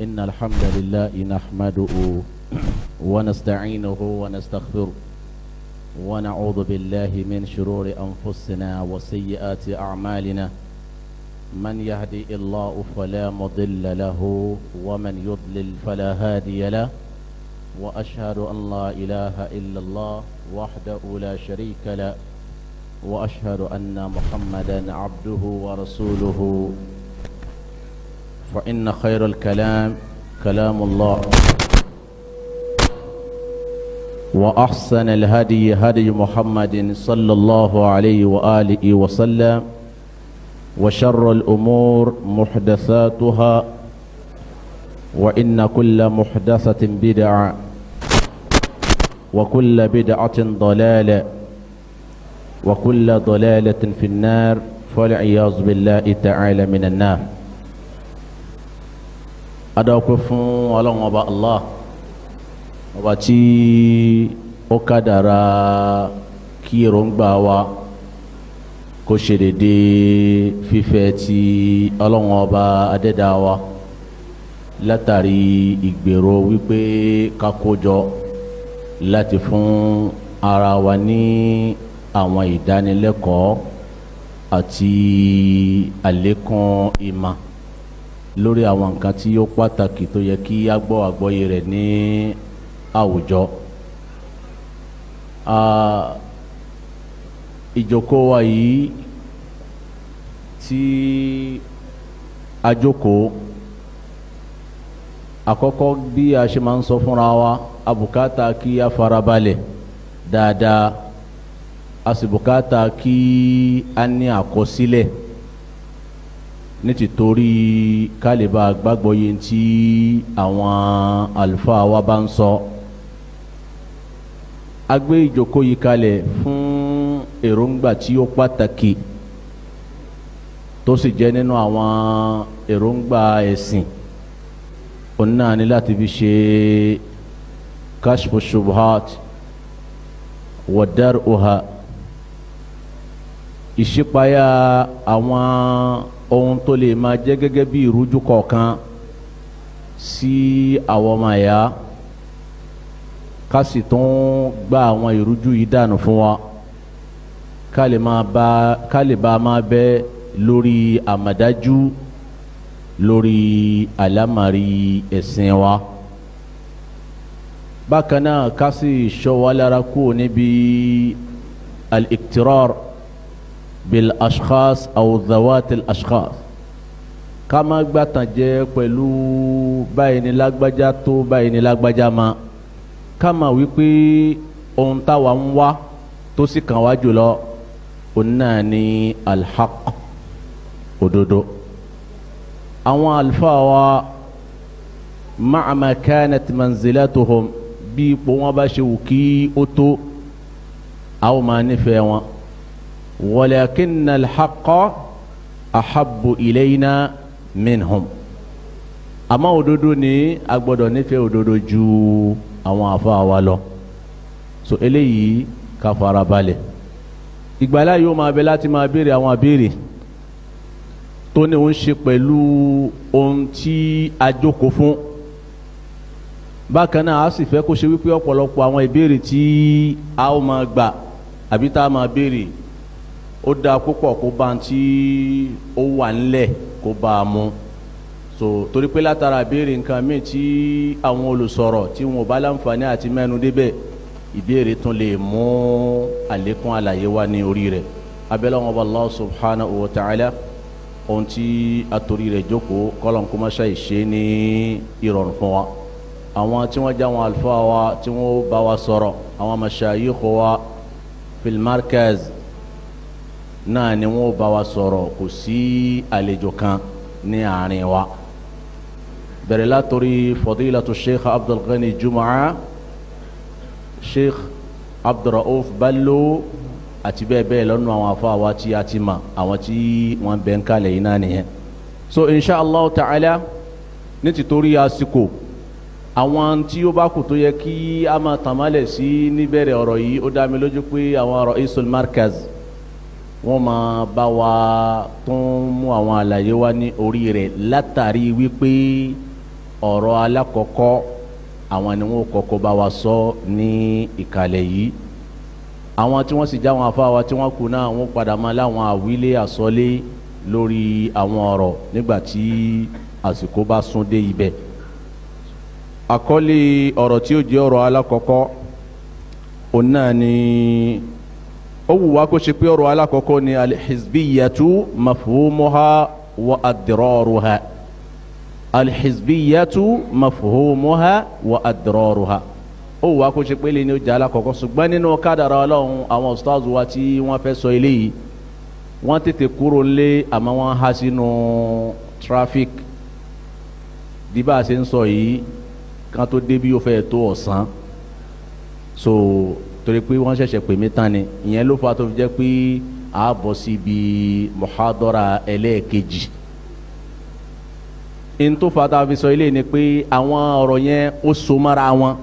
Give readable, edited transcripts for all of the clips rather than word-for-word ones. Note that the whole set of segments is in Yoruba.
إن الحمد لله نحمده ونستعينه ونستغفره ونعوذ بالله من شرور أنفسنا وسيئات أعمالنا من يهدي الله فلا مضل له ومن يضلل فلا هادي له وأشهد أن لا إله إلا الله وحده لا شريك له وأشهد أن محمدا عبده ورسوله فإن خير الكلام كلام الله وأحسن الهدي هدي محمد صلى الله عليه وآله وسلم وشر الأمور محدثاتها وإن كل محدثة بدعة وكل بدعة ضلالة وكل ضلالة في النار فالعياذ بالله تعالى من النار. adakufun Ọlọ́run Ọba Allah ọba tí ó kádàrá kí èròǹgbà wa kó ṣe dédé fífẹ́ tí Ọlọ́run Ọba adẹ́dá wa látàrí ìgbèrò wípé ká kójọ láti fún ara wa ní àwọn ìdánilẹ́kọ̀ọ́ àti àlékún ìmọ̀ lórí àwọn nǹkan tí ó pàtàkì tó yẹ kí a gbọ́ àgbọ́yé rẹ̀ ní àwùjọ. Ìjókòó wa yìí tí a jókòó àkọ́kọ́ bí a ṣe máa ń sọ fúnra wa abùkátà kí a farabalẹ̀ dáadáa a sì bùkátà kí a ní àkọsílẹ̀ ní tìtorí kálíbà gbàgbọ́ yẹn tí àwọn àlùfáà wa bá ń sọ. A gbé ìjókòó yìí kalẹ̀ fún èròǹgbà tí ó pàtàkì tó sì jẹ́ nínú àwọn èròǹgbà ẹ̀sìn òun náà ní láti fi ṣe kashfu shubhat wa dar'uha ìṣípayá àwọn ohun tó lè máa jẹ́ gẹ́gẹ́ bí ìrújú kọ̀ọ̀kan sí àwọn ọmọ ẹ̀yà ká sì tún gba àwọn ìrújú yìí dànù fún wa ká lè bá máa bẹ lórí àmàdájú lórí àlámàrí ẹ̀sìn wa. Bákan náà ká sì ṣọ́ wa lára kúrò níbi al-iktirar بالاشخاص او ذوات الاشخاص ká má gbàtàn jẹ́ pẹ̀lú báyìí ní lágbájá tó báyìí ní lágbájá ma ká má wípé ohun táwa ń wá tó sì kàn wá jùlọ òun náà ní alhaq òdodo. àwọn àlùfáà wa ma'a ma kanat manzilatuhum bí ipò wọn bá ṣe wù kí ó tó àwọn máa nífẹ̀ẹ́ wọn. ولكن الحق أحب إلينا منهم àmọ́ òdodo ni a gbọ́dọ̀ nífẹ̀ẹ́ òdodo ju àwọn àfáà wa lọ. So eléyìí ká fara balẹ̀ ìgbàlá yóò máa bẹ láti máa béèrè àwọn àbéèrè tó ní òun ṣe pẹ̀lú ohun tí a jókòó fún. Bákan náà a sì fẹ́ kó ṣe wípé ọ̀pọ̀lọpọ̀ àwọn ìbéèrè tí a ó máa gbà àbí tá a máa béèrè ó dáa púpọ̀ kó bá ń tí ó wà ńlẹ̀ kó bá a mú. So torí pé látara béèrè nǹkan míì tí àwọn olùsọ̀rọ̀ tí wọn ò bá láǹfààní àti mẹ́nu débẹ̀ ìbéèrè tún lè mú àlékún àlàyé wá ní orí rẹ̀. Abẹ́lẹ́ wọn bá Allah subhanahu wa ta'ala ohun tí a torí rẹ̀ jókòó kọ́lọ̀ kó má ṣàì ṣe ní ìrọ̀rùn fún wa. Àwọn tí wọ́n já wọn àlùfáà wa tí wọ́n bá wa sọ̀rọ̀ àwọn mashayikh wa fil markaz náà ni wọn bá wa sọ̀rọ̀ kò sí àlejò kan ní àárín wa. bẹ̀rẹ̀ látòrí fadilatu sheikh abdulghani jumaa sheikh abdulrauf ballo àti bẹ́ẹ̀ bẹ́ẹ̀ lọ́nà àwọn afáwa tí a ti mọ̀ àwọn tí wọ́n bẹ̀ ń kalẹ̀ yìí náà nìyẹn. So inshallah ta'ala ní tìtorí àsìkò àwọn tí ó bá kù tó yẹ kí a máa tàmálẹ̀ sí níbẹ̀rẹ̀ ọ̀rọ̀ yìí ó dá mi lójú pé àwọn ra'isul markaz wọ́n máa bá wa tún mú àwọn àlàyé wá ní orí rẹ̀ látàrí wípé ọ̀rọ̀ alákọ̀ọ́kọ́ àwọn ni wọ́n kọ́kọ́ bá wa sọ ní ìkàlẹ̀ yìí àwọn tí wọ́n sì já wọn afáwa tí wọ́n kù náà wọ́n padà máa láwọn àwílé àsọlé lórí àwọn ọ̀rọ̀ nígbà tí àsìkò bá sún dé ibẹ̀. àkọlé ọ̀rọ̀ tí ó jẹ́ ọ̀rọ̀ alákọ̀ọ́kọ́ òun náà ni ó wù wá kó ṣe pé ọ̀rọ̀ alákọ̀ọ́kọ́ ni al-hizbiyyatu mafhumuha wa adraruha al-hizbiyyatu mafhumuha wa adraruha ó wù wá kó ṣe pé lè ní ó jẹ́ alákọ̀ọ́kọ́ ṣùgbọ́n nínú kádàrá Ọlọ́run àwọn ustaz wa tí wọ́n fẹ́ sọ eléyìí wọ́n tètè kúrò lé àmọ́ wọ́n há sínú traffic bí bá a ṣe ń sọ yìí kan tó débí ó fẹ́ tó ọ̀sán so torí pé wọ́n ṣẹ̀ṣẹ̀ pè mí tán ni ìyẹn ló fà tó fi jẹ́ pé a bọ̀ síbi muhadara ẹlẹ́ẹ̀kejì in tó fà tá a fi sọ ilé ni pé àwọn ọ̀rọ̀ yẹn ó so mọ́ra wọn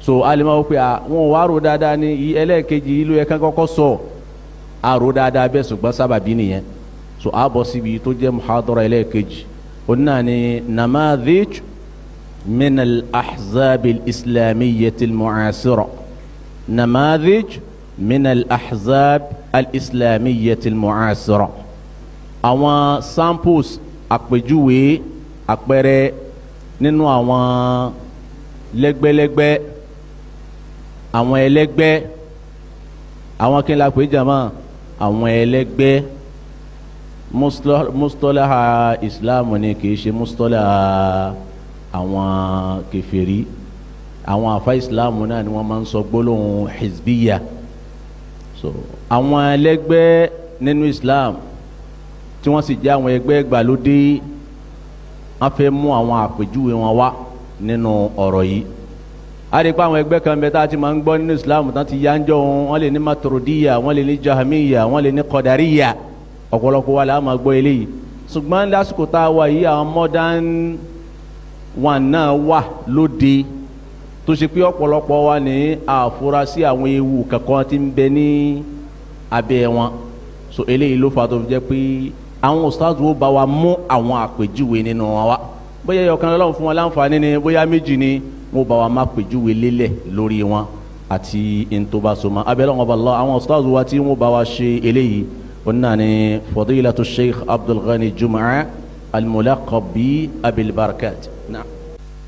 so alimawo pé wọn ò wá rò dáadáa ní ẹlẹ́ẹ̀kejì ìlú yẹn kọ́kọ́ sọ a rò dáadáa bẹ́ẹ̀ ṣùgbọ́n sábàbí nìyẹn so a bọ̀ síbi tó jẹ́ muhadara ẹlẹ́ẹ̀kejì ó náà ni namadhij min al-ahzab al-islamiyyah al-mu'asira نماذج من الأحزاب الإسلامية المعاصرة àwọn samples àpèjúwe àpẹẹrẹ nínú àwọn lẹ́gbẹ́lẹ́gbẹ́ àwọn ẹlẹ́gbẹ́ àwọn kí n la pè jama àwọn ẹlẹ́gbẹ́ mustalaha islam ni kì í ṣe mustalaha àwọn kèfèrí àwọn àfa ìsìláàmù náà ni wọ́n máa ń sọ gbólóhùn hizbiyyah so àwọn ẹlẹ́gbẹ́ nínú islam tí wọ́n sì jẹ́ àwọn ẹgbẹ́ ìgbàlódé wọ́n fẹ́ mú àwọn àpèjúwe wọn wá nínú ọ̀rọ̀ yìí a rí pé àwọn ẹgbẹ́ kan bẹ tá a ti máa ń gbọ́ nínú islam tán ti yá ń jọ wọn lè ní maturidiyya wọ́n lè ní jahamiyya wọ́n lè ní qadariyya ọ̀pọ̀lọpọ̀ wa la máa gbọ́ eléyìí ṣùgbọ́n lásìkò tá a wà yìí àwọn modern one náà wà lóde tó ṣe pé ọ̀pọ̀lọpọ̀ wa ní àfúrásì àwọn ewu kankan tí ń bẹ ní abẹ́ wọn so eléyìí ló fà tó fi jẹ́ pé àwọn ustaz wo bá wa mú àwọn àpèjúwe nínú wọn wá bóyá ẹyọkan lọ́wọ́ fún wọn láǹfààní ni bóyá méjì ni wọ́n bá wa má pèjúwe lélẹ̀ lórí wọn àti ntòbásomọ́ abẹ́lẹ́ wọn bá lọ àwọn ustaz wa tí wọ́n bá wa ṣe eléyìí wọn náà ni fadilatu sheikh abdulghani jumaa almulaqab bi abil barakat.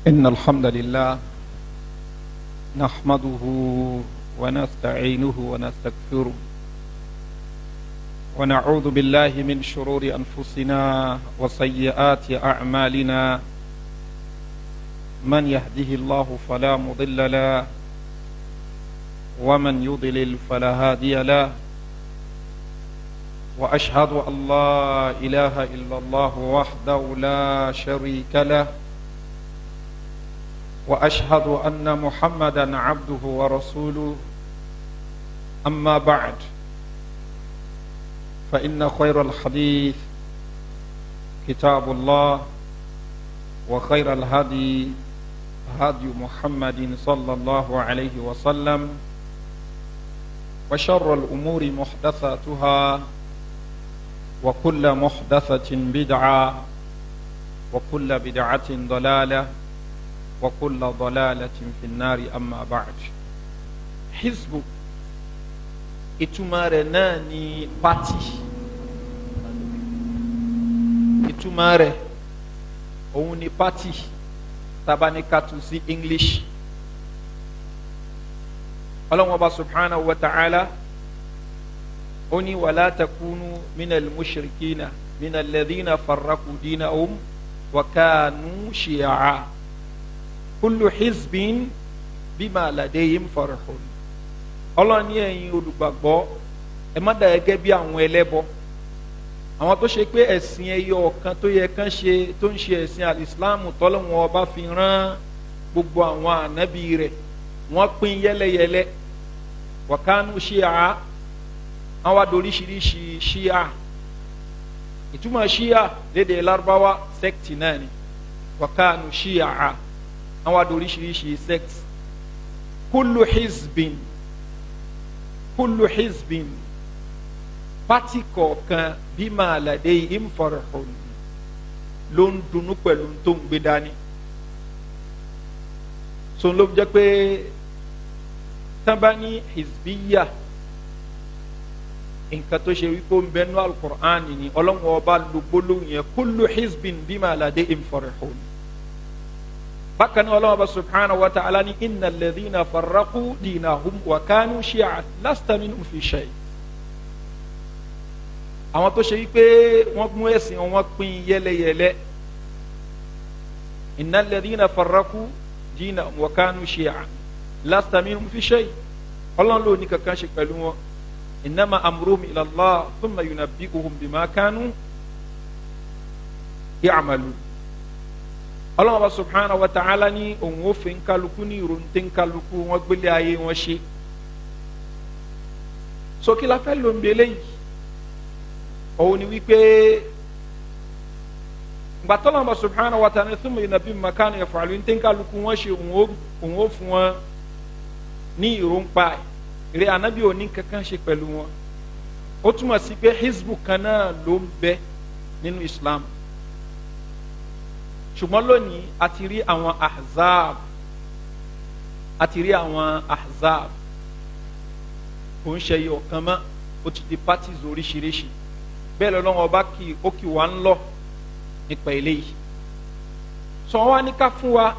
inna alhamdulillah نحمده ونستعينه ونستغفره ونعوذ بالله من شرور أنفسنا وسيئات أعمالنا من يهده الله فلا مضل له ومن يضلل فلا هادي له وأشهد أن لا إله إلا الله وحده لا شريك له وأشهد أن محمدا عبده ورسوله أما بعد فإن خير الحديث كتاب الله وخير الهدي هدي محمد صلى الله عليه وسلم وشر الأمور محدثاتها وكل محدثة بدعة وكل بدعة ضلالة وكل ضلالة في النار أما بعد حزب ìtumọ̀ rẹ̀ náà ni party ìtumọ̀ rẹ̀ òun ni party tabanikatu sí English Ọlọ́hun Ọba subhanahu wa ta'ala ó ní wala takunu minal mushrikina minal ladhina farraqu dinahum wa kanu shi'a kullu hizbin bima ladayhim farihun Ọlọ́run ní ẹ̀yin olùgbàgbọ́ ẹ má dà gẹ́gẹ́ bí àwọn ẹlẹ́bọ àwọn tó ṣe pé ẹ̀sìn ẹyọ ọ̀kan tó yẹ kán ṣe tó ń ṣe ẹ̀sìn alìsílámù tọ́lọ́hun Ọba fi rán gbogbo àwọn ànábì rẹ̀ wọ́n pín yẹ́lẹ́yẹ́lẹ́ wa kanu shi'a àwọn adoríṣiríṣi ṣíà ìtumọ̀ ṣíà lédè Lárúbáwá sect náà ni wa kanu shi'a àwọn adoríṣiríṣi sect kullu hizbin pati kọ̀ọ̀kan bima ladayhim farihun ló ń dunnú pẹ̀lú tó ń gbé dání. so ló jẹ́ pé tán bá ní hizbiyyah nǹkan tó ṣe wípé ń bẹnu alukur'an ni ọlọ́run ọba lu gbólóhùn yẹn kullu hizbin bima ladayhim farihun. bákan náà ọlọ́run ọba subhanahu wa ta'ala ní innal ladhina farraqu dinahum wa kanu shi'an lasta minhum fi shay'. àwọn tó ṣe wípé wọ́n mú ẹ̀sìn wọn pín yẹ́lẹ́yẹ́lẹ́ innal ladhina farraqu dinahum wa kanu shi'an lasta minhum fi shay'. ọlọ́run ló ní kankan ṣe pẹ̀lú wọn. innama amruhum ila Allah thumma yunabbi'uhum bima kanu ya'malun. ọlọ́run ọba subhanahu wa ta'ala ní òun ó fi nkálukú ní ìròǹtẹ́ nkálukú wọn gbélé ayé wọn ṣe. sókè la fẹ́ ló ń belé yìí òun ni wípé gbàtọ́lọ́run ọba subhanahu wa ta'ala thumma yunabbi'uhum bima kanu yaf'alun ntẹ́ nkálukú wọn ṣe òun ó fún wọn ní ìròǹpa ìrẹ́ anábì òní kankan ṣe pẹ̀lú wọn. ó túmọ̀ sí pé hizbu kan náà ló ń bẹ nínú Islam. ṣùgbọ́n lónìí a ti rí àwọn ahzab kò ń ṣe yọ kan mọ́ ó ti di parties oríṣiríṣi bẹ́ẹ̀ lọ́lọ́wọ́ ọba ó kì wá ń lọ nípa eléyìí. sọ wá ní ká fún wa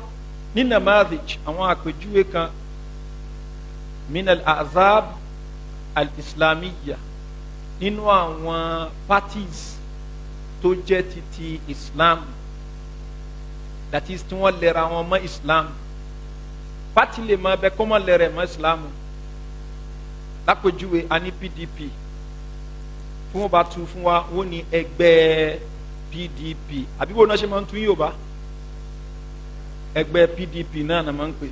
ní namadij àwọn àpèjúwe kan min al-ahzab al-islamiyya nínú àwọn parties tó jẹ́ titi Islam, that is tí wọ́n lẹ́ra wọn mọ́ Islam. party lè máa bẹ kọ́ mọ́ lẹ́rẹ̀ mọ́ Islam. lápèjúwe a ní PDP fún wọn bá tu fún wa wọ́n ní ẹgbẹ́ PDP àbí wọn náà ṣe máa ń tún Yorùbá ẹgbẹ́ PDP náà náà máa ń pè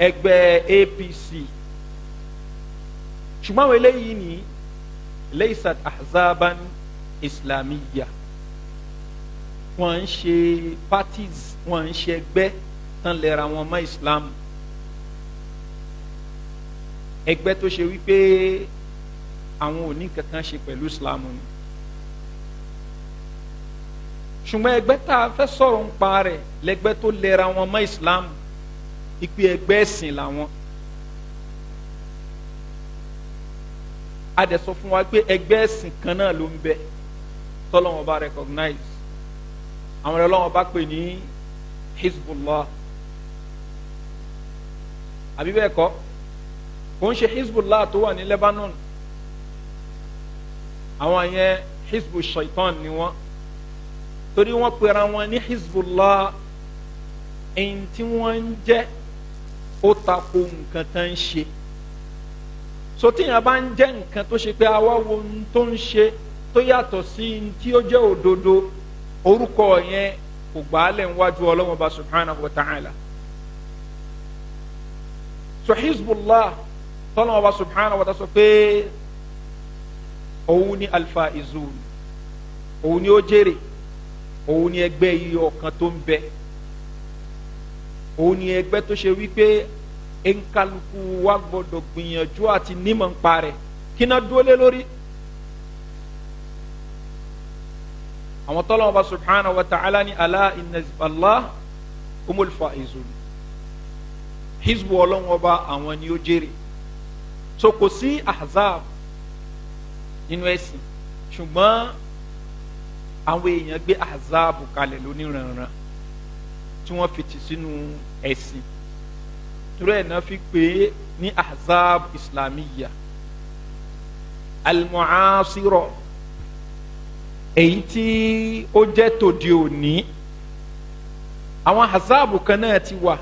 ẹgbẹ́ APC. ṣùgbọ́n àwọn eléyìí ní laysat ahzaban islamiyya, wọ́n ń ṣe parties, wọ́n ń ṣe ẹgbẹ́ tán lẹ́ra wọn mọ́ Islam. ẹgbẹ́ tó ṣe wípé àwọn ò ní kankan ṣe pẹ̀lú Islam ni. ṣùgbọ́n ẹgbẹ́ tá a fẹ́ sọ̀rọ̀ ń pa rẹ̀ lẹ́gbẹ́ tó lẹ́ra wọn mọ́ Islam, ìpè ẹgbẹ́ ẹ̀sìn làwọn. a dẹ̀ sọ fún wa pé ẹgbẹ́ ẹ̀sìn kan náà ló ń bẹ tọ́lọ́wọ́n bá recognize. àwọn ọlọ́wọ́n bá pè ní Hizbullah àbí bẹ́ẹ̀ kọ́ kò ń ṣe Hizbullah tó wà ní Lebanon. àwọn yẹn Hizbu Shaitan ni wọ́n, torí wọ́n pera wọn ní Hizbullah ẹ̀yìn tí wọ́n ń jẹ́ ó tako nǹkan tán ń ṣe. so tíyàn bá ń jẹ́ nǹkan tó ṣe pé àwa wo ohun tó ń ṣe tó yàtọ̀ sí tí ó jẹ́ òdodo, orúkọ yẹn kò gbà á lẹ̀ níwájú Ọlọ́hun Ọba subhanahu wa ta'ala. so Hizbullah tọ́lọ́hun Ọba subhanahu wa ta'ala sọ pé òun ni al-faizun, òun ni ó jèrè, òun ni ẹgbẹ́ iye ọ̀kan tó ń bẹ, òun ni ẹgbẹ́ tó ṣe wípé ẹnkálukú wa gbọdọ̀ gbìyànjú àti nímọ̀ ń parẹ́ kí náà dúró lé lórí. àwọn tọ́lọ́hun Ọba subhanahu wa ta'ala ní ala inna hizballah humul faizun, hizbu Ọlọ́hun Ọba àwọn ni ó jèrè. so kò sí ahzab nínú ẹ̀sìn, ṣùgbọ́n àwọn èèyàn gbé ahzab kalẹ̀ lóníranran tí wọ́n fi tì sínú ẹ̀sìn. torí ẹ̀ náà fi pè é ní ahzab islamiyya al-mu'asira, èyí tí ó jẹ́ tòde òní. àwọn ahzab kan náà ti wà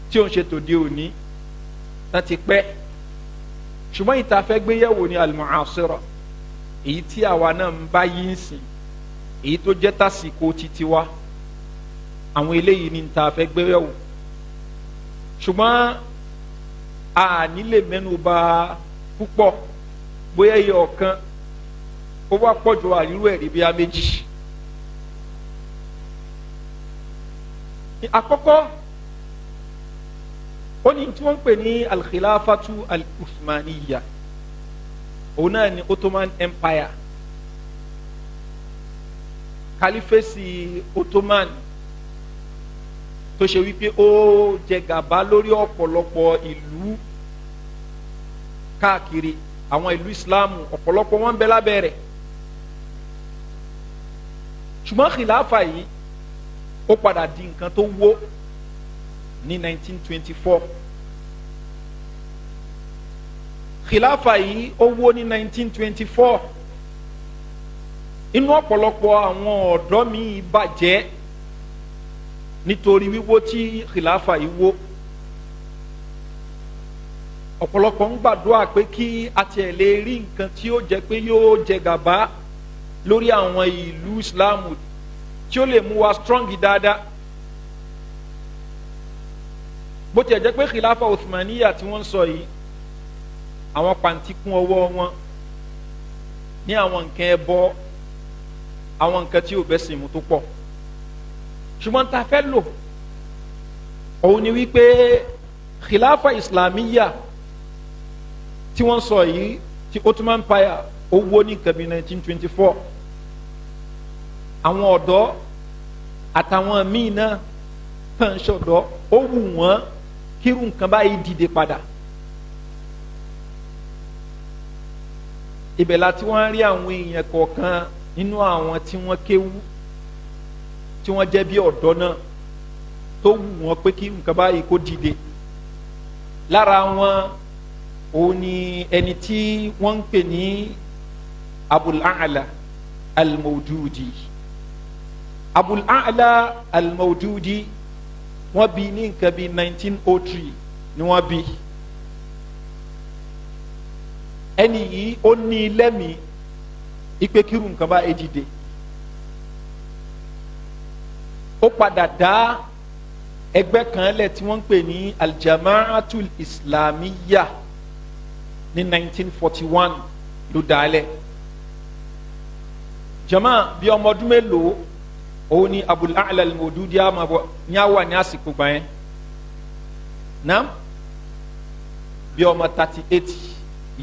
tí ó ń ṣe tòde òní láti pẹ́, ṣùgbọ́n ìta fẹ́ gbéyẹ̀wò ní al-mu'asira, èyí tí àwa náà ń bá yí ń sìn, èyí tó jẹ́ tásìkò títí wa. àwọn eléyìí ní ta fẹ́ gbéyẹ̀wò, ṣùgbọ́n a nílè mẹ́nu bà púpọ̀, bóyá iye ọ̀kan ó wá pọ̀jù àrírú ẹ̀rí bí a méjì. àkọ́kọ́ ó ní tí wọ́n ń pè ní al-khilafatu al-uthmaniyya, òun náà ni Ottoman Empire. kálífèsì Ottoman tó ṣe wípé ó jẹ gàba lórí ọ̀pọ̀lọpọ̀ ìlú káàkiri àwọn ìlú Ìsìláàmù ọ̀pọ̀lọpọ̀ wọn bẹ lábẹ́ rẹ̀ ṣùgbọ́n khilafa yìí ó padà di nǹkan tó wó ní 1924 khilafa yìí ó wó ní 1924 inú ọ̀pọ̀lọpọ̀ àwọn ọ̀dọ́ mi bàjẹ́ nítorí wíwó tí khilafa yìí wó ọ̀pọ̀lọpọ̀ ń gbàdúrà pé kí a tiẹ̀ lè rí nǹkan tí ó jẹ́ pé yóò jẹ gàba lórí àwọn ìlú Ìsìláàmù tí ó lè mú wa strong dáadáa bó tiẹ̀ jẹ́ pé khilafa Uthmaniyya tí wọ́n ń sọ yìí àwọn pàǹtí kún ọwọ́ wọn ní àwọn nǹkan ẹbọ àwọn nǹkan tí ò bẹ́ sìn mú tó pọ̀ ṣùgbọ́n tá a fẹ́ lò òun ni wípé khilafa Islamiyya tí wọ́n sọ yìí ti Ottoman Empire ó wó ní nǹkan bíi 1924 àwọn ọ̀dọ́ àtàwọn míì náà kàn ń ṣọ̀dọ́ ó wù wọ́n kírú nǹkan báyìí dìde padà ibẹ̀ la tí wọ́n rí àwọn èèyàn kọ̀ọ̀kan nínú àwọn tí wọ́n kéwú tí wọ́n jẹ́ bí ọ̀dọ́ náà tó wù wọ́n pé kí nǹkan báyìí kó dìde lára wọn òun ni ẹni tí wọ́n ń pè ní Abul A'la al-Mawdudi Abul A'la al-Mawdudi wọ́n bí ní nǹkan bí 1903 ni wọ́n bí ẹni yìí ó ní lẹ́mìí ipe kírun nǹkan bá dìde ó padà dá ẹgbẹ́ kan lẹ̀ tí wọ́n ń pè ní al-Jama'atul Islamiyya ní 1941 ló dálẹ̀ jama bí ọmọ ọdún mélòó òun ni Abul A'la al-Mawdudi ní àwa ní àsìkò gbà yẹn náà bí ọmọ 38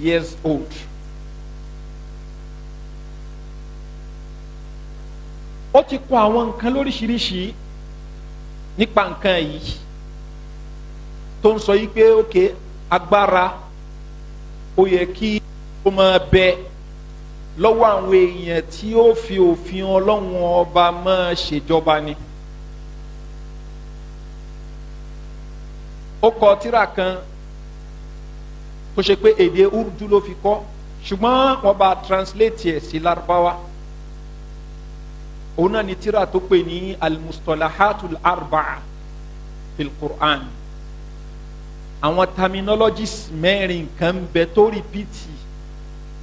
years old ó ti kọ àwọn nǹkan lóríṣiríṣi nípa nǹkan yìí tó ń sọ yìí pé ókè agbára ó yẹ kí ó máa bẹ lọ́wọ́ àwọn èèyàn tí ó fi òfin Ọlọ́run ọba máa ṣèjọba ni ó kọ tírà kan tó ṣe pé èdè Urdu ló fi kọ ṣùgbọ́n wọ́n bá translate ẹ̀ sí Lárúbáwá òun náà ni tírà tó pè ní al-mustalahatul arba'a fil Qur'an àwọn terminologies mẹ́rin kan bẹ tó rìpíìtì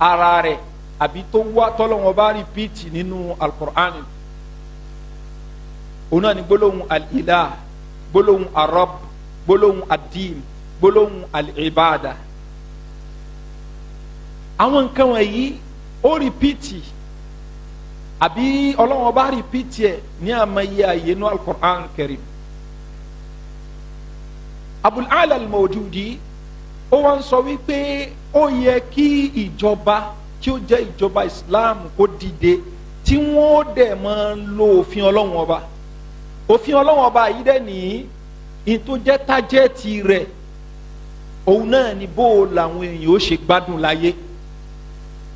ara rẹ̀ àbí tó wá tọ́lọ́wọ́n bá rìpíìtì nínú al-Qur'an òun náà ni gbólóhùn al-ilah gbólóhùn arab gbólóhùn ad-din gbólóhùn al-ibada àwọn nǹkan wọ̀nyí ó rìpíìtì àbí ọlọ́wọ́n bá rìpíìtì ẹ̀ ní àmàyé àyè nínú al-Qur'an Karim Abul A'la al-Mawdudi ó wá ń sọ wípé ó yẹ kí ìjọba tí ó jẹ́ ìjọba Islam kó dìde tí wọ́n dẹ̀ máa ń lo òfin Ọlọ́wọ́n ọba òfin Ọlọ́wọ́n ọba yìí dẹ̀ ní ìtò jẹ́ tájẹ́ẹ̀tì rẹ̀ òun náà ni bó làwọn èèyàn ó ṣe gbádùn láyé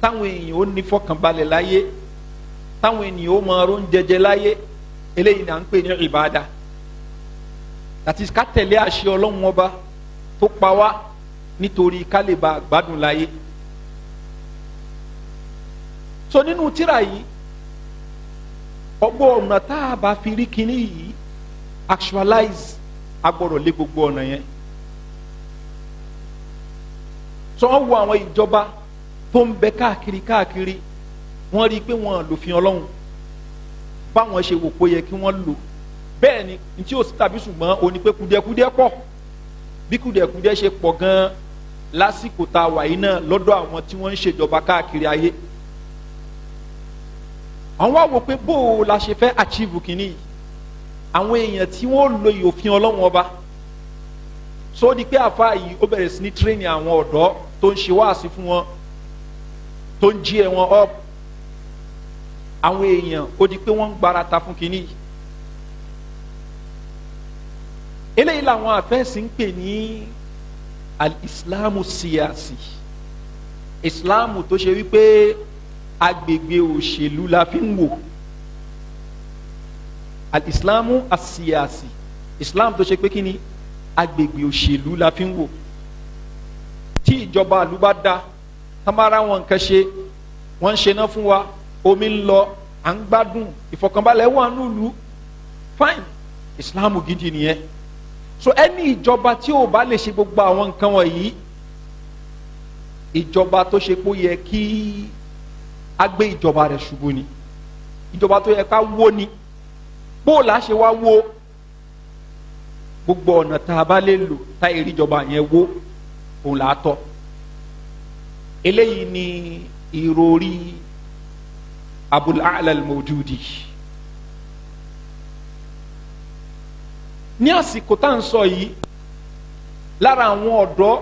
táwọn èèyàn ó ní fọkànbalẹ̀ láyé táwọn ènìyàn ó máa rón jẹjẹ láyé eléyìí náà ń pè ní ìbáadà àti ká tẹ̀lé àṣẹ Ọlọ́run ọba tó pa wá nítorí ká lè bá gbádùn láyé so nínú tírà yìí ọgbọ́n ọ̀nà tá a bá fi rí kinní yìí actualize agbọ́dọ̀ lé gbogbo ọ̀nà yẹn so wọ́n wo àwọn ìjọba tó ń bẹ káàkiri káàkiri wọ́n rí i pé wọ́n lòfin Ọlọ́run báwọn ṣe wò pé yẹ kí wọ́n lò bẹ́ẹ̀ ni ntí ó sì tàbí ṣùgbọ́n ó ní pé kùdìẹ̀kùdìẹ̀ pọ̀ bí kùdìẹ̀kùdìẹ̀ ṣe pọ̀ gan-an lásìkò tá a wà yìí náà lọ́dọ̀ àwọn tí wọ́n ń ṣèjọba káàkiri ayé àwọn wá wò pé bó o la ṣe fẹ́ achieve kìíní yìí àwọn èèyàn tí wọ́n lo òfin Ọlọ́run ọba so di pé àfa yìí ó bẹ̀rẹ̀ sí ní tírénì àwọn ọ̀dọ́ tó ń ṣe wáàsí fún wọn tó ń jí ẹ wọn up àwọn èèyàn ó di pé wọ́n ń gbarata fún kínní yìí. eléyìí làwọn àfẹ́sì ń pè ní al-islamu siyasi, islamu tó ṣe wípé agbègbè òṣèlú la fi ń wò, al-islamu asiyasi, islam tó ṣe pé kí ni agbègbè òṣèlú la fi ń wò. tí ìjọba ìlú bá dá tamara wọn nǹkan ṣe, wọ́n ń ṣe náà fún wa, omi ń lọ, à ń gbádùn, ìfọ̀kànbalẹ̀ wà nílùú, fine, islam gidi nìyẹn. So ẹni ìjọba tí ò bá lè ṣe gbogbo àwọn nǹkan wọ̀nyí, ìjọba tó ṣe pé ó yẹ kí a gbé ìjọba rẹ̀ ṣubú ni, ìjọba tó yẹ ká wó ni. bóòlù àṣẹ wa wó, gbogbo ọ̀nà tá a bá lè lò tá èrè ìjọba yẹn wó òun là á tọ́. eléyìí ni ìròrí Abul A'la al-Mawdudi. ní àsìkò tá à ń sọ yìí, lára àwọn ọ̀dọ́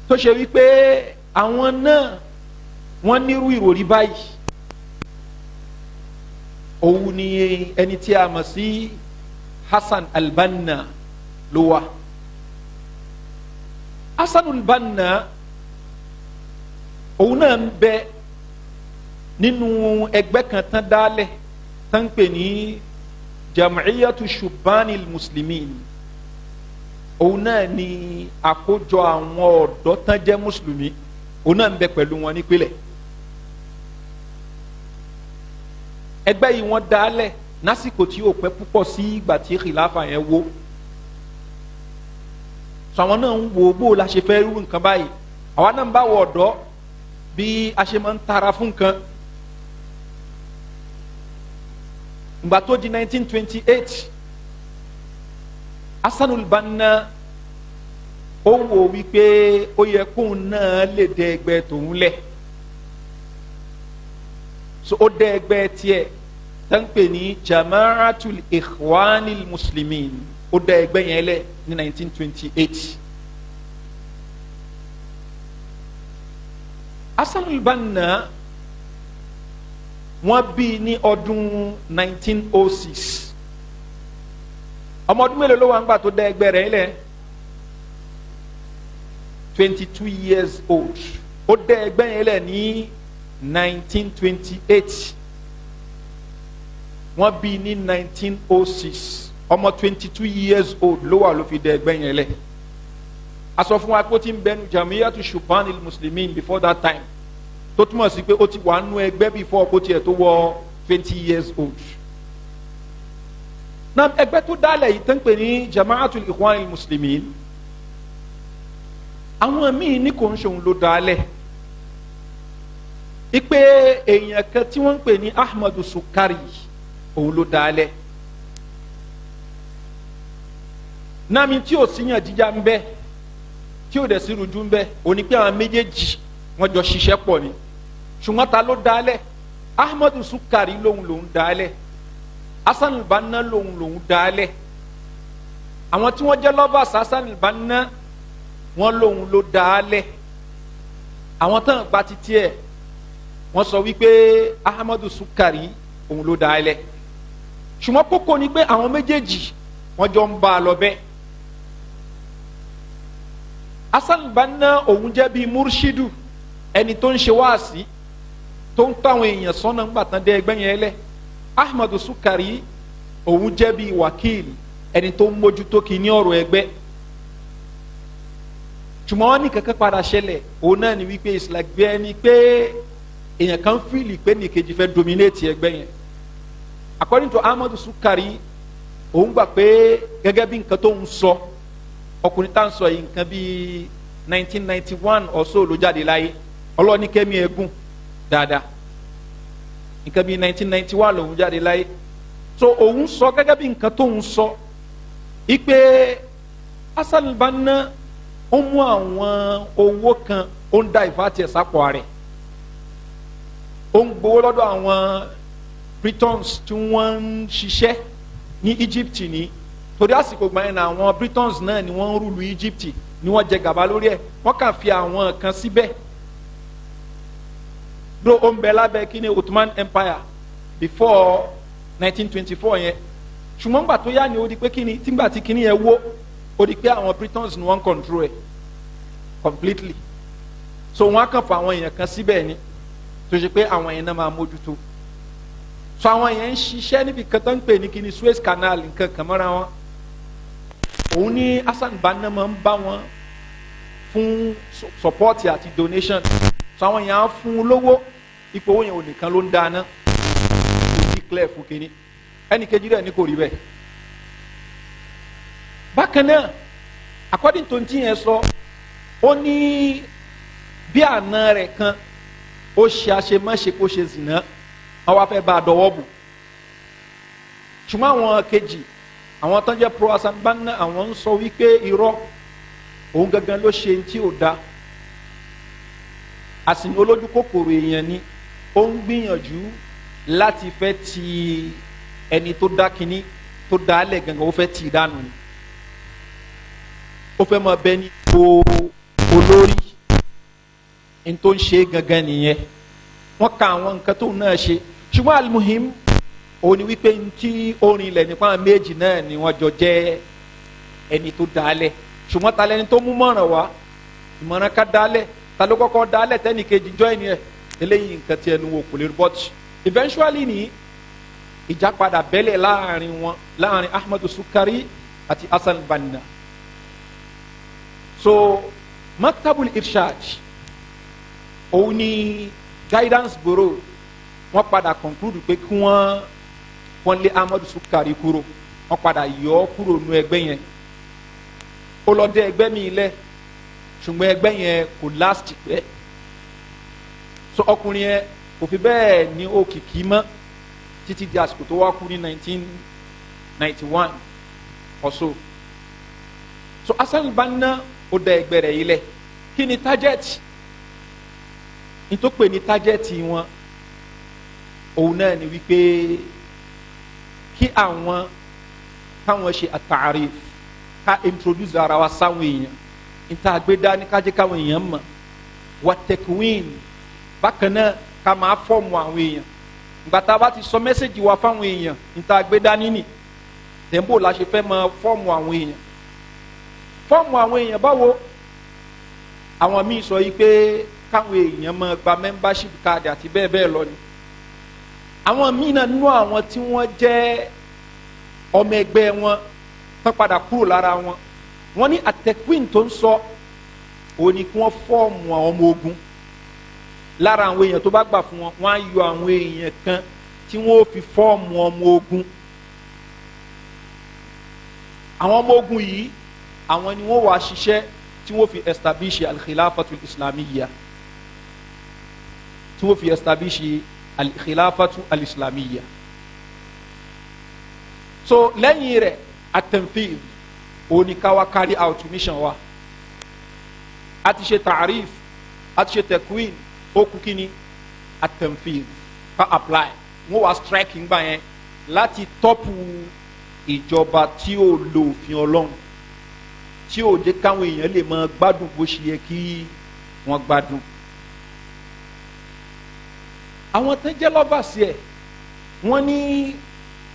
tó ṣe wípé àwọn náà wọ́n nírú ìròrí báyìí, òun ni ẹni tí a mọ̀ sí Hassan al-Banna ló wà. Hassan al-Banna òun náà ń bẹ nínú ẹgbẹ́ kan tán dálẹ̀ tán ń pè ní Jam'iyatu Shubani al-Muslimin. òun náà ni àkójọ àwọn ọ̀dọ́ tán jẹ́ mùsùlùmí, òun náà ń bẹ pẹ̀lú wọn nípìnlẹ̀. ẹgbẹ́ yìí wọ́n dálẹ̀ lásìkò tí ó pẹ́ púpọ̀ sí ìgbà tí khilafa yẹn wó. sọ àwọn náà ń wo bó la ṣe fẹ́ rú nǹkan báyìí, àwa náà ń bá wọ ọ̀dọ́ bí a ṣe máa ń tara fún nǹkan. ìgbà tó di 1928, Hassanul Banna ó wò wípé ó yẹ kóun náà lè dẹ ẹgbẹ́ tòun lẹ̀. so ó dẹ ẹgbẹ́ tiẹ̀ tán pè ní Jama'atul Ikhwanil Muslimin, ó dẹ ẹgbẹ́ yẹn lẹ̀ ní 1928. Hassanul Banna wọ́n bí ní ọdún 1906. ọmọ ọdún mélòó ló wà ń gbà tó dá ẹgbẹ́ rẹ̀ lẹ̀? 22 years old. ó dá ẹgbẹ́ yẹn lẹ̀ ní 1928. wọ́n bí ní 1906. ọmọ 22 years old ló wà ló fi dá ẹgbẹ́ yẹn lẹ̀. a sọ fún wa pé ó ti ń bẹnu Jam'iyatu Shubani al-Muslimin before that time, tó túmọ̀ sí pé ó ti wà nú ẹgbẹ́ before kó tiẹ̀ tó wọ 20 years old. na ẹgbẹ́ tó dálẹ̀ yìí tán pè ní Jama'atul Ikhwanil Muslimin, àwọn míì ní kò ń ṣe òun ló dálẹ̀, ipe èèyàn kan tí wọ́n ń pè ní Ahmadu Sukari òun ló dálẹ̀. náà tí ò síyàn jíjà ń bẹ, tí ò dẹ̀ sí rújú ń bẹ, òní pé àwọn méjèèjì wọ́n jọ ṣiṣẹ́ pọ̀ ni. ṣùgbọ́n ta ló dálẹ̀? Ahmadu Sukari lòun dálẹ̀, Hassan al-Banna lòun dálẹ̀. àwọn tí wọ́n jẹ́ lovers Hassan al-Banna wọ́n lòun ló dálẹ̀. àwọn tán gba títí ẹ̀ wọ́n sọ wípé Ahmadu Sukari òun ló dálẹ̀. ṣùgbọ́n kókó ni pé àwọn méjèèjì wọ́n jọ ń bá a lọ bẹ́ẹ̀. Hassan al-Banna òun jẹ́ bíi murshidu, ẹni tó ń ṣe wáàsí, tó ń tọ́ àwọn èèyàn sọ́nà ńgbà tán dé ẹgbẹ́ yẹn lẹ̀. Ahmadu Sukari òun jẹ́ bíi wakil, ẹni tó ń mójútó kí ní ọ̀rọ̀ ẹgbẹ́. ṣùgbọ́n wọ́n ní kankan padà ṣẹlẹ̀, òun náà ni wípé ìsìlágbé ẹni pé èèyàn kan fíìlì pé nìkejì fẹ́ dominate ẹgbẹ́ yẹn. according to Ahmadu Sukari, òun gbà pé gẹ́gẹ́ bí nǹkan tó ń sọ, ọkùnrin tá à ń sọ yìí nǹkan bíi 1991 or so ló jáde láyé, ọlọ́ọ̀ni kẹ́mi ẹ̀gún dáadáa, nǹkan bíi 1991 lòun jáde láyé. so òun sọ gẹ́gẹ́ bí nǹkan tó ń sọ ipe Hassan al-Banna ó mú àwọn owó kan, ó ń da ìfàtí ẹ̀ sápò rẹ̀, ó ń gbowó lọ́dọ̀ àwọn Britons tí wọ́n ń ṣiṣẹ́ ní Egypt ní, torí àsìkò gbà yẹn náà àwọn Britons náà ni wọ́n ń rúlu Egypt, ni wọ́n jẹ gàba lórí ẹ̀, wọ́n kàn fi àwọn kan síbẹ̀ do ó ń bẹ lábẹ́ kí ni Ottoman Empire before 1924 yẹn ṣùgbọ́n gbà tó yá ni ó di pé kí ni tígbà tí kí ni yẹn wó ó di pé àwọn Britons ni wọ́n control ẹ̀ completely so wọ́n á kàn fún àwọn èèyàn kan síbẹ̀ ni tó ṣe pé àwọn èèyàn náà máa mójútó so àwọn èèyàn ń ṣiṣẹ́ níbi kan tó ń pè ní kí ni Suez Canal nǹkan kan mọ́ra wọn òun ní Hassan Banna máa ń bá wọn fún support àti donation so àwọn èèyàn á fún un lówó ipò owó yẹn ò nìkan ló ń dáná kò sí clear fún kínní ẹnì kejì rẹ̀ ní kò rí bẹ́ẹ̀ bákan náà according to ti yẹn sọ ó ní bí àna rẹ̀ kan ó ṣe àṣemáṣe kó ṣe zìnà wọn wá fẹ́ bá a dọwọ́ bò ṣùgbọ́n àwọn kejì àwọn tó ń jẹ́ pro Hassan Banna àwọn ń sọ wípé irọ́ òun gangan ló ṣe tí ò da àsìní olójú kòkòrò èèyàn ni ó ń gbìyànjú láti fẹ́ ti ẹni tó dá kínní tó dá alẹ̀ gangan ó fẹ́ tì í dànù ni ó fẹ́ mọ bẹ́ẹ̀ ni olórí n tó ń ṣe gangan nìyẹn wọ́n ka àwọn nǹkan tó náà ṣe ṣùgbọ́n alimuhim òun ni wípé ntí orin ilẹ̀ nípa méjì náà ni wọ́n jọ jẹ́ ẹni tó dálẹ̀ ṣùgbọ́n ta lẹni tó mú mọ̀ràn wá ìmọ̀ràn ká dálẹ̀ ta ló kọ́kọ́ dálẹ̀ tẹ́nì kejì jọ ẹni ẹ̀ eléyìí nǹkan tí ẹnu wò kò lè but eventually ni ìjà padà bẹ́lẹ̀ láàrin wọn láàrin Ahmadu Sukari àti Hassan Banna so Maktabul Irshad òun ni guidance bureau wọ́n padà conclude pé kí wọ́n lé Ahmadu Sukari kúrò wọ́n padà yọ ọ́ kúrò nú ẹgbẹ́ yẹn ó lọ dé ẹgbẹ́ mi lẹ̀ ṣùgbọ́n ẹgbẹ́ yẹn kò last pẹ́ so ọkùnrin yẹn kò fi bẹ́ẹ̀ ní òkìkí mọ́ títí di àsìkò tó wá kú ní 1991 or so Hassan Banna ó dá ẹgbẹ́ rẹ̀ yìí lẹ̀ kí ni target nítòpè ní tájẹ́tì wọn òun náà ni wípé kí àwọn káwọn ṣe àtàríf ká introduce ara wa sáwọn èèyàn níta àgbédá ní kájẹ́ káwọn èèyàn mọ̀ wà tẹ̀kùwìn bákan náà ká máa fọ́ọ̀mù àwọn èèyàn ìgbà tá a bá ti sọ mẹ́sẹ̀gì wa fáwọn èèyàn níta àgbédá níní tẹ̀mbò la ṣe fẹ́ mọ fọ́ọ̀mù àwọn èèyàn báwo àwọn míì sọ yìí pé káwọn èèyàn máa gba membership card àti bẹ́ẹ̀ bẹ́ẹ̀ lọ ni àwọn míì náà nínú àwọn tí wọ́n jẹ́ ọmọ ẹgbẹ́ wọn tán padà kúrò lára wọn wọ́n ní àtẹ̀kùn tó ń sọ òun ni kí wọ́n fọ́ọ̀mù àwọn ọmọ ogun lára àwọn èèyàn tó bá gbà fún wọn wọ́n á yọ àwọn èèyàn kan tí wọ́n ó fi fọ́ọ̀mù ọmọ ogun àwọn ọmọ ogun yìí àwọn ni wọ́n wá ṣiṣẹ́ tí wọ́n fi establish al-khilafatul islamiyya tí wọ́n fi establish al-khilafatu al-islamiyya so lẹ́yìn rẹ̀ at-tanfidh òní ká wá carry out mission wa a ti ṣe ta'rif a ti ṣe takwin ó kú kíni at-tanfidh ká apply wọ́n wá strike ńgbà yẹn láti tọ́pù ìjọba tí ó lo òfin Ọlọ́run tí ó jẹ́ káwọn èèyàn lè máa gbádùn bó ṣe yẹ kí wọ́n gbádùn. àwọn tó jẹ́ lọ́bàṣì ẹ̀ wọ́n ní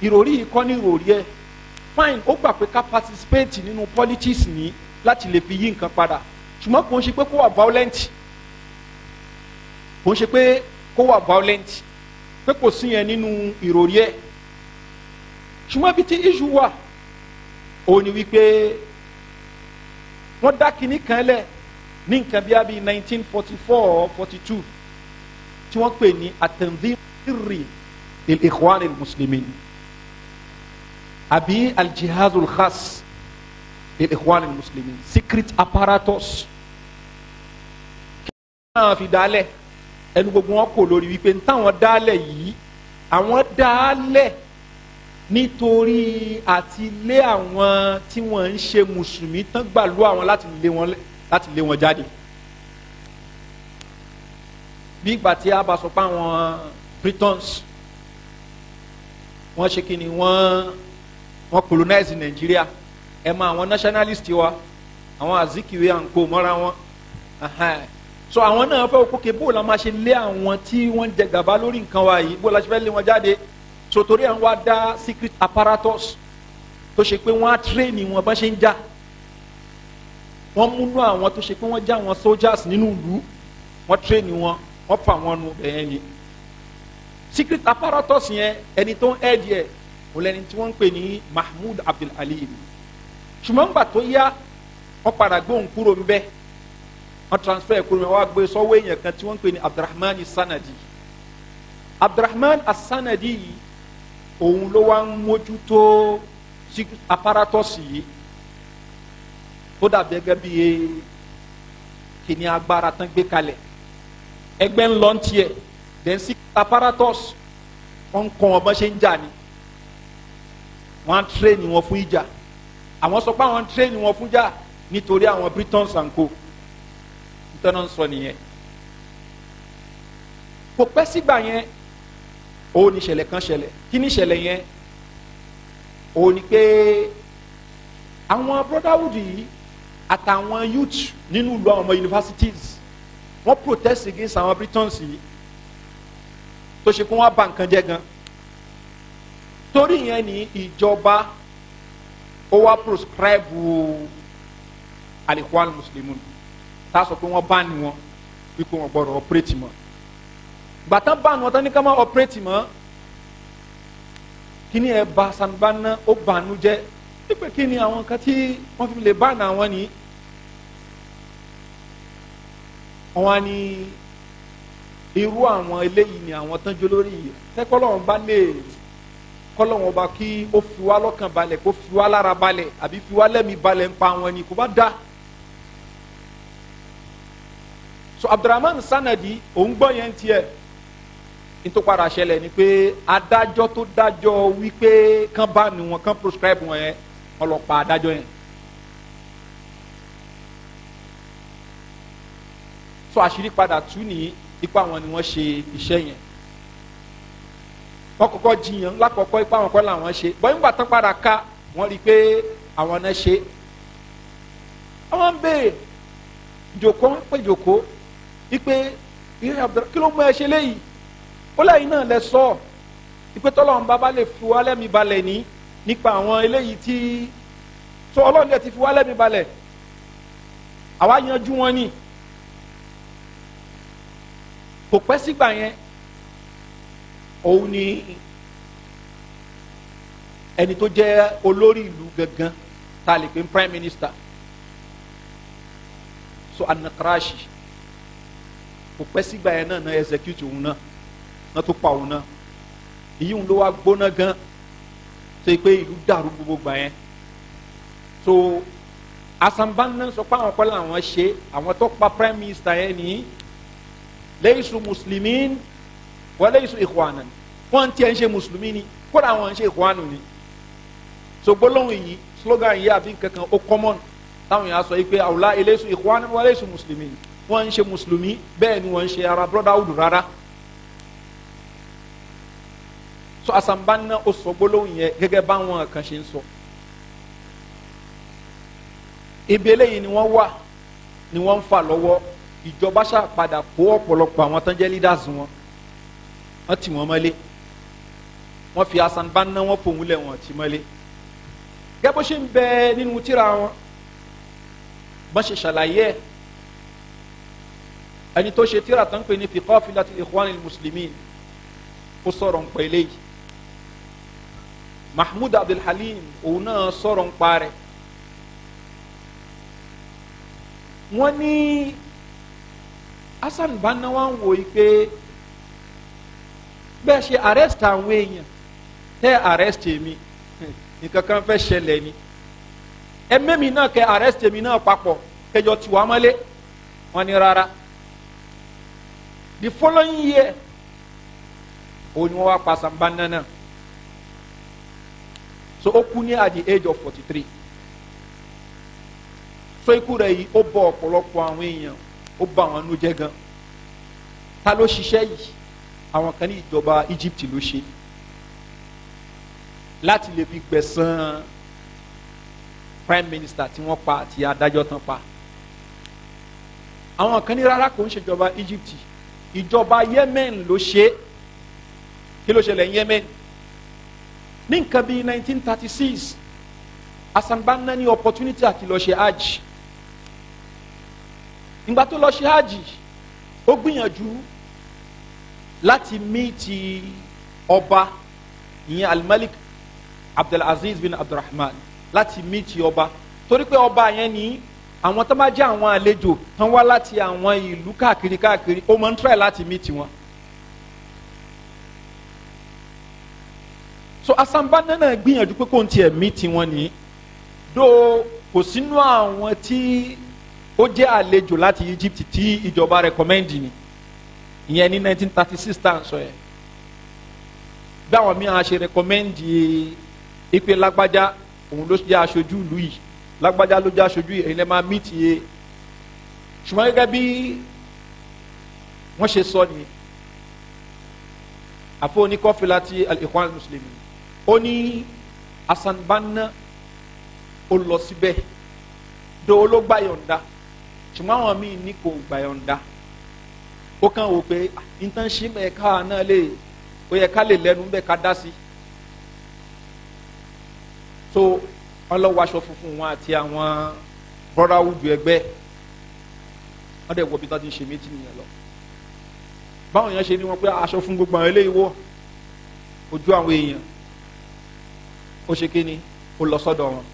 ìròrí yìí kọ́ ní ìròrí ẹ̀ fine ó gbà pé ká participate nínú politics ní láti lè fi yí nǹkan padà ṣùgbọ́n kò ń ṣe pé kó wà violent kò ń ṣe pé kó wà violent pé kò sí yẹn nínú ìròrí ẹ̀ ṣùgbọ́n bí tí issue wà òun ni wípé wọ́n dá kinní kan lẹ̀ ní nǹkan bí abí 1944-42 tí wọ́n pè ní at-tanzim sirri lil-ikhwan al-muslimin àbí al-jihazul khas lil-ikhwan al-muslimin secret apparatus kí wọ́n fi dálẹ̀ ẹnu gbogbo wọn kò lórí wípé táwọn dálẹ̀ yìí àwọn dálẹ̀ nítorí àti lé àwọn tí wọ́n ń ṣe mùsùlùmí tán gbàlú àwọn láti lé wọn jáde bí ìgbà tí a bá sọ pé àwọn Britons wọ́n ṣe kí ni wọ́n colonize Nigeria ẹ mọ àwọn nationalist wa àwọn Azikiwe and co mọ́ra wọn so àwọn náà fẹ́ kókè bó la máa ṣe lé àwọn tí wọ́n jẹ gàba lórí nǹkan wa yìí bó la ṣe fẹ́ lé wọn jáde so torí àwọn wa dá secret apparatus tó ṣe pé wọ́n á tírèènì wọn bá ṣe ń jà wọ́n múnú àwọn tó ṣe pé wọ́n já wọn soldiers nínú ìlú wọ́n tírèènì wọn wọ́n fà wọn nù bẹ́ẹ̀ ni secret apparatus yẹn ẹni tó ń ẹ̀dì ẹ̀ kò lẹ́ni tí wọ́n ń pè ní Mahmoud Abdul Alim ṣùgbọ́n gbà tó yá wọ́n padà gbóhùn kúrò ń bẹ́ẹ̀ wọ́n transfer kúrò wọ́n wá gbé sọ́wọ́ èèyàn kan tí wọ́n ń pè ní Abdurrahman Sanadi Abdurrahman Sanadi yìí òun ló wá ń mójútó apparatus yìí tó dàbí gẹ́gẹ́ bí kìíní agbára tán gbé kalẹ̀ ẹgbẹ́ ń lọ tiẹ̀ then apparatus wọ́n ń kọ́ wọn bá ṣe ń jà ni wọ́n á train wọn fún ìjà àwọn sọ pé àwọn train wọn fún ìjà nítorí àwọn Britons and co nítorí wọ́n sọ nìyẹn kò pẹ́ sígbà yẹn òun ní ìṣẹ̀lẹ̀ kan ṣẹlẹ̀ kí ni ìṣẹ̀lẹ̀ yẹn òun ni pé àwọn brotherhood yìí àtàwọn youth nínú ìlú àwọn ọmọ universities wọ́n protest against àwọn Britons yìí tó ṣe kó wọ́n bà nǹkan jẹ́ gan torí yẹn ní ìjọba ó wá proscribe Al-Ikhwan Muslimun tá a sọ pé wọ́n bá ní wọn wípé wọ́n gbọ́dọ̀ operate mọ́ gbàtán bá ní wọn tán ní ká má operate mọ́ kí ni ẹ bá sanubáná ó bànú jẹ́ wípé kí ni àwọn kan tí wọ́n fi lè bá ní àwọn ní wọ́n ní irú àwọn eléyìí ni àwọn tán jó lórí yìí tẹ́kọ́lọ́wọ́n bá lè kọ́lọ́wọ́n bá kí ó fi wá lọ́kàn balẹ̀ kó fi wá lára balẹ̀ àbí fi wá lẹ́mìí balẹ̀ ń pa wọn ni kò bá dá. So Abdurrahman Sanadi òun gbọ́ yẹn tiẹ̀ nítorí padà ṣẹlẹ̀ ni pé adájọ́ tó dájọ́ wípé kán bá ní wọn kán proscribe wọn yẹn wọ́n lọ pa adájọ́ yẹn. So àṣírí padà tú ní ipa wọn ni wọ́n ṣe iṣẹ́ yẹn wọ́n kọ́kọ́ jiyàn lákọ̀ọ́kọ́ ipa wọn kọ́ làwọn ṣe bọ́ nígbà tán padà ká wọ́n rí i pé àwọn náà ṣe àwọn ń béèrè jòkó wọn pé jòkó ipe kí ló mú ẹ ṣe léyìí ó lẹ́yìn náà lẹ sọ ipe tọ́lọ́run bá lè fi wá lẹ́mìí balẹ̀ ní nípa àwọn eléyìí tí tó ọlọ́run lè ti fi wá lẹ́mìí balẹ̀ àwa yanjú wọn ni kò pẹ́ sígbà yẹn òun ni ẹni tó jẹ́ olórí ìlú gangan tá a lè pè prime minister so An-Nakrashi kò pẹ́ sígbà yẹn náà execute òun náà tó pa òun náà èyí ń lọ wá gbóná gan tó yẹ pé ìlú dàrú gbogbo gbà yẹn so asanban sọ pé àwọn kọ́ làwọn ṣe àwọn tó pa prime minister yẹn ní laysu muslimin wa laysu ikhwanan wọ́n ti ẹ̀ ń ṣe mùsùlùmí ni kódà wọ́n ń ṣe ikhwanu ni so gbólóhùn yìí slogan yìí àbí kankan ó common táwọn yẹn á sọ yìí pé àwòlá laysu ikhwanan wa laysu muslimin wọ́n ń ṣe mùsùlùmí bẹ́ẹ̀ ni wọ́n ń ṣe ara brotherhood rárá so asanban ó sọ gbólóhùn yẹn gẹ́gẹ́ báwọn kan ṣe ń sọ ibi eléyìí ni wọ́n wà ni wọ́n ń fà lọ́wọ́ ìjọba ṣàpadà kó ọ̀pọ̀lọpọ̀ àwọn tán jẹ́ leaders wọn wọ́n tì wọ́n mọ́lé wọ́n fi asanbanna wọ́n fòun lẹ̀ wọ́n tì mọ́lé gẹ́gẹ́ bó ṣe ń bẹ nínú tírà wọn bọ́n ṣe ṣàlàyé ẹ̀ ẹni tó ṣe tírà tán pé ní fi qafilatil ikhwanil muslimin ó sọ̀rọ̀ ń pa eléyìí Mahmoud Abdul Halim òun náà sọ̀rọ̀ ń pa rẹ̀ wọ́n ní Hasan Banna wá ń wò yí pé bẹ́ẹ̀ ṣe arrest àwọn èèyàn tẹ́ arrest mi nǹkan kan fẹ́ ṣẹlẹ̀ ni ẹ̀mẹ́mi náà kẹ́ arrest mi náà papọ̀ kẹjọ tí wàá mọ́lé wọ́n ní rárá the following year òun ni wọ́n wá pa Hasan Banna náà so ó kú ní at the age of 43 so ikú rẹ̀ yìí ó bọ̀ ọ̀pọ̀lọpọ̀ àwọn èèyàn ó bá àwọn nú jẹ́ gan ta ló ṣiṣẹ́ yìí àwọn kan ní ìjọba Egypt ló ṣe láti lè fi gbẹ̀san prime minister tí wọ́n pa àti adájọ́ tán pa àwọn kan ní rárá kò ń ṣèjọba Egypt, ìjọba Yemen ló ṣe. Kí ló ṣẹlẹ̀ ní Yemen? Ní nǹkan bíi 1936 Hassan Banna ní opportunity àti lọ ṣe hajj. Ìgbà tó lọ ṣe hajj ó gbìyànjú láti míìtì ọba ìyẹn Al-Malik Abdulaziz bin Abdulrahman, láti míìtì ọba, torí pé ọba yẹn ní àwọn tó máa jẹ́ àwọn àlejò tán wá láti àwọn ìlú káàkiri ó máa ń try láti míìtì wọn. So Hassan Banna náà gbìyànjú pé kò ń tiẹ̀ míìtì wọn ní dó kò sínú àwọn tí ó jẹ́ àlejò láti Egypt tí ìjọba recommend ni, ìyẹn ní 1936 tá à ń sọ yẹn. Bí àwọn mìíràn ṣe recommend ipe lágbájá òun ló jẹ́ aṣojú ìlú yìí, lágbájá ló jẹ́ aṣojú yìí, èyí lè máa meet yẹ. Ṣùgbọ́n gẹ́gẹ́ bí wọ́n ṣe sọ ni àfọ oníkọ́fìlà ti al-Ikhwan al-Muslimin ó ní Hassan Banna ó lọ síbẹ̀ dó ló gbà yọ̀ǹda, ṣùgbọ́n àwọn míì ní kò gbà yọ̀ǹda. Ó kàn wò pé internship ẹ̀ka náà lè ó yẹ ká lè lẹ́nu bẹ́ẹ̀ ká dá sí. So wọ́n lọ wọ aṣọ funfun wọn àti àwọn brotherhood ẹgbẹ́ wọ́n dẹ̀ wọ bí wọ́n ti ń ṣe méjì nìyẹn lọ. Báwọn èèyàn ṣe ní wọn pé aṣọ fún gbogbo àwọn eléyìí wọ̀ ojú àwọn èèyàn, ó ṣe kí ni ó lọ sọ́dọ̀ wọn,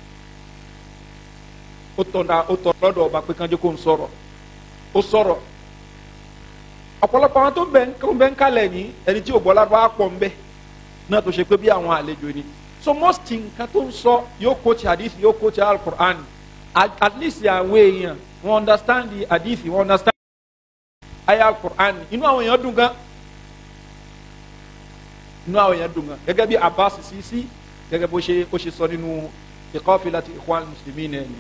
ó tọ̀ lọ́dọ̀ ọba pé kánjú kó ń sọ̀rọ̀, ó sọ̀rọ̀. Ọ̀pọ̀lọpọ̀ àwọn tó ń bẹ ń kalẹ̀ ní ẹni tí ò gbọ́ lárúbáwá pọ̀ ń bẹ náà tó ṣe pé bí àwọn àlejò ni. So most nǹkan tó ń sọ yóò quote hadith, yóò quote al-Qur'an, at least àwọn èèyàn wọ́n understand the hadith, wọ́n understand ayah al-Qur'an. Inú àwọn èèyàn dùn gan, inú àwọn èèyàn dùn gan, gẹ́gẹ́ bí Abbas Sisi gẹ́gẹ́ bó ṣe sọ nínú Qafilati Ikhwan al-Muslimin náà ni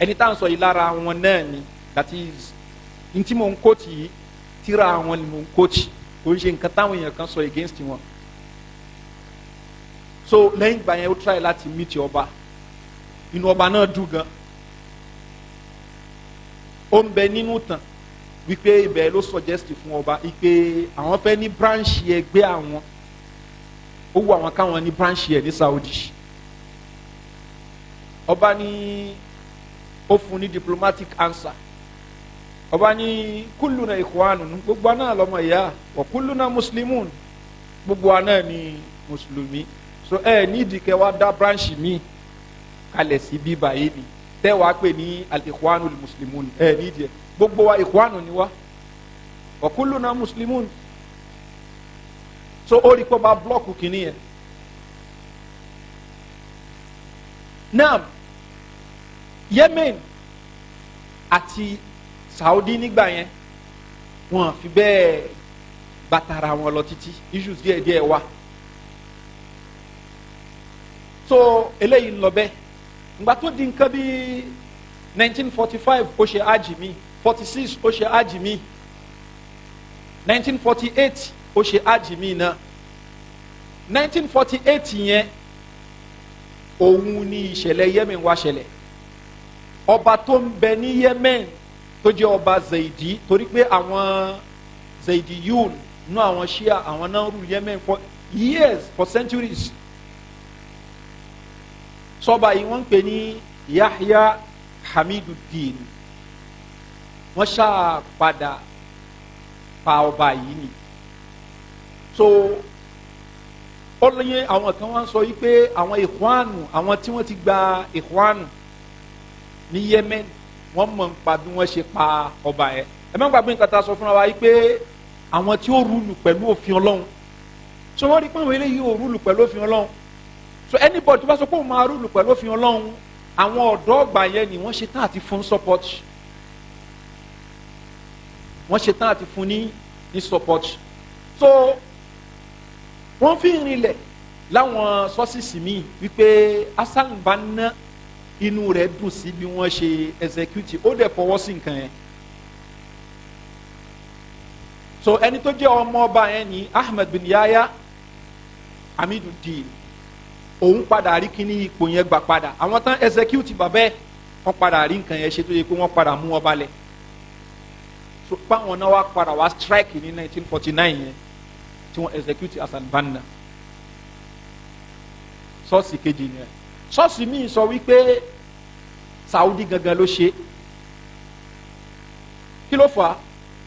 ẹni tá à ń sọ yìí lára wọn náà ni, that is n tí mò ń quote yìí tíra àwọn ni mò ń quote, kò ń ṣe nǹkan táwọn èèyàn kan sọ against wọn. So lẹ́yìn ìgbà yẹn ó try láti meet ọba, inú ọba náà dùn gan. Ó ń bẹ nínú tàn wípé ibẹ̀ ló suggest fún ọba wípé àwọn fẹ́ ní branch ẹgbẹ́ àwọn, ó wù àwọn káwọn ní branch ẹ̀ ní Saudi. Ọba ní ó fún ní diplomatic answer. Ọba ní kulluna ikhwanun, gbogbo àná lọ́mọ ìyá, wa kulluna muslimun, gbogbo àná ní mùsùlùmí. So nídìí kẹ́ wá dá branch mi kalẹ̀ sí bí báyìí ni tẹ́ wàá pè ní al-Ikhwanul Muslimun, nídìí ẹ̀ gbogbo wa ikhwanu ni wa kulluna muslimun. So ó rí kó bá blọ́ọ̀kù kìíní yẹn. Naam, Yemen àti Saudi nígbà yẹn wọn fi bẹ́ẹ̀ bàtàrà wọn lọ títí, issues díẹ̀díẹ̀ wà. So eléyìí ń lọ bẹ́ẹ̀ ìgbà tó di nǹkan bíi 1945 ó ṣe hajj mi, 46 ó ṣe hajj mi, 1948 ó ṣe hajj mi náà. 1948 yẹn òun ni ìṣẹ̀lẹ̀ Yemen wá ṣẹlẹ̀. Ọba tó ń bẹ ní Yemen tó jẹ́ ọba Zaidi, torí pé àwọn Zaidiyun nú àwọn Shia àwọn náà rule Yemen for years, for centuries. Sọba yìí wọ́n ń pè ní Yahya Hamiduddin, wọ́n ṣáà padà pa ọba yìí ni. So ó lóye àwọn kan wọ́n sọ yìí pé àwọn Ikhwanu, àwọn tí wọ́n ti gba Ikhwanu ní Yemen wọ́n mọ̀ nípa bí wọ́n ṣe pa ọba yẹn. Ẹ má gbàgbé nǹkan tá a sọ fúnra wa yìí pé àwọn tí ó rúlù pẹ̀lú òfin Ọlọ́run, so wọ́n rí pé àwọn eléyìí ò rúlù pẹ̀lú òfin Ọlọ́run. So anybody tó bá sọ pé òun máa rúlù pẹ̀lú òfin Ọlọ́run, àwọn ọ̀dọ́ ọgbà yẹn ni wọ́n ṣe tán àti fún support, wọ́n ṣe tán àti fún ní support. So wọ́n fi rinlẹ̀ láwọn sources mi wípé Hassan Banna inú rẹ̀ dùn sí bí wọ́n ṣe execute, ó dẹ̀ fọwọ́ sí nǹkan yẹn. So ẹni tó jẹ́ ọmọ ọba yẹn ni Ahmed bin Yahya Hamiduddin, òun padà rí kíní ipò yẹn gbà padà. Àwọn tán execute bàbá ẹ̀ wọ́n padà rí nǹkan yẹn ṣe tó yẹ pé wọ́n padà mú ọba lẹ̀. páwọn náà wá padà wá strike ní 1949 yẹn tí wọ́n execute Hassan Banna sọ́ọ̀sì kejì yẹn sọ́ọ̀sì míì sọ wípé Saudi gangan ló ṣe kí ló fà á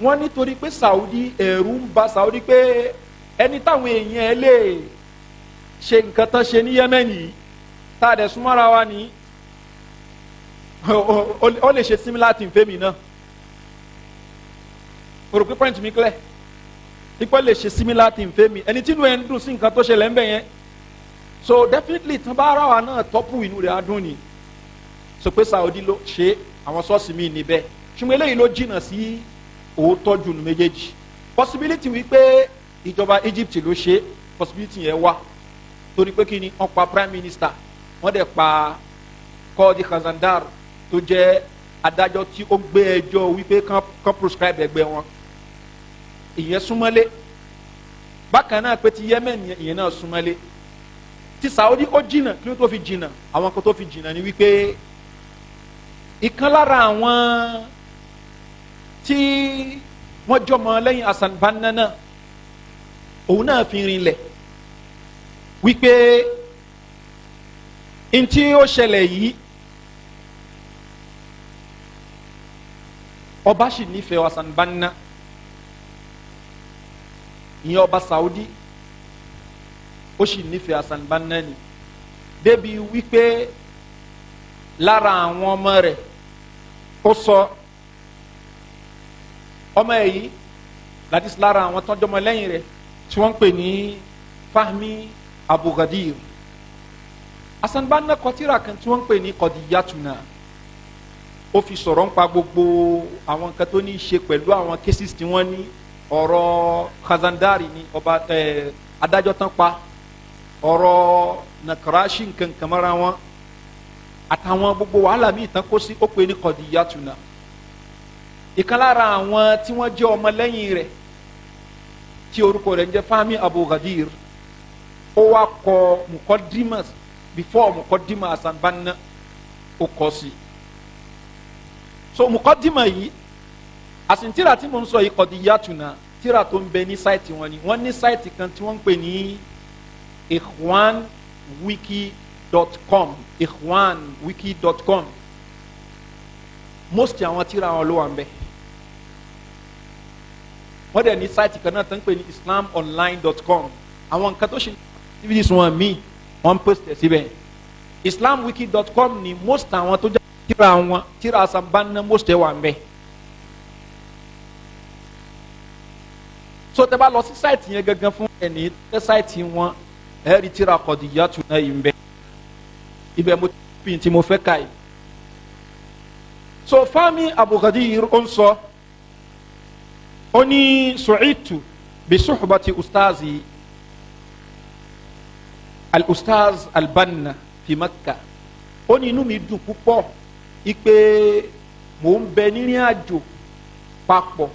wọ́n nítorí pé Saudi ẹ̀rù ń bà Saudi pé ẹni táwọn èèyàn ẹ lè ṣe nǹkan tán ṣe ní Yemen yìí tá a dẹ̀ súnmọ́ra wa ní ó lè ṣe similar thing fẹ́mi náà o rò pé point mi clear ipò lè ṣe similar thing fẹ́mi ẹni tí inú ẹ̀ ń dùn sí nǹkan tó ṣẹlẹ̀ ń bẹ̀ yẹn so definitely tán bá ara wa náà tọ́pù inú rẹ̀ á dùn ni so pé Saudi ló ṣe àwọn sọ́ọ̀sì míì níbẹ̀ ṣùgbọ́n eléyìí ló jìnnà sí òótọ́ jù nù méjèèjì possibility wípé ìjọba Egypt ló ṣe possibility yẹn wà torí pé kí ni wọ́n pa prime minister wọ́n dẹ̀ pa Qadi Khazandar tó jẹ́ adájọ́ tí ó gbé ẹjọ́ wípé kán proscribe ẹgbẹ́ wọn ìyẹn súnmọ́lé bákan náà pé ti Yemen ìyẹn náà súnmọ́lé ti Saudi ó jìnnà kí ló tó fi jìnnà àwọn kan tó fi jìnnà ni wípé ìkan lára àwọn tí wọ́n jọmọ lẹ́yìn Hassan Banna náà òun náà fi rinlẹ̀ wípé ntí ó ṣẹlẹ̀ yìí ọba sì nífẹ̀ẹ́ Hassan Banna ìyẹn ọba Saudi ó sì nífẹ̀ẹ́ Hassan Banna ni débi wípé lára àwọn ọmọ rẹ̀ ó sọ ọmọ yìí láti lára àwọn tọ́jọ́mọ lẹ́yìn rẹ̀ tí wọ́n ń pè ní Fahmi Abu Ghadir Hassan Banna kọ tírà kan tí wọ́n ń pè ní Qadiyatuna ó fi sọ̀rọ̀ nípa gbogbo àwọn nǹkan tó ní í ṣe pẹ̀lú àwọn cases tí wọ́n ní ọ̀rọ̀ Khazandari ní ọba adájọ́ tán pa ọ̀rọ̀ Nakrashi nǹkan kan mọ́ra wọn àtàwọn gbogbo wàhálà míì tán kó sí ó pè ní Qadiyatuna ìkan lára àwọn tí wọ́n jẹ́ ọmọ lẹ́yìn rẹ̀ tí orúkọ rẹ̀ ń jẹ́ Fahmi Abu Ghadir ó wá kọ mukaddimas before mukaddima Hassan Banna ó kọ sí so mukaddima yìí àsìntìrà tí mo ń sọ yìí Qadiyatuna tírà tó ń bẹ ní sáìtì wọn ni wọ́n ní sáìtì kan tí wọ́n ń pè ní ikhwanwiki.com most àwọn tírà wọn ló wà ń bẹ wọ́n dẹ̀ ní sáìtì kan náà tó ń pè ní islamonline.com àwọn nǹkan tó ṣe activities wọn míì wọ́n post ẹ̀ síbẹ̀ islamwiki.com ni most àwọn tó jẹ́ tírà wọn tírà Hassan Banna most ẹ̀ wà ń bẹ. so tẹ́ bá lọ sí sáìtì yẹn gangan fún ẹni tẹ́ sáìtì wọn ẹ̀ rí tírà Qadiyatuna yìí ń bẹ ibẹ̀ mo pin tí mo fẹ́ ka yìí. so Fahmi Abu Ghadir ó ń sọ ó ní su'itu bi suhbati ustazi al-ustaz al-Banna fi Makkah ó ní inú mi dùn púpọ̀ ipe mò ń bẹ nírìn àjò papọ̀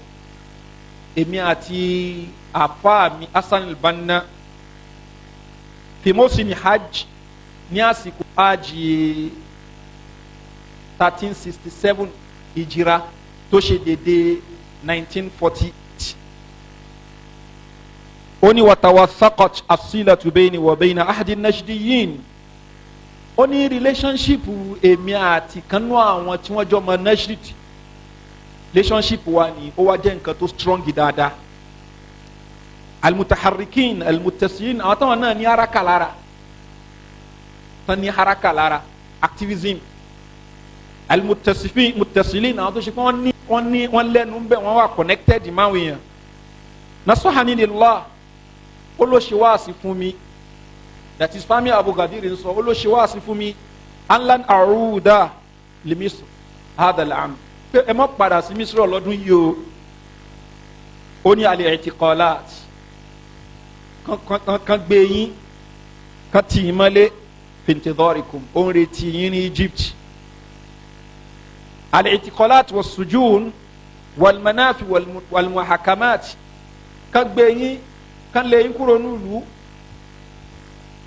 èmi àti àfa mi Hassan al-Banna fi mọ́sìmí hajj ní àsìkò hajj 1367 ìjìra tó ṣe dédé 1948 ó ní watawathaqat as-silatu bayni wa bayna ahadi an-najdiyin ó ní relationship èmi àti kanú àwọn tí wọ́n jọ mọ najd relationship wa ni ó wá jẹ́ nǹkan tó strong dáadáa al-mutaharrikin al-muttasilin àwọn táwọn náà ní haraka lára tán ní haraka lára activism al-muttasilin àwọn tó ṣe pé wọ́n lẹ́nu bẹ́ẹ̀ wọ́n wà connected máa wọ̀nyẹn nasahani lillah ó ló ṣe wáàsí fún mi that is Fahmi Abu Ghadir ń sọ ó ló ṣe wáàsí fún mi anlan aruda li Misr hadha al-am pé ẹ má padà sí Misr lọ́dún yìí o ó ní al-i'tiqalat kan gbé yín kan tì í mọ́lé fi intidharikum ó ń retí yín ní Egypt al-i'tiqalat was-sujun wal-manafi wal-muhakamat kan gbé yín kan lé yín kúrò nílùú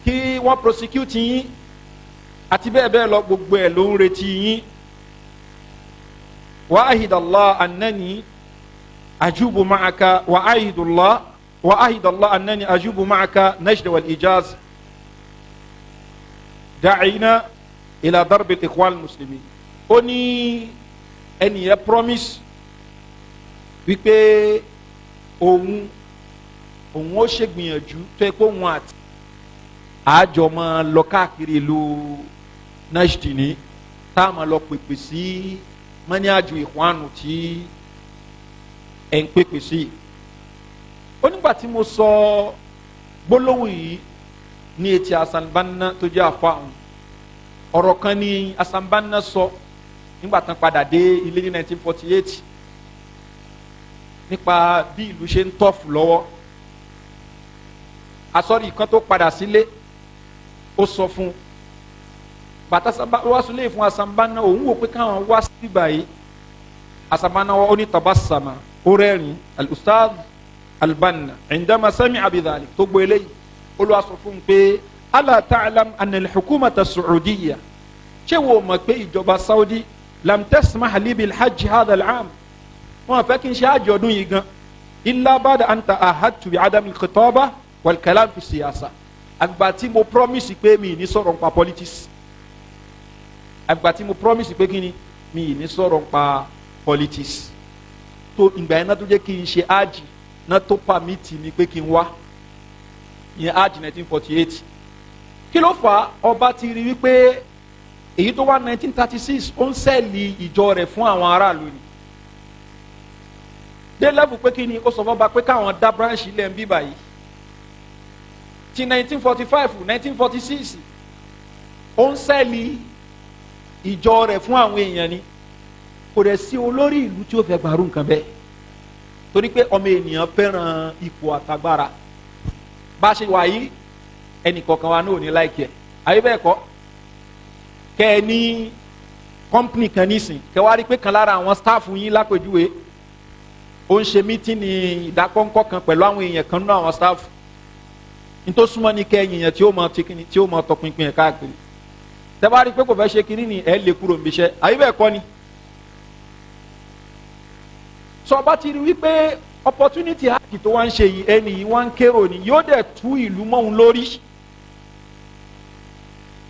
kí wọ́n prosecute yín àti bẹ́ẹ̀ bẹ́ẹ̀ lọ gbogbo ẹ̀ ló ń retí yín wa ahida Allah annani ajubu ma'aka wa ahidullah wa ahidallah annani ajubu ma'aka najd wal ijaz da'ina ila darb al ikhwan al muslimin. Ó ní ẹnìyẹn promise wípé òun ó ṣègbìyànjú tó yẹ kó òun àti àjọ máa lọ káàkiri ìlú Najd ní tá a máa lọ pèpè sí mọ́níàjù ìkwánu tí ẹ̀ ń pèpè sí. Ó nígbà tí mo sọ gbólóhùn yìí ní etí Hasan Banna tó jẹ́ àfa àwọn ọ̀rọ̀ kan ní Hasan Banna sọ nígbà tán padà dé ilé ní 1948 nípa bí ìlú ṣe ń tọ́fù lọ́wọ́. Asọ́rí kan tó padà sílé ó sọ fún bàtà wá sílé fún Hasan Banna, òun wò pé káwọn wá sí báyìí. Hasan Banna ó ní tabassama, ó rẹ́rìn al-ustaz al-Banna indama sami'a bidhalik tó gbé eléyìí. Ó lọ sọ fún un pé ala ta'lam anna al-hukumata as-Saudiya, ṣé wo mọ̀ pé ìjọba Saudi lam tasmah li bil hajj hadha al-'am, wọn fẹ́ kí n ṣe hajj ọdún yìí gan illa ba'da an ta'ahadtu bi 'adam al-khitaba wal kalam fi siyasa. Àgbà tí mo promise pé mi ní sọ̀rọ̀ nípa politics, àgbà tí mo promise pé kíni mi ní sọ̀rọ̀ nípa politics, tó ìgbà yẹn náà tó jẹ́ kí n ṣe hajj náà tó permit mi pé kí n wá ìyẹn hajj 1948. Kí ló fà á? Ọba ti rí wípé èyí tó wá 1936 ó ń sẹ́ẹ̀lì ìjọ rẹ̀ fún àwọn aráàlú ni. Dé level pé kí ni ó sọ fọ́ba pé káwọn dá branch ilẹ̀ ń bí báyìí. Ti 1945 1946 ó ń sẹ́ẹ̀lì ìjọ rẹ̀ fún àwọn èèyàn ni. Kò dẹ̀ sí olórí ìlú tí ó fẹ́ gbàrú nǹkan bẹ́ẹ̀, torí pé ọmọ ènìyàn fẹ́ràn ipò àtagbára. Bá a ṣe wà yìí ẹnì kọ̀ọ̀kan wa náà ò ní láìkẹ́, àyè bẹ́ẹ̀ kọ́. Kẹ́ ẹ ní kọ́mpìnì kan nísìn, kẹ́ wá rí pé kan lára àwọn stáàfù yín lápèjúwe ó ń ṣe mítìnì ìdákọ́ńkọ́ kan pẹ̀lú àwọn èèyàn kan nínú àwọn stáàfù. Nítorí súnmọ́ ní kẹ́yìn yẹn tí ó mọ tọpinpin ẹ̀ káàkiri. Tẹ́ bá rí pé kò fẹ́ ṣe kiri ni ẹ̀ lè kúrò níbi iṣẹ́, àyè bẹ́ẹ̀ kọ́ ni. Sọ bá ti rí wípé opportunity hajj tó wá ń ṣe yìí ẹni yìí wá ń kérò ni yóò dẹ̀ tú ìlú mọ́ òun lórí.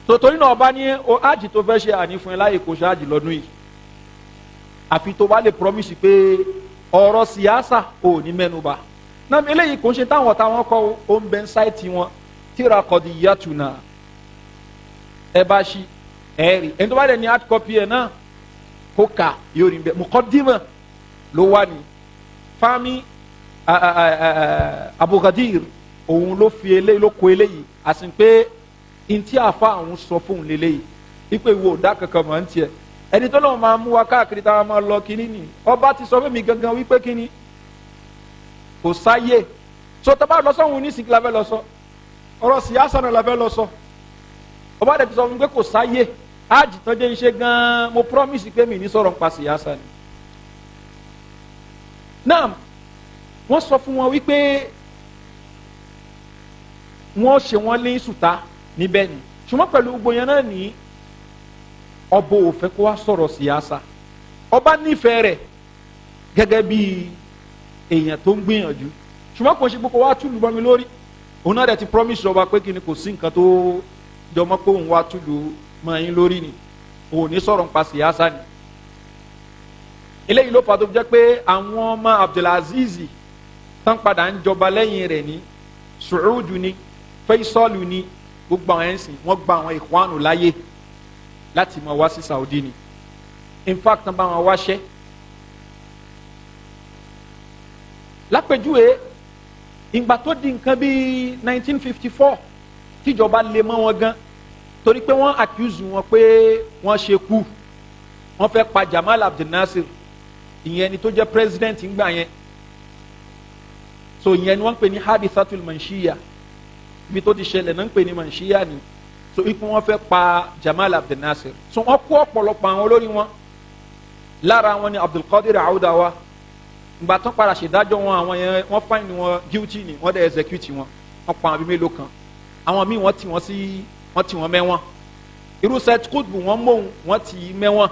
Tòtòrí náà ọba ní hajj tó fẹ́ ṣe àní fún ẹ láyè kó ṣe hajj lọ́dún yìí, àfi tó bá lè promise pé ọ̀rọ̀ siyasa ò ní mẹ́nuba. Náà eléyìí kò ń ṣe táwọn kọ́ ó ń bẹ ń sáìtì wọn tíra qadiyatuna ẹ bá ṣí ẹ rí ẹni tó bá dẹ̀ ní hard copy ẹ̀ náà kó kà yóò rí bẹ́ẹ̀ muqaddima ló wà ní. Fami Abu Ghadir òun ló fi eléyìí ló kó eléyìí àsìn pé ntí àfa àwọn sọ fóun lélẹ́yìí ipe wo ọ̀dà kankan mọ̀ ń tiẹ̀ ẹni tó lọ́wọ́ máa mú wa káàkiri táwa máa lọ kínní ni ọba ti sọ fún mi gangan wípé kínní kò sáyé so tá a bá lọ sọ òun ní sìnkì la fẹ́ lọ sọ ọ̀rọ̀ síyáṣà náà la fẹ́ lọ sọ ọba dẹ̀ ti sọ fún mi pé kò sáyé ájì tó jẹ́ ń ṣe gan-an mo promise pé mi ní sọ̀rọ̀ nípa síyáṣà ni. Náà wọ́n sọ fún wọn wípé wọ́n ṣe wọ́n lé sùtá níbẹ̀ ni ṣùgbọ́n pẹ̀lú gbogbo yẹn náà ní ọba ò fẹ́ kó wá sọ̀rọ̀ síyáṣà, ọba nífẹ̀ẹ́ rẹ̀ gẹ́gẹ́ bí èèyàn tó ń gbìyànjú ṣùgbọ́n kò ṣe gbogbo wa túlù bọ́ mi lórí. Òun náà dẹ̀ ti promise ọba pé kí ni kò sí nǹkan tó jọmọ́ pé òun wá túlù mọ́ ẹ̀yin lórí ni òun ní sọ̀rọ̀ nípa síyáṣà ni. Eléyìí ló fà tó jẹ́ pé àwọn ọmọ Abdulaziz tán padà ń jọba lẹ́yìn rẹ̀ ní Suudu ni Faisalu ni gbogbo àwọn ẹ̀sìn wọ́n gba àwọn Ikhwanu láyé láti máa wá sí Saudi ni. In fact tán bá wọn wáṣẹ́ lápèjúwe ìgbà tó di nǹkan bíi 1954 tíjọba lè mọ́ wọn gan torí pé wọ́n accuse wọn pé wọ́n ṣe kú, wọ́n fẹ́ pa Jamal Abdel Nasser ìyẹn ni tó jẹ́ president ńgbà yẹn, so ìyẹn ni wọ́n ń pè ní hadithatul manshiya, ibi tó ti ṣẹlẹ̀ náà ń pè ní manshiya ni, so ipò wọ́n fẹ́ pa Jamal Abdel Nasser, so wọ́n kó ọ̀pọ̀lọpọ̀ àwọn olórí wọn, lára wọn ni Abdul Qadir Audawa, ìgbà tó padà ṣèdájọ́ wọn àwọn yẹn wọ́n find wọn guilty ni wọ́n dẹ̀ execute wọn, wọ́n pa àwọn bíi mélòó kan, àwọn míì wọ́n tì wọ́n mẹ́wọ̀n, irú Said Qutb wọ́n mọ̀ wọ́n tì í mẹ́wọ̀n,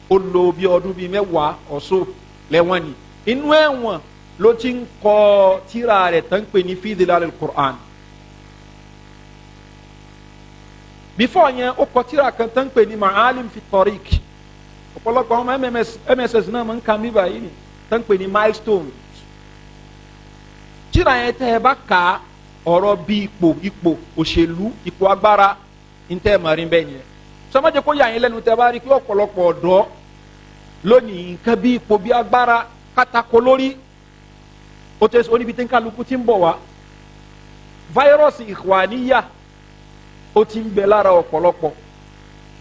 ó lò bí ọdún bíi 10 ọ̀ṣọ́ lẹ́wọ̀n ni, inú ẹ̀wọ̀n ló ti ń kọ tírà rẹ̀ tán pè ní fi dhilal al-Qur'an. before yẹn ó kọ tírà kan tán pè ní ma'alim fi tariq. ọ̀pọ̀lọpọ̀ àwọn mss náà máa ń ka mí báyìí ni tán pè ní milestone. tírà yẹn tẹ́ ẹ bá kà ọ̀rọ̀ bí ipò òṣèlú ipò agbára ń tẹ́ ẹ máa rí bẹ́ẹ̀ yẹn. sọmọdé kó yà yín lẹ́nu tẹ́ bá rí kí ọ̀pọ̀lọpọ̀ ọ̀dọ́ lónìí nǹkan bí ipò bí agbára kátàkó lórí ó tẹ́ oníbi tí ń kálukú ti ń bọ̀ wá. fáírọ́ọ̀sì ìhwàníyà ó ti ń bẹ lára ọ̀pọ̀lọpọ̀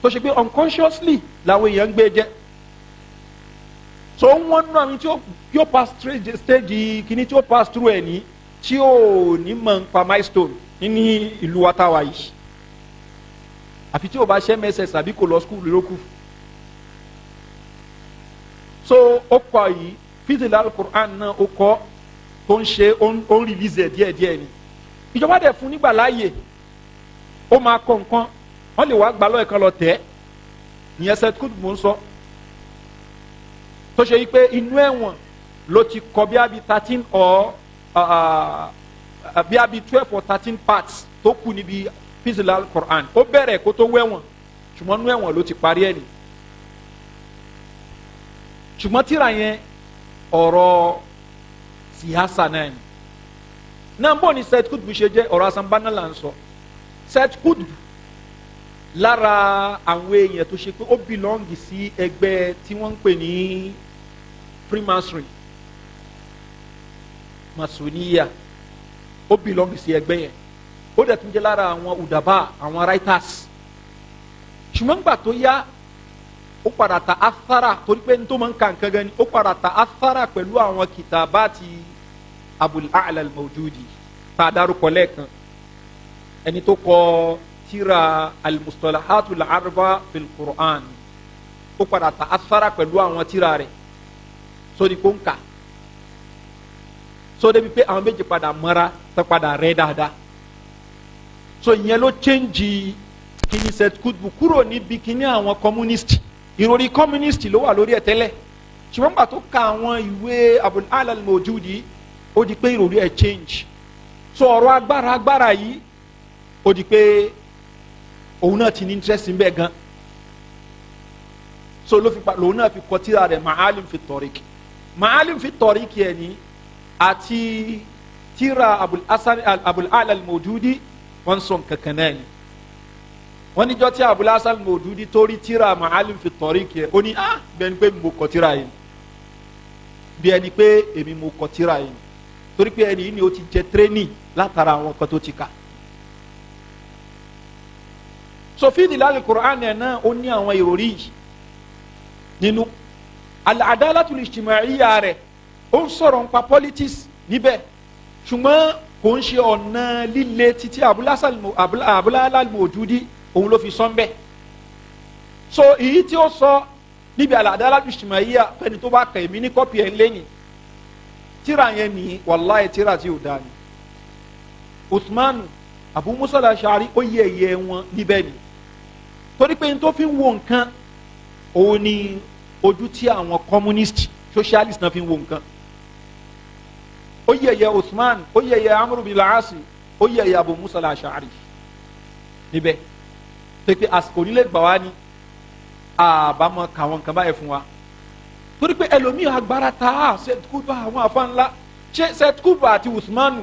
tó ṣe pé unconsciously làwọn èèyàn ń gbé jẹ. so wọ́n nú àwọn tí ó pass stage kìíní tí ó pass through ẹ̀ ní tí ó ní mọ̀ nípa milestone ní ìlú wa táwa yìí àfi tí o bá ṣe mss àbí kò lọ skul lókù. so ó kọ yìí fi dhilal al-Qur'an náà ó kọ tó ń ṣe ó ń release díẹ̀díẹ̀ ni ìjọba dẹ̀ fún nígbà láàyè ó máa kọ nǹkan wọ́n lè wá gbà lọ́ọ̀ kan lọ tẹ̀ ìyẹn sẹ́tkúd mò ń sọ tó ṣe yí pé inú ẹ̀wọ̀n ló ti kọ bí abi 13 or bí abi 12 or 13 parts tó kù níbi fi dhilal al-Qur'an ó bẹ̀rẹ̀ kó tó wẹ̀wọ̀n ṣùgbọ́n inú ẹ̀wọ̀n ló ti parí ẹ̀ ni ṣùgbọ́n tíra yẹn ọ̀rọ̀ siyasa náà ni náà bọ́ ni sẹ́tkúd bí ṣe jẹ́ ọ̀rọ̀ asanbánà là ń sọ sẹ́tkúd lára àwọn èèyàn tó ṣe pé ó bìlọ́ǹgì sí ẹgbẹ́ tí wọ́n ń pè ní freemasonry masoniya ó bìlọ́ǹgì sí ẹgbẹ́ yẹn ó dẹ̀ tún jẹ́ lára àwọn udaba àwọn writers ṣùgbọ́n gbà tó yá ó padà ta athara torí pé ní tó máa ń ka nǹkan gan ni ó padà ta athara pẹ̀lú àwọn kìtàbáàtì Abul A'la al-Mawjudi tá a dárúkọ lẹ́ẹ̀kan ẹni tó kọ tírà al-Mustalahatul Arba fil Qur'an ó padà ta athara pẹ̀lú àwọn tírà rẹ̀ sórí kó ń kà so débi pé àwọn méjì padà mọ́ra tó padà rẹ̀ dáadáa so ìyẹn ló change kìíní sẹ́tkúdù kúrò níbi kìíní àwọn communist ìròrí communist ló wà lórí ẹ̀ tẹ́lẹ̀ ṣùgbọ́n gbà tó ka àwọn ìwé Abul A'la al-Mawjudi ó di pé ìròrí ẹ̀ change so ọ̀rọ̀ agbára yìí ó di pé òun náà ti ní interest ń bẹ gan so lòun náà fi kọ tírà rẹ̀ Ma'alim fi Tariq Ma'alim fi Tariq yẹn ni àti tírà Abul A'la al-Mawjudi wọ́n sọ kankan náà ni wọ́n níjọ́ tí Abul A'la al-Mawjudi torí tírà Ma'alim fi Tariq yẹn ó ní bí ẹni pé mo kọ tírà yìí bí ẹni pé èmi mo kọ tírà yìí torí pé ẹni yìí ni ó ti jẹ tírénì látara àwọn kan tó ti kà so fi dhilal al-Qur'an náà ó ní àwọn ìròrí yìí nínú al-adalatul ijtima'iyya rẹ̀ ó ń sọ̀rọ̀ nípa politics níbẹ̀ ṣùgbọ́n kò ń ṣe ọ̀nà líle títí Abul A'la al-Mawjudi òun ló fi sọ ń bẹ̀ so èyí tí ó sọ níbi al-adalatul ijtima'iyya fẹ́ni tó bá kà mí ní kọ́pì ẹ̀ lẹ́yìn tíra yẹn ní wàláyé tíra tí ò dáa ni Uthman Abu Musa al-Ash'ari ó yẹ ẹ̀yẹ wọn níbẹ̀ ni torí pé n tó fi ń wo nǹkan òun ni ojú tí àwọn communist socialist náà fi ń wo nǹkan ó yẹ ẹ̀yẹ Uthman ó yẹ ẹ̀yẹ Amr bin al-As ó yẹ ẹ̀yẹ Abu Musa al-Ash'ari níbẹ̀ pé àsìkò nílé gbà wá ní àbámọ̀ kàwọn nǹkan báyìí fún wa torí pé ẹlòmíì agbára ta sẹtkúbà àwọn afánlá ṣe sẹtkúbà àti Uthmanu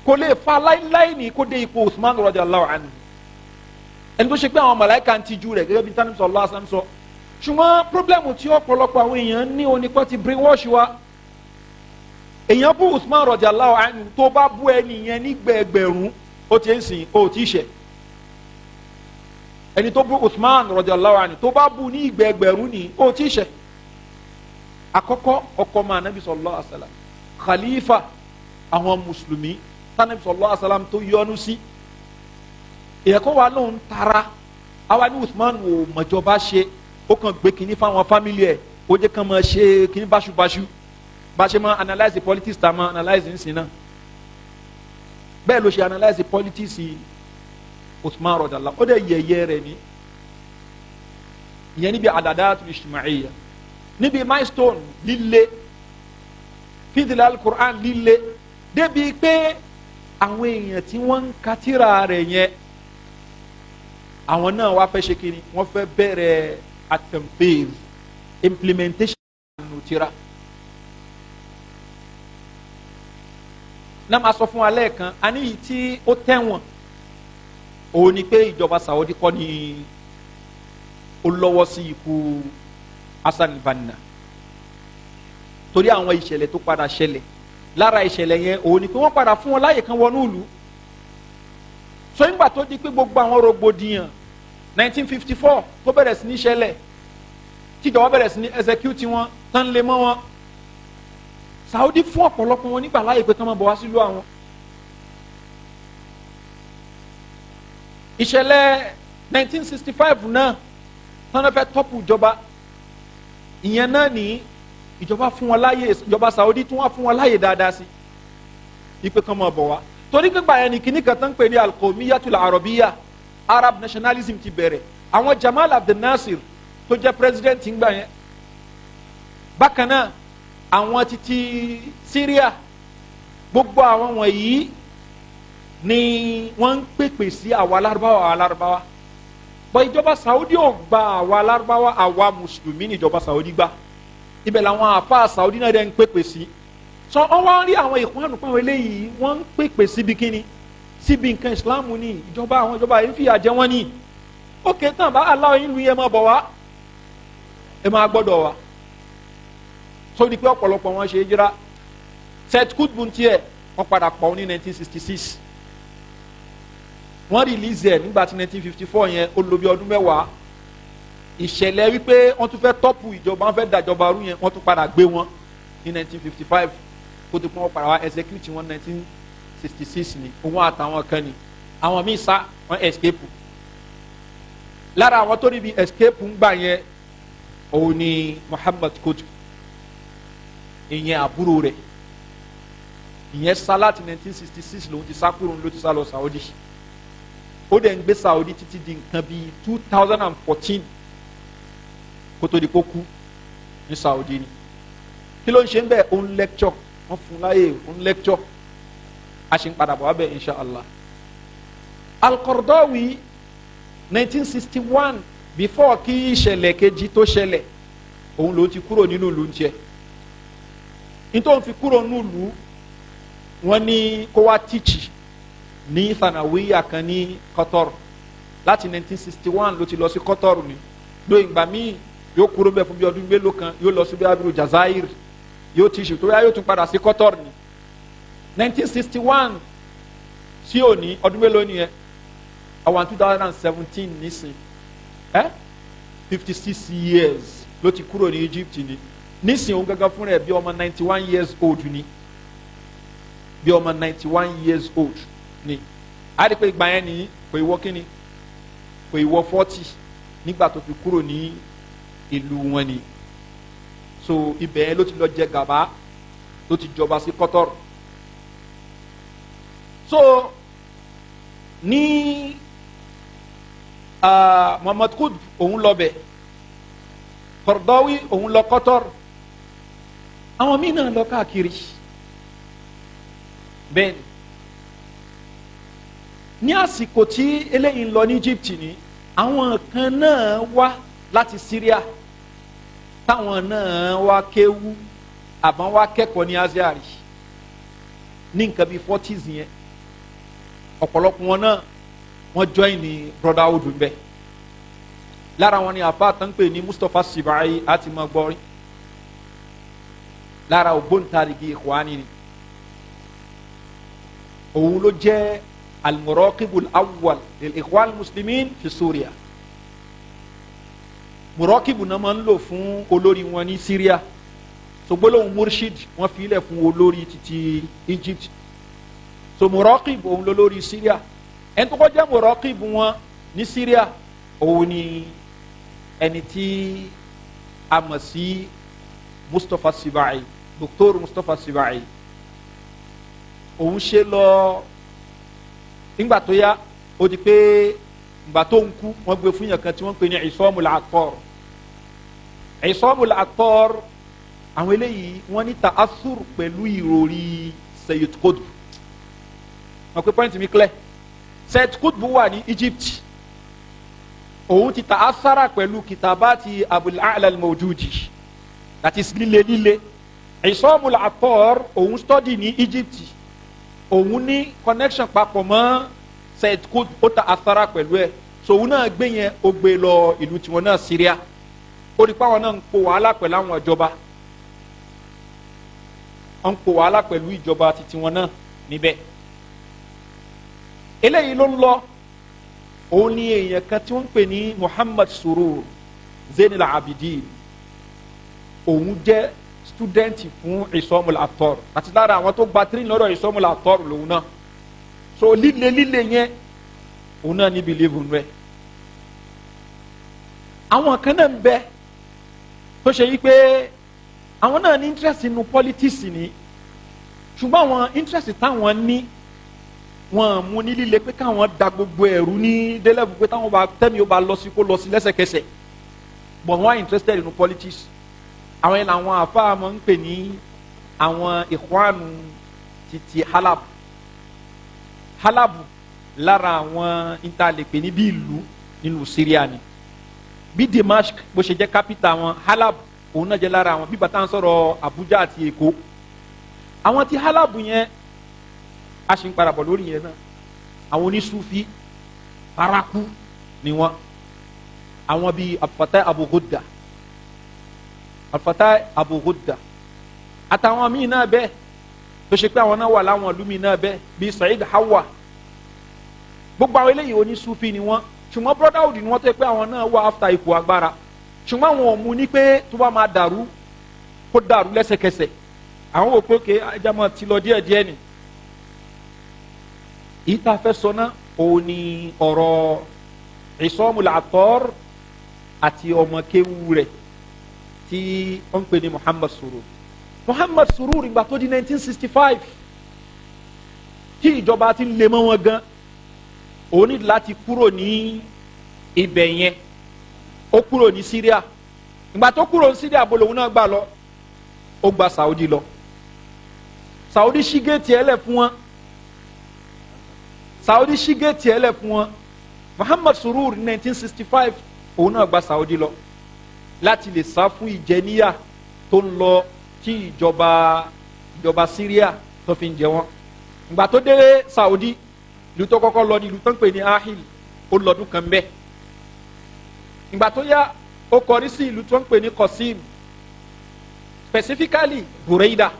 kò lè fa láíláí ní kó dé ipò Uthman radiyallahu anhu ẹni tó ṣe pé àwọn màláíkà ń tijú rẹ̀ gẹ́gẹ́ bí tani sallallahu alaihi wasallam sọ ṣùgbọ́n pírọ́blẹ́mù tí ọ̀pọ̀lọpọ̀ àwọn èèyàn ní onípọ̀ ti brainwash wa èèyàn bú Uthman radiyallahu anhu tó bá bú ẹni yẹn ní gbẹ̀gbẹ̀rún ó ti ń sìn ó ti ṣẹ̀ ẹni tó bú Uthman radiyallahu anhu tó bá bú ní gbẹ̀gbẹ̀rún ní ó ti ṣẹ̀ àkọ́kọ́ ọkọ ma anabi sallallahu alaihi wasallam khalifa àwọn mùsùlùmí tanabi sallallahu alaihi wasallam tó yọ́nú sí ìyẹ̀kọ́ wa ló ń tara àwa ní Uthman wò mọ̀jọba ṣe ó kàn gbé kínní fáwọn fámìlì ẹ̀ ó jẹ́ kàn máa ṣe kínní báṣubàṣu bá ṣe máa analyse politics tá a máa analyse ń sìn náà bẹ́ẹ̀ ló ṣe analyse politics Uthman radiyallahu ó dẹ̀ yẹ̀yẹ́ rẹ̀ ní ìyẹn níbi al-adalatul ijtima'iyya níbi milestone líle fídílà alukur'an líle débi pé àwọn èèyàn tí wọ́n ń ka tírà rẹ̀ yẹn àwọn náà wá fẹ́ ṣe kiri wọ́n fẹ́ bẹ̀rẹ̀ atẹ̀mpéèv implementation nù tírà. náà máa sọ fún wa lẹ́ẹ̀kan a ní yìí tí ó tẹ̀wọ̀n òun ni pé ìjọba Saudi kọ́ ni ó lọ́wọ́ sí ikú Hassan al-Banna torí àwọn ìṣẹ̀lẹ̀ tó padà ṣẹlẹ̀ lára ìṣẹ̀lẹ̀ yẹn òun ni pé wọ́n padà fún wọn láàyè kan wọnú ìlú so nígbà tó di pé gbogbo àwọn rògbòdìyàn 1954 tó bẹ̀rẹ̀ sí ní ṣẹlẹ̀ tíjọba bẹ̀rẹ̀ sí ní execute wọn tán lé mọ́ wọn Saudi fún ọ̀pọ̀lọpọ̀ wọn nígbà láàyè pé kán máa bọ̀ wá sílùú àwọn. ìṣẹ̀lẹ̀ 1965 náà tán fẹ́ tọ́pù ìjọba ìyẹn náà ní ìjọba fún wọn láàyè ìjọba Saudi tún wá fún wọn láàyè dáadáa sí ipe kán máa bọ̀ wá torí gbígbà yẹn ní kíní kan tán pè ní al-Qawmiyyatul Arabiyya Arab nationalism ti bẹ̀rẹ̀ àwọn Jamal Abdel Nasir tó jẹ́ president ńgbà yẹn bákan náà àwọn títí Syria gbogbo àwọn wọ̀nyí ni wọ́n ń pèpè sí àwa Lárúbáwá bọ́ ìjọba Saudi ò gba àwa Lárúbáwá àwa mùsùlùmí ní ìjọba Saudi gbà ibẹ̀ làwọn àfa Saudi náà dẹ̀ ń pèpè sí sọ wọ́n wá rí àwọn ìkùnánù pàwọn eléyìí wọ́n ń pèpè síbi kíni síbi nǹkan Islam ní ìjọba àwọn ìjọba yìí ń fìyà jẹ wọ́n ní ókè tán bá aláwọ̀ yín lu yẹn máa bọ̀ wá ẹ máa gbọ́dọ̀ wá sórí pé ọ̀pọ̀lọpọ̀ wọn ṣe é jíra Seth Kutbu tiẹ̀ wọ́n padà pọ̀ ní 1966 wọ́n release ẹ̀ nígbà tí 1954 yẹn ó lò bí ọdún mẹ́wàá ìṣẹ̀lẹ̀ wípé wọ́n tún fẹ́ tọ́pù ìjọba wọ́n fẹ́ dàjọba rú yẹn wọ́n tún padà gbé wọn ní 1955 kó tó pọ́n wọ́n padà wá execute wọn 1966 ni òun àtàwọn kan ni àwọn míì sá wọ́n escape lára àwọn tó níbi escape ń gbà yẹn òun ni Muhammad Kutbu ìyẹn àbúrò rẹ̀ ìyẹn sá láti 1966 lòun ti sá kúrò ló ti sá lọ Saudi ó dẹ̀ ń gbé Saudi títí di nǹkan bíi 2014 kó tó di kó kú ní Saudi ni kí ló ń ṣe ń bẹ́ẹ̀ ó ń lecture wọ́n fún láyè ó ń lecture a ṣe ń padà bọ̀ wá bẹ́ẹ̀ inshallah. Al-Qaradawi 1961 before kí ìṣẹ̀lẹ̀ kejì tó ṣẹlẹ̀ òun ló ti kúrò nínú ìlú tiẹ̀ nítorí fi kúrò nínú ìlú wọ́n ní kó wá tíìchì ní thanawiya kan ní Qatar láti 1961 ló ti lọ sí Qatar ni ló ìgbà míì yóò kúrò bẹ́ẹ̀ fún bí ọdún mélòó kan yóò lọ sí bí abiru Jazair yóò tíìchì tó yá yóò tún padà sí Qatar ni 1961 sí òní ọdún mélòó nìyẹn àwọn 2017 nísìn 56 years ló ti kúrò ní Egypt ni nísìn òun gangan fún rẹ̀ bí ọmọ 91 years old ni bí ọmọ 91 years old ni a rí pé ìgbà yẹn ni kò ìwọ kíni kò ìwọ 40 nígbà tó fi kúrò ní ìlú wọn ni so ibẹ̀ yẹn ló ti lọ jẹ gàba ló ti jọba sí Qatar so ní Muhammad Qutb òun lọ bẹ̀ Qaradawi òun lọ Qatar àwọn míì náà lọ káàkiri bẹ́ẹ̀ ní àsìkò tí eléyìí ń lọ ní Egypt ni àwọn kan náà wá láti Syria táwọn náà wá kéwú àbọ̀n wá kẹ́kọ̀ọ́ ní Azhar ní nǹkan bíi 40s yẹn ọ̀pọ̀lọpọ̀ wọn náà wọ́n join ní brotherhood ń bẹ lára wọn ni àfa tán pè ní Mustapha Sibai àti magbori lára ògbóǹtarìgì Ikhwani ni òun ló jẹ́ al-muraqibul awwal lil Ikhwan muslimin fi Syria muraqibu náà máa ń lò fún olórí wọn ní Syria so gbólóhùn murshid wọ́n fi ilẹ̀ fún olórí títí Egypt so muraqib òun lólórí Syria ẹni tó kọ́ jẹ́ muraqib wọn ní Syria òun ni ẹni tí a mọ̀ sí Mustapha Sibai Dr. Mustapha Sibai òun ṣe lọ nígbà tó yá ó di pé ìgbà tó ń kú wọ́n gbé fún yàn kan tí wọ́n pè ní Isamul Attar Isamul Attar àwọn eléyìí wọ́n ní ta'athur pẹ̀lú ìròrí Sayyid Qutb. wọ́n pe point mi clear. Sayyid Qutb wà ní Egypt, òun ti ta'athara pẹ̀lú kitabati Abul A'la al-Mawjudi, that is líle. Isomul Attar òun study ní Egypt, òun ní connection papọ̀ mọ́ Sayyid Qutb, ó ta'athara pẹ̀lú ẹ̀, so òun náà gbé yẹn ó gbé lọ ìlú tiwọn náà Syria. Ó rí pé àwọn náà ń po wàhálà pẹ̀lú àwọn ìjọba, ń po wàhálà pẹ̀lú ìjọba titi wọn náà níbẹ̀. Eléyìí ló ń lọ, òun ní èèyàn kan tí wọ́n ń pè ní Muhammad Surur Zainul Abidin, òun jẹ́ student fún Isomul Attar, àti lára àwọn tó gba tírín lọ́dọ̀ Isomul Attar lòun náà. So líle yẹn òun náà ní believe rẹ̀. Àwọn kan náà ń bẹ tó ṣe yí pé àwọn náà ní interest nínú politics ni, ṣùgbọ́n àwọn interest táwọn ní wọn mú ní líle pé káwọn da gbogbo ẹ̀rú ní délẹ́bù pé táwọn bá tẹ́mi ó bá lọ sí kó lọ sí lẹ́sẹ̀kẹsẹ̀, but wọ́n are interested nínú politics. Àwọn yẹn làwọn àfáà máa ń pè ní àwọn ìkwánu titi Halabu lára àwọn ìtàlẹ̀pẹ̀ ní bí ìlú nílùú Syria ni, bí Damascus bó ṣe jẹ́ capital wọn, Halab òun náà jẹ́ lára àwọn, bí bàtà ń sọ̀rọ̀ Abuja àti Èkó. Àwọn tí Halabu yẹn a ṣe ń parabọ̀ lórí yẹn náà, àwọn onísúfí paraku ni wọn, àwọn bíi Al-Fatah Abu Ghudda àtàwọn míì náà bẹ́ẹ̀ tó ṣe pé àwọn náà wà láwọn ìlú míì náà bẹ́ẹ̀ bíi Said Hawa. Gbogbo àwọn eléyìí onísúfí ni wọn, ṣùgbọ́n brotherhood ni wọ́n tó yẹ pé àwọn náà wà after ipò agbára, ṣùgbọ́n àwọn ò mú ní pé tó bá máa dàrú kó dàrú lẹ́sẹ̀kẹsẹ̀. Àwọn wò pé òkè ajá máa ti lọ díẹ̀díẹ̀ ni. Ìta fẹ́ sọ náà òun ni ọ̀rọ̀ Isomul Attar àti ọmọ kéwú rẹ̀ tí wọ́n ń pè ní Muhammad Surur. Muhammad Surur ìgbà tó di 1965 tí ìjọba ti ń lé mọ́ wọn gan, òun ní láti kúrò ní ibẹ̀ yẹn, ó kúrò ní Syria. Ìgbà tó kúrò ní Syria bó lòun náà gbà lọ, ó gba Saudi lọ. Saudi ṣí géètì ẹlẹ̀ fún wọn, Saudi ṣí géètì ẹlẹ̀ fún wọn. Muhammad Surur ní 1965 òun náà gba Saudi lọ láti lè sá fún ìjẹníyà tó ń lọ tí ìjọba Syria tó fi ń jẹ wọn. Ìgbà tó dé Saudi, ìlú tó kọ́kọ́ lọ ní ìlú tó ń pè ní Ahil, ó lọ́dún kan bẹ́ẹ̀. Ìgbà tó yá ó kọrí sí ìlú tó ń pè ní Qasim, specifically Bureida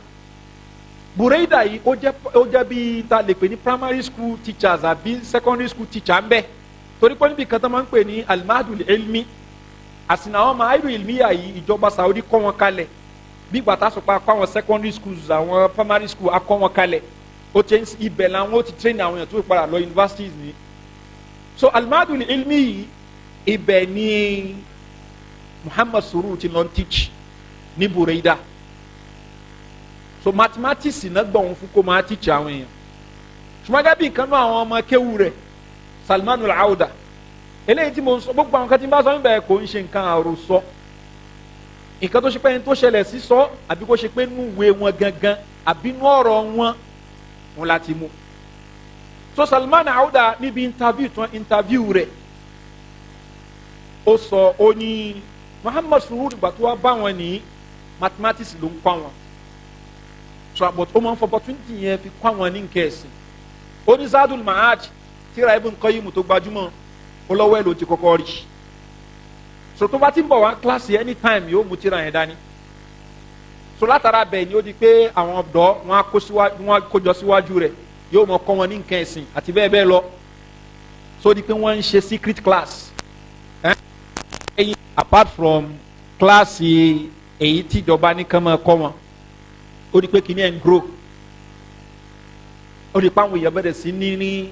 yìí ó jẹ́ bí ta lè pè ní primary school teachers àbí secondary school teacher ń bẹ, torí pé níbi kan tó máa ń pè ní al-Mahdul Ilmi, àsìnà àwọn Mahdul Ilmiya yìí ìjọba Saudi kọ́ wọn kalẹ̀ bí gbàtà sọ pé akọ́ àwọn secondary schools àwọn primary school akọ́ wọn kalẹ̀, ó ti ibẹ̀ làwọn ó ti train àwọn èèyàn tó padà lọ universities ni. So al-Mahdul Ilmi yìí ibẹ̀ ni Muhammad Surur ti lọ teach ní Bureida. So mathematics náà gbọ̀ wọn fún kó máa teach àwọn èèyàn. Ṣùgbọ́n gẹ́gẹ́ bí nǹkan náà àwọn ọmọ kéwù rẹ̀ Salmanul Auda, eléyìí tí mo ń sọ gbogbo àwọn kan tí n bá sọ níbẹ̀ kò ń ṣe nǹkan àròsọ, nǹkan tó ṣe pé ẹni tó ṣẹlẹ̀ sí sọ àbí kó ṣe pé nínú ìwé wọn gangan àbí nínú ọ̀rọ̀ wọn láti mú. So Salman Auda níbi interview rẹ̀ ó sọ ó ní Muhammad Surur ìgbà tó wá bá wọn ní mathematics ló ń kọ́ wọn, so àbọ̀t ó máa ń fọ opportunity yẹn fi kọ́ wọn ní nǹkan ẹ̀sìn. Ó ní Zadul Ma'ad tíra Ibn Qayyim tó gbajúmọ̀ ó lọ́wọ́ ẹ̀ ló ti kọ́kọ́ rí, so tó bá ti ń bọ̀ wá kíláàsì anytime yóò mú tíra yẹn dání. So látara bẹ́ẹ̀ ni ó di pé àwọn ọ̀dọ́ wọn kójọ síwájú rẹ̀ yóò mọ kọ́ wọn ní nǹkan ẹ̀sìn àti bẹ́ẹ̀ bẹ́ẹ̀ lọ, so di pé wọ́n ń ṣe secret class apart from kíláàsì èyí tí ìjọba ní kán máa kọ́ wọn. Ó di pé kìíní ẹ̀ ń grow, ó di pé àwọn èèyàn bẹ̀rẹ̀ sí ní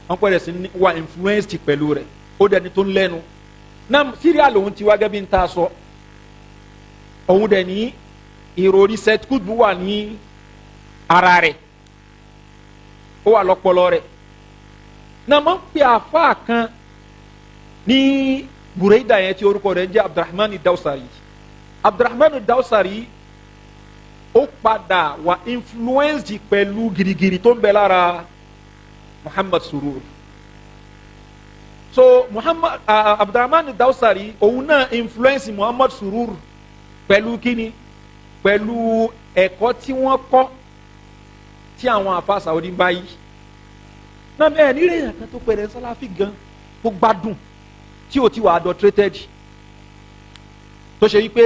wọ́n bẹ̀rẹ̀ sí ní wà influenced pẹ̀lú rẹ̀, ó dẹni tó ń lẹ́nu náà. Syria lòun ti wá gẹ́gẹ́ bí n ta sọ, òun dẹ̀ ní ìròrí Sayyid Qutb wà ní ara rẹ̀, ó wà lọ́pọlọ rẹ̀ náà. máa ń pè àfáà kan ní Bureida yẹn tí orúkọ rẹ̀ jẹ́ Abdurrahman Dawsari. Abdurrahman Dawsari ó padà wà influenced pẹ̀lú girigiri tó ń bẹ lára Muhammad Surur. So Muhammad Abdurrahman Dawsari òun náà influence Muhammad Surur pẹ̀lú kíni, pẹ̀lú ẹ̀kọ́ tí wọ́n kọ́ tí àwọn àfa Saudi ń báyìí. Náà bẹ́ẹ̀ ní ìrìnà kan tó pẹ̀lẹ́ Sàláfì gan tó gbádùn tí ò ti wà adulterated, tó ṣe yí pé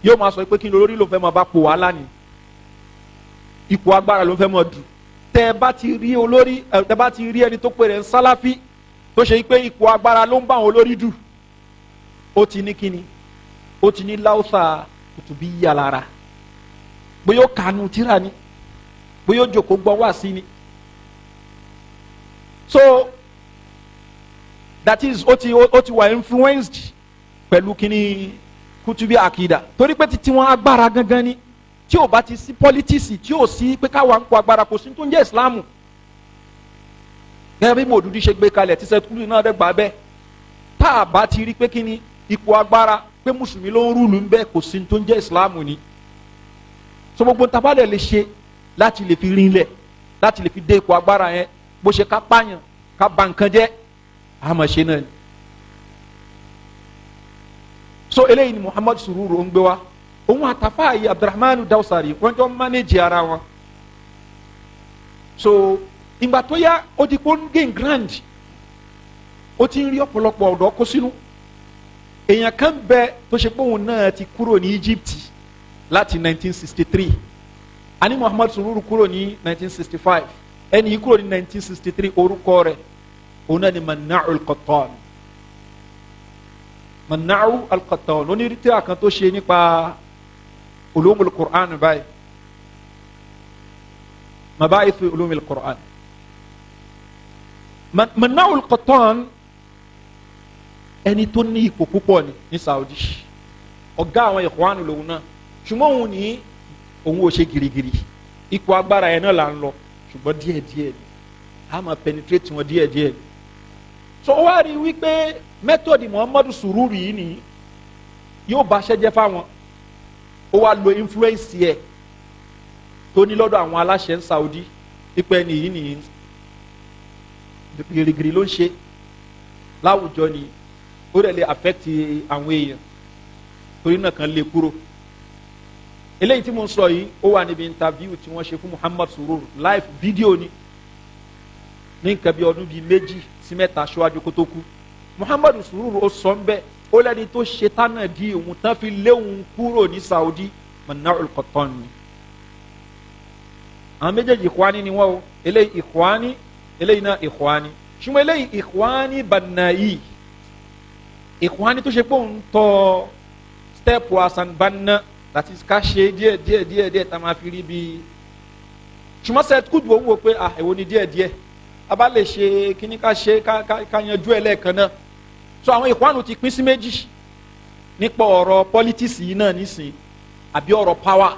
yóò máa sọ pé kí ni olórí ló fẹ́ máa bá po wàhálà ni, ipò agbára ló fẹ́ máa dù. Tẹ́ ẹ bá ti rí olórí, tẹ́ bá ti rí ẹni tó pẹ̀lẹ́ Sàláfì tó ṣe yí pé ipò agbára ló ń bá àwọn olórí dù, ó ti ní kíni, ó ti ní láwùsà kùtùbí yà lára, bóyá ó kànú tíra ni, bóyá ó jòkó gbọ́ wá sí ni. So that is ó ti wà influenced pẹ̀lú kíni kùtùbí àkìdá, torí pé títí wọn agbára gangan ni, tí ò bá ti sí politics, tí ò sí pé káwa ń kó agbára, kò sí tó ń jẹ́ ìsìlámù. Gẹ́gẹ́ bí Mòdúdí ṣe gbé kalẹ̀ tí sẹ́kúrú náà dẹ́gbàá bẹ́ẹ̀, tá a bá ti rí pé kíni ipò agbára pé mùsùlùmí ló ń rúlu ń bẹ́ẹ̀, kò sí tó ń jẹ́ ìsìlámù ni. So gbogbo ntabalẹ̀ lè ṣe láti lè fi rinlẹ̀, láti lè fi dé ipò agbára yẹn, bó ṣe ká pààyàn ká ba nǹkan jẹ́, àmọ́ ṣe náà ni. So eléyìí ni Muhammad Sururu ń gbé wa, òun àtàfà yìí Abdurrahman Dawsari wọ́n jọ manage ara wọn. So ìgbà tó yá ó di kó ń gain grand, ó ti ń rí ọ̀pọ̀lọpọ̀ ọ̀dọ́ kó sínú. Èèyàn kan bẹ tó ṣe pé òun náà ti kúrò ní Egypt láti 1963, àní Muhammad Sururu kúrò ní 1965, ẹni yìí kúrò ní 1963, orúkọ rẹ̀ òun náà ni Manna'u al-Qattan. Manna'u al-Qattan onírìtì àkàn tó ṣe nípa ulumul Qur'an báyìí, mabahithu ulumul Qur'an. Manna'u al-Qattan ẹni tó ní ipò púpọ̀ ní Saudi, ọ̀gá àwọn Ikhwanu lòun náà, ṣùgbọ́n òun ní òun ò ṣe girigiri, ipò agbára yẹn náà là ń lọ, ṣùgbọ́n díẹ̀díẹ̀ ni a máa penetrate wọn díẹ̀díẹ̀ ni. So ó wá rí wípé mẹ́tọ̀dì Muhammadu Sururi yìí ni yóò bá ṣẹ́jẹ́ fáwọn, ó wá lo influence yẹ tó ní lọ́dọ̀ àwọn aláṣẹ Saudi, pípẹ́ ni yìí ni girigiri ló ń ṣe láwùjọ ni, ó rẹ̀ lè affect àwọn èèyàn, torí náà kan lè kúrò. Eléyìí tí mo ń sọ yìí ó wà níbi interview tí wọ́n ṣe fún Muhammad Surur, live video ni, ní nǹkan bí ọdún bíi 2 sí 3 ṣíwájú kó tó kú. Muhammad Surur ó sọ ń bẹ́ẹ̀, ó lẹ́ni tó ṣe tánà di òun tán fi lé òun kúrò ní Saudi, Manna'u al-Qattan ni. Àwọn méjèèjì Ikhwani ni wọ́n o, eléyìí Ikhwani, eléyìí náà Ikhwani, ṣùgbọ́n eléyìí Ikhwani Banna'i, Ikhwani tó ṣe pé òun tọ step Hasan Banna, that is ká ṣe díẹ̀ tá a máa fi rí bí. Ṣùgbọ́n Said Qutb òun wò pé èwo ni díẹ̀ a bá lè ṣe kíní ká ṣe ká yanjú ẹ̀ lẹ́ẹ̀kan náà. So àwọn Ikhwanu ti pín sí méjì nípa ọ̀rọ̀ politics yìí náà nísìn, àbí ọ̀rọ̀ power.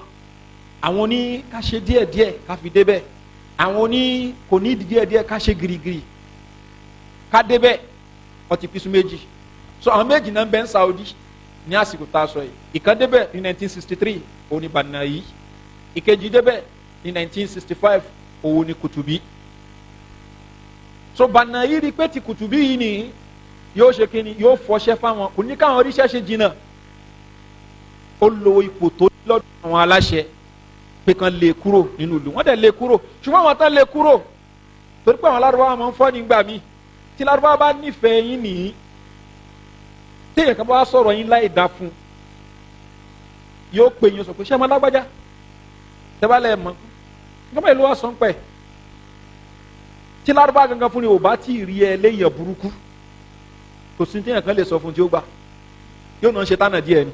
Àwọn oní ká ṣe díẹ̀ ká fi débẹ̀, àwọn oní kò ní díẹ̀ ká ṣe girigiri ká débẹ̀, ó ti pín sí méjì. So àwọn méjì náà ń bẹ ní Saudi ní àsìkò tá a sọ yìí, ìkan débẹ̀ ní 1963 òun ni Banna'i, ìkejì débẹ̀ ní 1965 òun ni Kutubi. So Banna'i rí pé ti Kutubi yìí ni yóò ṣe kíni, yóò fọṣẹ́ fáwọn, kò ní káwọn oríṣẹ́ ṣe jìnnà, ó lo ipò tó lọ́dọ̀ àwọn aláṣẹ pé kan lè kúrò nínú ìlú, wọ́n dẹ̀ lè kúrò, ṣùgbọ́n àwọn tán lè kúrò torí pé àwọn Lárúbáwá máa ń fọ́ nígbà míì, tí Lárúbáwá bá nífẹ̀ẹ́ yín nìyí, téèyàn kan bá sọ̀rọ̀ yín láì dá fún, yóò pè yín sọ pé ṣé ọmọ lágbájá tẹ́bálẹ̀ mọ́ gbọ́dọ̀ ìlú wa sọ ń pẹ́, tí Lárúbáwá gangan fún ni ò bá tí ì rí ẹ léyìn burúkú, kò sí téèyàn kan lè sọ fún tí ó gbà, yóò náà ṣe tánà díẹ̀ ni.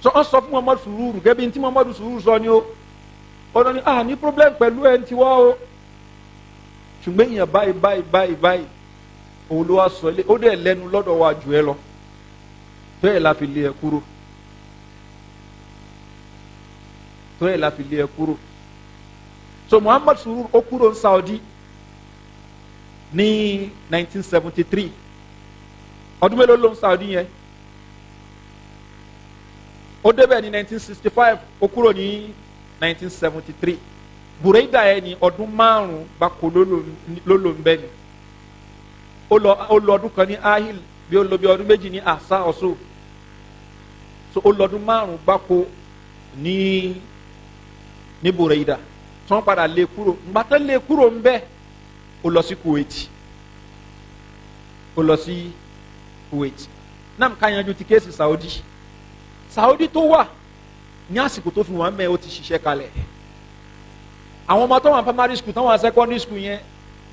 So wọ́n sọ fún Muhammad Sururu gẹ́gẹ́ bí tí Muhammad Sururu sọ ni ó lọ ní ní problem pẹ̀lú ẹ̀ ń tiwọ́ o, ṣùgbọ́n èèyàn báyìí òun ló wá sọ ilé, ó dẹ̀ lẹ́nu lọ́dọ̀ wa jù ẹ lọ, bẹ́ẹ̀ la fi lé ẹ kúrò, bẹ́ẹ̀ la fi lé ẹ kúrò. So Muhammad Sururu ó kúrò ní Saudi ní 1973, ọdún mélòó ló ń Saudi yẹn, ó débẹ̀ ní 1965 ó kúrò ní 1973 Buraida yẹn ní ọdún 5 gbáko ló lò ń bẹ ni ó lọ ọdún kan ní ahil bí ó lọ bí ọdún méjì ní asa ọ̀ṣọ́ so ó lọ ọdún 5 gbáko ní Buraida tí wọ́n padà lé kúrò ńgbà tó lé kúrò ń bẹ ó lọ sí Kuwait náà ká yanjú ti kéèsì Saudi tó wà ní àsìkò tó fi wọ́n mẹ́ ó ti ṣiṣẹ́ kalẹ̀ àwọn ọmọ tó wà primary school tó wà secondary school yẹn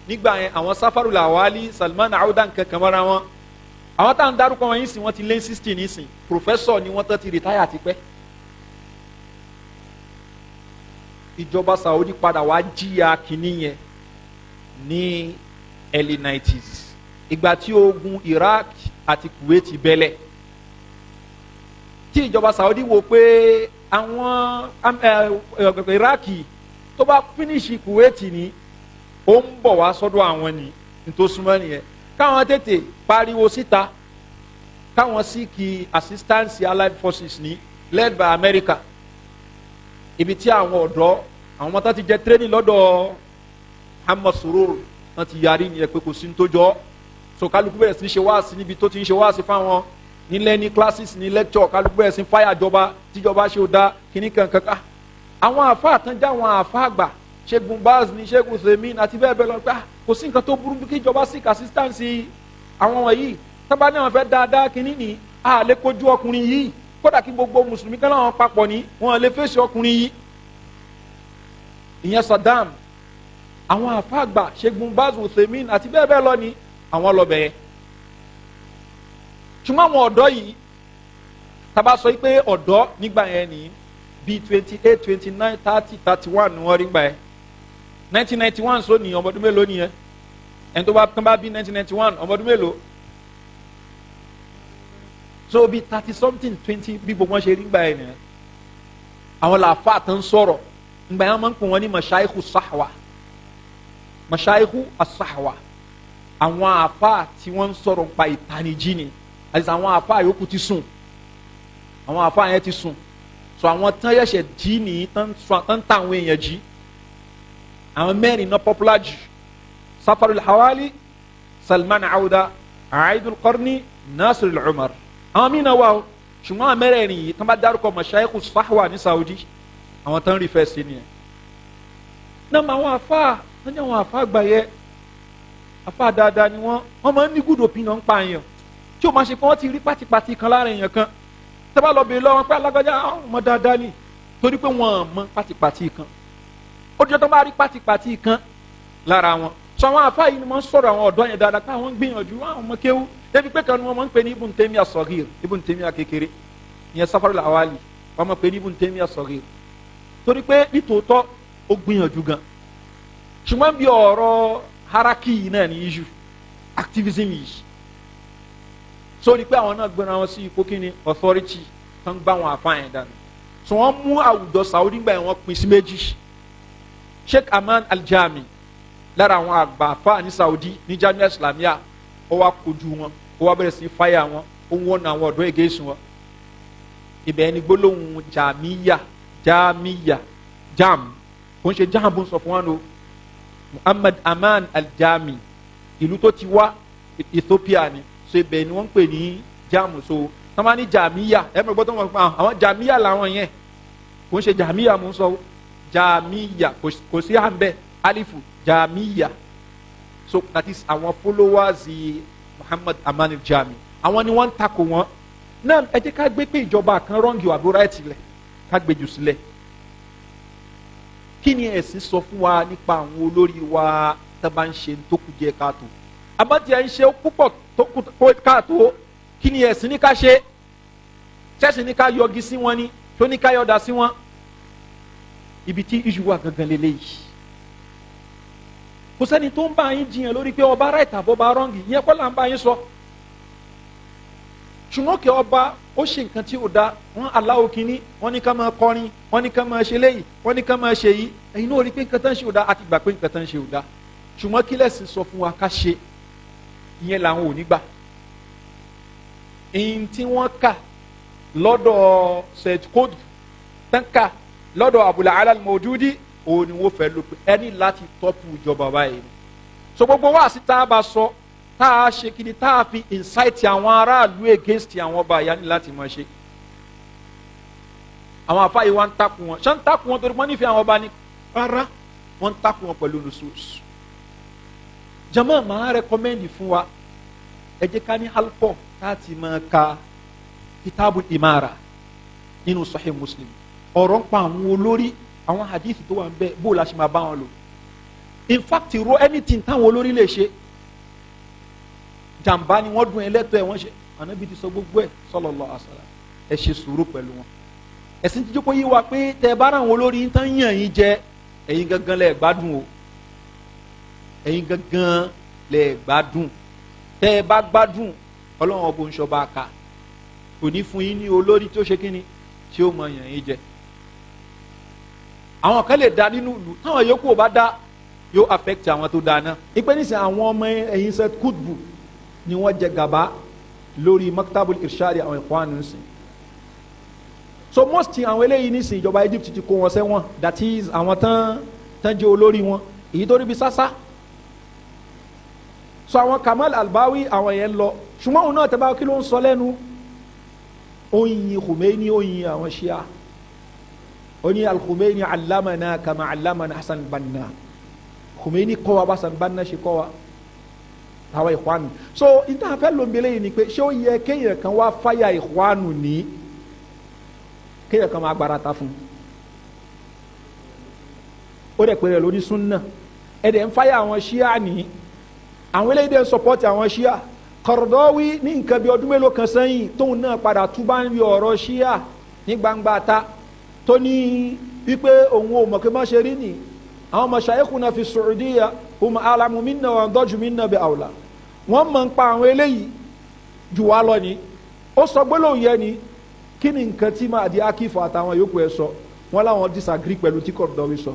nígbà yẹn àwọn Safaru Lawali Salman Audan kankan mọ́ra wọn àwọn táwọn dárúkọ wọn yìí sìn wọ́n ti lé 60 nísìn professor ni wọ́n tó ti retire tipẹ́ ìjọba Saudi padà wá jíya kínní yẹn ní early 90s ìgbà tí ogun Iraq àti Kuwait bẹ́lẹ̀ tí ìjọba Saudi wò pé àwọn Iraki tó bá finish Kuwait ni ó ń bọ̀ wá sọ́dọ̀ àwọn ni nítòsúnmọ́ nìyẹn káwọn tètè pariwo síta káwọn seek assistance allied forces ní led by America ibi tí àwọn ọ̀dọ́ àwọn ọmọ tó ti jẹ training lọ́dọ̀ Muhammad Surur wọn ti yarí nìyẹn pé kò sí ní tó jọ so kálukú bẹ̀rẹ̀ sí ní ṣe wáàsí níbi tó ti ń ṣe wáàsí fáwọn nílẹ̀ ní classes ní lecture kálukú bẹ̀rẹ̀ sí fáyà jọba tíjọba ṣe ò dá kíní kankan àwọn àfa àtànjá àwọn àfa àgbà Sheikh Baz ní Sheikh Uthaymeen àti bẹ́ẹ̀ bẹ́ẹ̀ lọ pé kò sí nǹkan tó burú bí kíjọba seek assistance àwọn wọ̀nyí tábà ní àwọn fẹ́ dáadáa kíní ní a lè kojú ọkùnrin yìí kódà kí gbogbo mùsùlùmí kan láwọn papọ̀ ní wọn lè fèsì ọkùnrin yìí ìyẹn Saddam àwọn àfa àgbà Sheikh Baz Uthaymeen àti bẹ́ẹ̀ bẹ́ẹ̀ lọ ní àwọn lọ bẹ̀yẹ ṣùgbọ́n àwọn ọ̀dọ́ yìí tábà sọ pé ọ̀dọ́ nígbà yẹn ní bíi 28 29 30 31 ni wọ́n rí gbà yẹn 1991 so ní ọmọdún mélòó nìyẹn ẹni tó bá kán bá bí 1991 ọmọdún mélòó so bíi 30 something 20 bí gbogbo wọn ṣe rí gbà yẹn nìyẹn àwọn làáfà tó ń sọ̀rọ̀ ngbà yẹn máa ń pè wọ́n ní mashayikhu as-sahwa àwọn àfà tí wọ́n ń sọ̀rọ̀ nípa ìtanijí ni àti àwọn àfà yòókù ti sùn àwọn àfà yẹn ti sùn so àwọn tán yẹ̀ṣẹ̀ jí nìyí tán ta àwọn èèyàn jí àwọn mẹ́rin náà popular jù Safarul Hawali Salman Auda Aidul Qarni Nasir al-Umar àwọn mí náà wà ó ṣùgbọ́n àwọn mẹ́rẹ̀ẹ̀rin yìí tán bá dárúkọ mashayikhu sahwa ní Saudi àwọn tán rí fẹ́ sí nìyẹn náà mà àwọn àfà wọ́n ní àwọn àfà àgbáyé àfà dáadáa ni wọ́n máa ń ní good opinion ń pa èèyàn tí o máa ṣe pé wọ́n ti rí pátipáti kan lára èèyàn kan tẹ́bá lọ bèèrè lọ́wọ́ pé alágbájá ọmọ dáadáa ni torí pé wọ́n mọ pátipáti kan ó jẹ́ tó bá rí pátipáti kan lára wọn sọ àwọn àfáà yìí ni wọ́n sọ̀rọ̀ àwọn ọ̀dọ́ yẹn dáadáa pé àwọn ń gbìyànjú àwọn ọmọ kéwú débi pé kan ni wọ́n máa ń pè ní Ibn Taymiyyah as-Saghir Ibn Taymiyyah kékeré ìyẹn Safarul Hawali wọ́n máa ń pè ní Ibn Taymiyyah as-Saghir torí pé nítòótọ́ ó gbìyànjú gan ṣùgbọ́n bí ọ̀rọ̀ haraki yìí náà ní issue activism yìí sórí pé àwọn náà gbéra wọn sí ipò kíni authority tó ń gbá wọn àfáàyàn dànù so wọ́n mú àwùjọ Saudi gbà yẹn wọ́n pín sí méjì Sheikh Aman Al-Jami lára àwọn àgbà àfáà ní Saudi ní Jamia Islamiyya ó wá kojú wọn ó wá bẹ̀rẹ̀ sí fáyà wọn ó ń wọ́n àwọn ọ̀dọ́ ègéṣin wọn ibẹ̀ ni gbólóhùn jam kò ń ṣe jam bó ń sọ fún wọn o Muhammad Aman Al-Jami ìlú tó ti wá Ethiopia ni so ibẹ̀ ni wọ́n ń pè ní jamu so wọ́n máa ní jamiya ẹ mọ̀ gbọ́dọ̀ wọn pa àwọn jamiya làwọn yẹn kò ń ṣe jamiya mò ń sọ jamiya kò sí àmbẹ alifu jamiya so that is àwọn followers Muhammad Aman Al-Jami àwọn ni wọ́n ń takò wọn náà ẹ jẹ́ ká gbé pé ìjọba kan rọ́ǹgì àbúrò ẹ̀ tilẹ̀ ká gbé jù sílẹ̀ kí ni ẹ̀sìn sọ fún wa nípa àwọn olórí wa tá bá ń ṣe tó kù díẹ̀ káàtó àbátí ẹ̀ ń ṣe púpọ̀ tó kù káàtó kí ni ẹ̀sìn ní ká ṣe ṣẹ́sìn ní ká yọgi sí wọn ni tó ní ká yọ̀dà sí wọn ibi tí iṣu wà gangan lélẹ́yìí kò sẹ́ni tó ń bá yín jiyàn lórí pé ọba right àbọ̀ ọba wrong yẹn kọ́ là ń bá yín sọ ṣùgbọ́n kí ọba ó ṣe nǹkan tí ò da wọn aláwo kínní wọn ní ká máa kọrin wọn ní ká máa ṣe léyìí wọn ní ká máa ṣe yìí ẹ̀yin náà rí pé nǹkan tán ṣe ò da àti gbà pé nǹkan tán ṣe ò da ṣùgbọ́n kí lẹ́sìn sọ fún wa ká ṣe ìyẹn làwọn ò ní gbà èyí tí wọ́n kà lọ́dọ̀ Sayyid Qutb tanka lọ́dọ̀ Abul Ala al-Mawdudi òun ni wọ́n fẹ́ lò pé ẹni láti tọ́pù ìjọba báyìí. So gbogbo wa sí tá a bá sọ tá a ṣe kí ni tá a fi incite àwọn aráàlú against àwọn ọba ìyá ni láti máa ṣe. Àwọn afáyé wa ń takùn wọn ṣé ń takùn wọn torí wọ́n nífẹ̀ẹ́ àwọn ọba ni rárá wọ́n ń takùn wọn pẹ̀lú nusus. Jama máa recommend fún wa ẹ jẹ́ ká ní halqa láti máa ka kitabu imara nínú Sahih Muslim ọ̀rọ̀ ń pa àwọn olórí àwọn hadith tó wà ń bẹ bó la ṣe máa bá wọn lò. In fact ro anything táwọn olórí lè ṣe jàǹbá ni wọ́n dún ẹlẹ́tọ̀ ẹ̀ wọ́n ṣe Ànábì ti sọ gbogbo ẹ̀ sallallahu alaihi wasallam ẹ ṣe sùúrù pẹ̀lú wọn. Ẹ̀sìn tí jókòó yí wa pé tẹ bá ra àwọn olórí yín tán yàn yín jẹ ẹ̀yin gangan lẹ gbádùn o ẹ̀yin gangan lẹ gbádùn tẹ bá gbádùn Ọlọ́run ọbọ ń ṣọba ká kò ní fún yín ní olórí tó ṣe kíni tí ó mọ yàn yín jẹ. Àwọn kan lè da nínú ìlú táwọn yòókù ò bá dá yóò affect àwọn tó dáná. Ìpè nísìnyí àwọn ọmọ ẹ̀yìn Sayyid Qutb ni wọ́n jẹ gàba lórí maktabul irshadi àwọn Ikhwan nísìn. So most àwọn eléyìí nísìn ìjọba Egypt ti kó wọn sẹ́wọ̀n that is àwọn tán jẹ́ olórí wọn èyí tó rí bí sásá. So àwọn Kamal Albawi àwọn yẹn lọ ṣùgbọ́n òun náà tẹ́ bá kí ló ń sọ lẹ́nu oyin Khomeini oyin àwọn Shia oni al-Khomeini allamana kama allamana Hassan Banna Khomeini kọ́ wa Hassan Banna ṣe kọ́ wa àwọn Ikhwanu. So ìtàn afẹ́ lóńgbélé yìí ni pé ṣé ó yẹ kéèyàn kan wá fáyà Ikhwanu ní kéèyàn kan máa gbára ta fún ó dẹ̀ pé rẹ̀ lórí súnà ẹ̀dẹ̀ ń fáyà àwọn Shia ní àwọn eléyìí dẹ̀ ń sọpọ́tì àwọn Shia. Qaradawi ní nǹkan bí ọdún mélòó kan sẹ́yìn tóun náà padà túbá ń rí ọ̀rọ̀ Shia ní gbangba ta tó ní wípé òun ò mọ̀ pé má ṣe rí ni àwọn mashayikhuna fi Saudiya hum a'lamu minna wa andaju minna bi awla wọ́n mọ̀ ń pa àwọn eléyìí jù wá lọ ni ó sọ gbólóhùn yẹn ni kí ni nǹkan tí Mahdi Akifu àtàwọn yòókù ẹ̀ sọ wọ́n láwọn disagree pẹ̀lú tí Qaradawi sọ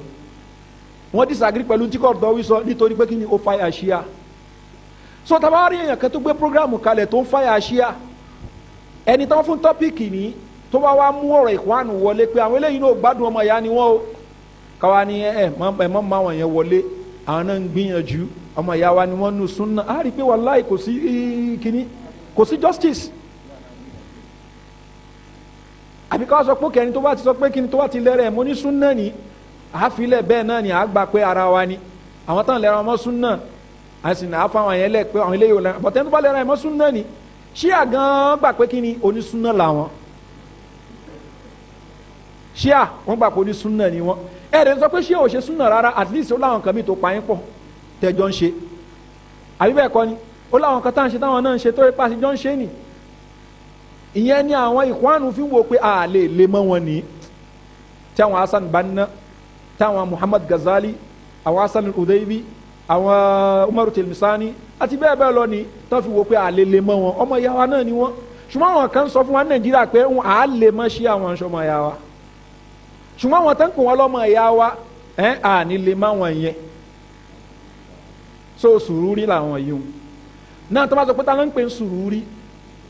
wọ́n disagree pẹ̀lú tí Qaradawi sọ nítorí pé kí ni ó fàyà Shia. So tabari èèyàn kan tó gbé programu kalẹ̀ tó ń fàyà Shia ẹni tán fún tọ́pìkì ní tó bá wá mú ọ̀rọ̀ Ikhwanu wọlé pé àwọn eléyìí náà gbádùn ọmọ ìyá ni wọ́n o káwa ni mọ́ máa yẹn wọlé àwọn náà ń gbìyànjú ọmọ ìyá wa ni wọ́n nu súnà á rí i pé wàláì kò sí kíní kò sí justice. Àbí ká sọ pé kẹrin tó bá ti sọ pé kíni tó bá ti lẹ́rẹ̀ mọ́ ní súnà ni àáfilẹ̀ bẹ́ẹ̀ náà ni àá gbà pé ara wa ni àwọn tán lẹ́rọ̀ ọmọ súnà àti nà á fáwọn yẹn lẹ pé àwọn eléyìí ò lẹ bọ̀tẹ́ tó bá lẹ́ra ẹ̀mọ́ súnà ni Shia gan gbà pé kí ni onísúnà làwọn Shia wọ́n gbà pé onísúnà ni wọ́n ẹ̀rẹ̀ sọ pé Shia ò ṣe súnà rárá at least ó láwọn kan mi tó pa yín pọ̀ tẹ́jọ́ ń ṣe àbí bẹ́ẹ̀ kọ́ ni ó láwọn kan tá à ń ṣe táwọn náà ń ṣe tó ipa sí jọ́ ń ṣe nì ìyẹn ni àwọn Ikhwanu fi ń wo pé a lè lè mọ́ wọn ní tí àwọn Hassan Banna tí àwọn Muhammad Ghazali àwọn Hassan al-Udaybi àwọn Umaru Tilmisani àti bẹ́ẹ̀ bẹ́ẹ̀ lọ ni tó fi wo pé àlele mọ́ wọn ọmọ ìyá wa náà ni wọ́n ṣùgbọ́n àwọn kan sọ fún wa Nàìjíríà pé àlè mọ́ ṣí àwọn ọmọ ìyá wa ṣùgbọ́n àwọn tó ń pè wọ́n lọ́mọ ìyá wa àní lè má wọn yẹn so sùúrù làwọn yìí wọn náà tó bá sọ pé ta ló ń pè ń sùúrù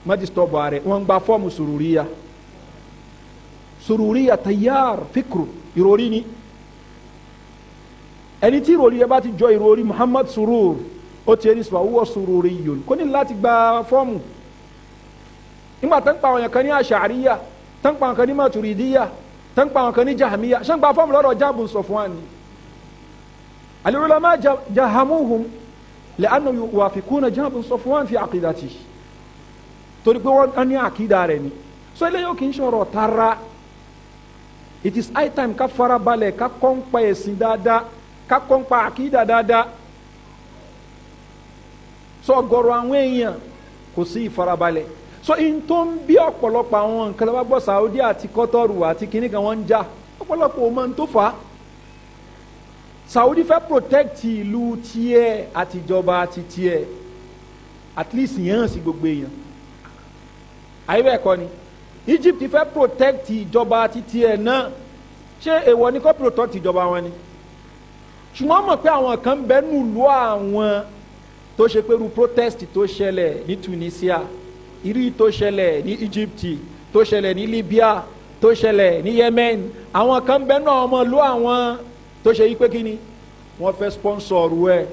má disturb ààrẹ wọn gba fọ́ọ̀mù sùúrù tayyar fikru ìròrí ni ẹni tí ìròrí yẹn bá ti jọ ìròrí Muhammad Surur ó ti ẹni sọ wúwo sururiyun kò ní láti gba fọ́ọ̀mù nígbà tó ń pa àwọn yẹn kan ní Ash'ariyya tó ń pa àwọn kan ní Maturidiyya tó ń pa àwọn kan ní Jahmiyya ṣé ń gba fọ́ọ̀mù lọ́dọ̀ Jahmu Safwan ni al-ulama jahamuhum li'annahum yuwafiquna Jahmu Safwan fi aqidatihi torí pé wọ́n ní àkídà rẹ̀ ni so eléyìí ó kì í ṣọ̀rọ̀ tara it is high time ká fara balẹ̀ ká kọ́ ń pa ẹ̀sìn dáadáa ká kọ́ ń pa àkídà dáadáa so ọ̀gọ̀rọ̀ àwọn èèyàn kò sí ìfarabalẹ̀ so in tó ń bí ọ̀pọ̀lọpọ̀ àwọn nǹkan lọ́wọ́ gbọ́ Saudi àti Kọ́tọ́rù àti kìnnì kan wọ́n ń jà ọ̀pọ̀lọpọ̀ ò mọ̀ tó fà á Saudi fẹ́ protect ìlú tiẹ̀ àti ìjọba àti tiẹ̀ at least yẹn hàn sí gbogbo èèyàn àyè bẹ́ẹ̀ kọ́ ni Egypt fẹ́ protect ìjọba àti tiẹ̀ náà ṣé èèwọ̀ ni kó protect ìjọba wọn ni ṣùgbọ́n mọ̀ pé àwọn kan bẹ́ẹ̀ nù lọ́ àwọn tó ṣe pé irú protest tó ṣẹlẹ̀ ní Tunisia irú tó ṣẹlẹ̀ ní Egypt tó ṣẹlẹ̀ ní Libya tó ṣẹlẹ̀ ní Yemen àwọn kan bẹ́ẹ̀ náà ọmọ ìlú àwọn tó ṣe yí pé kí ni wọ́n fẹ́ sponsor ẹ̀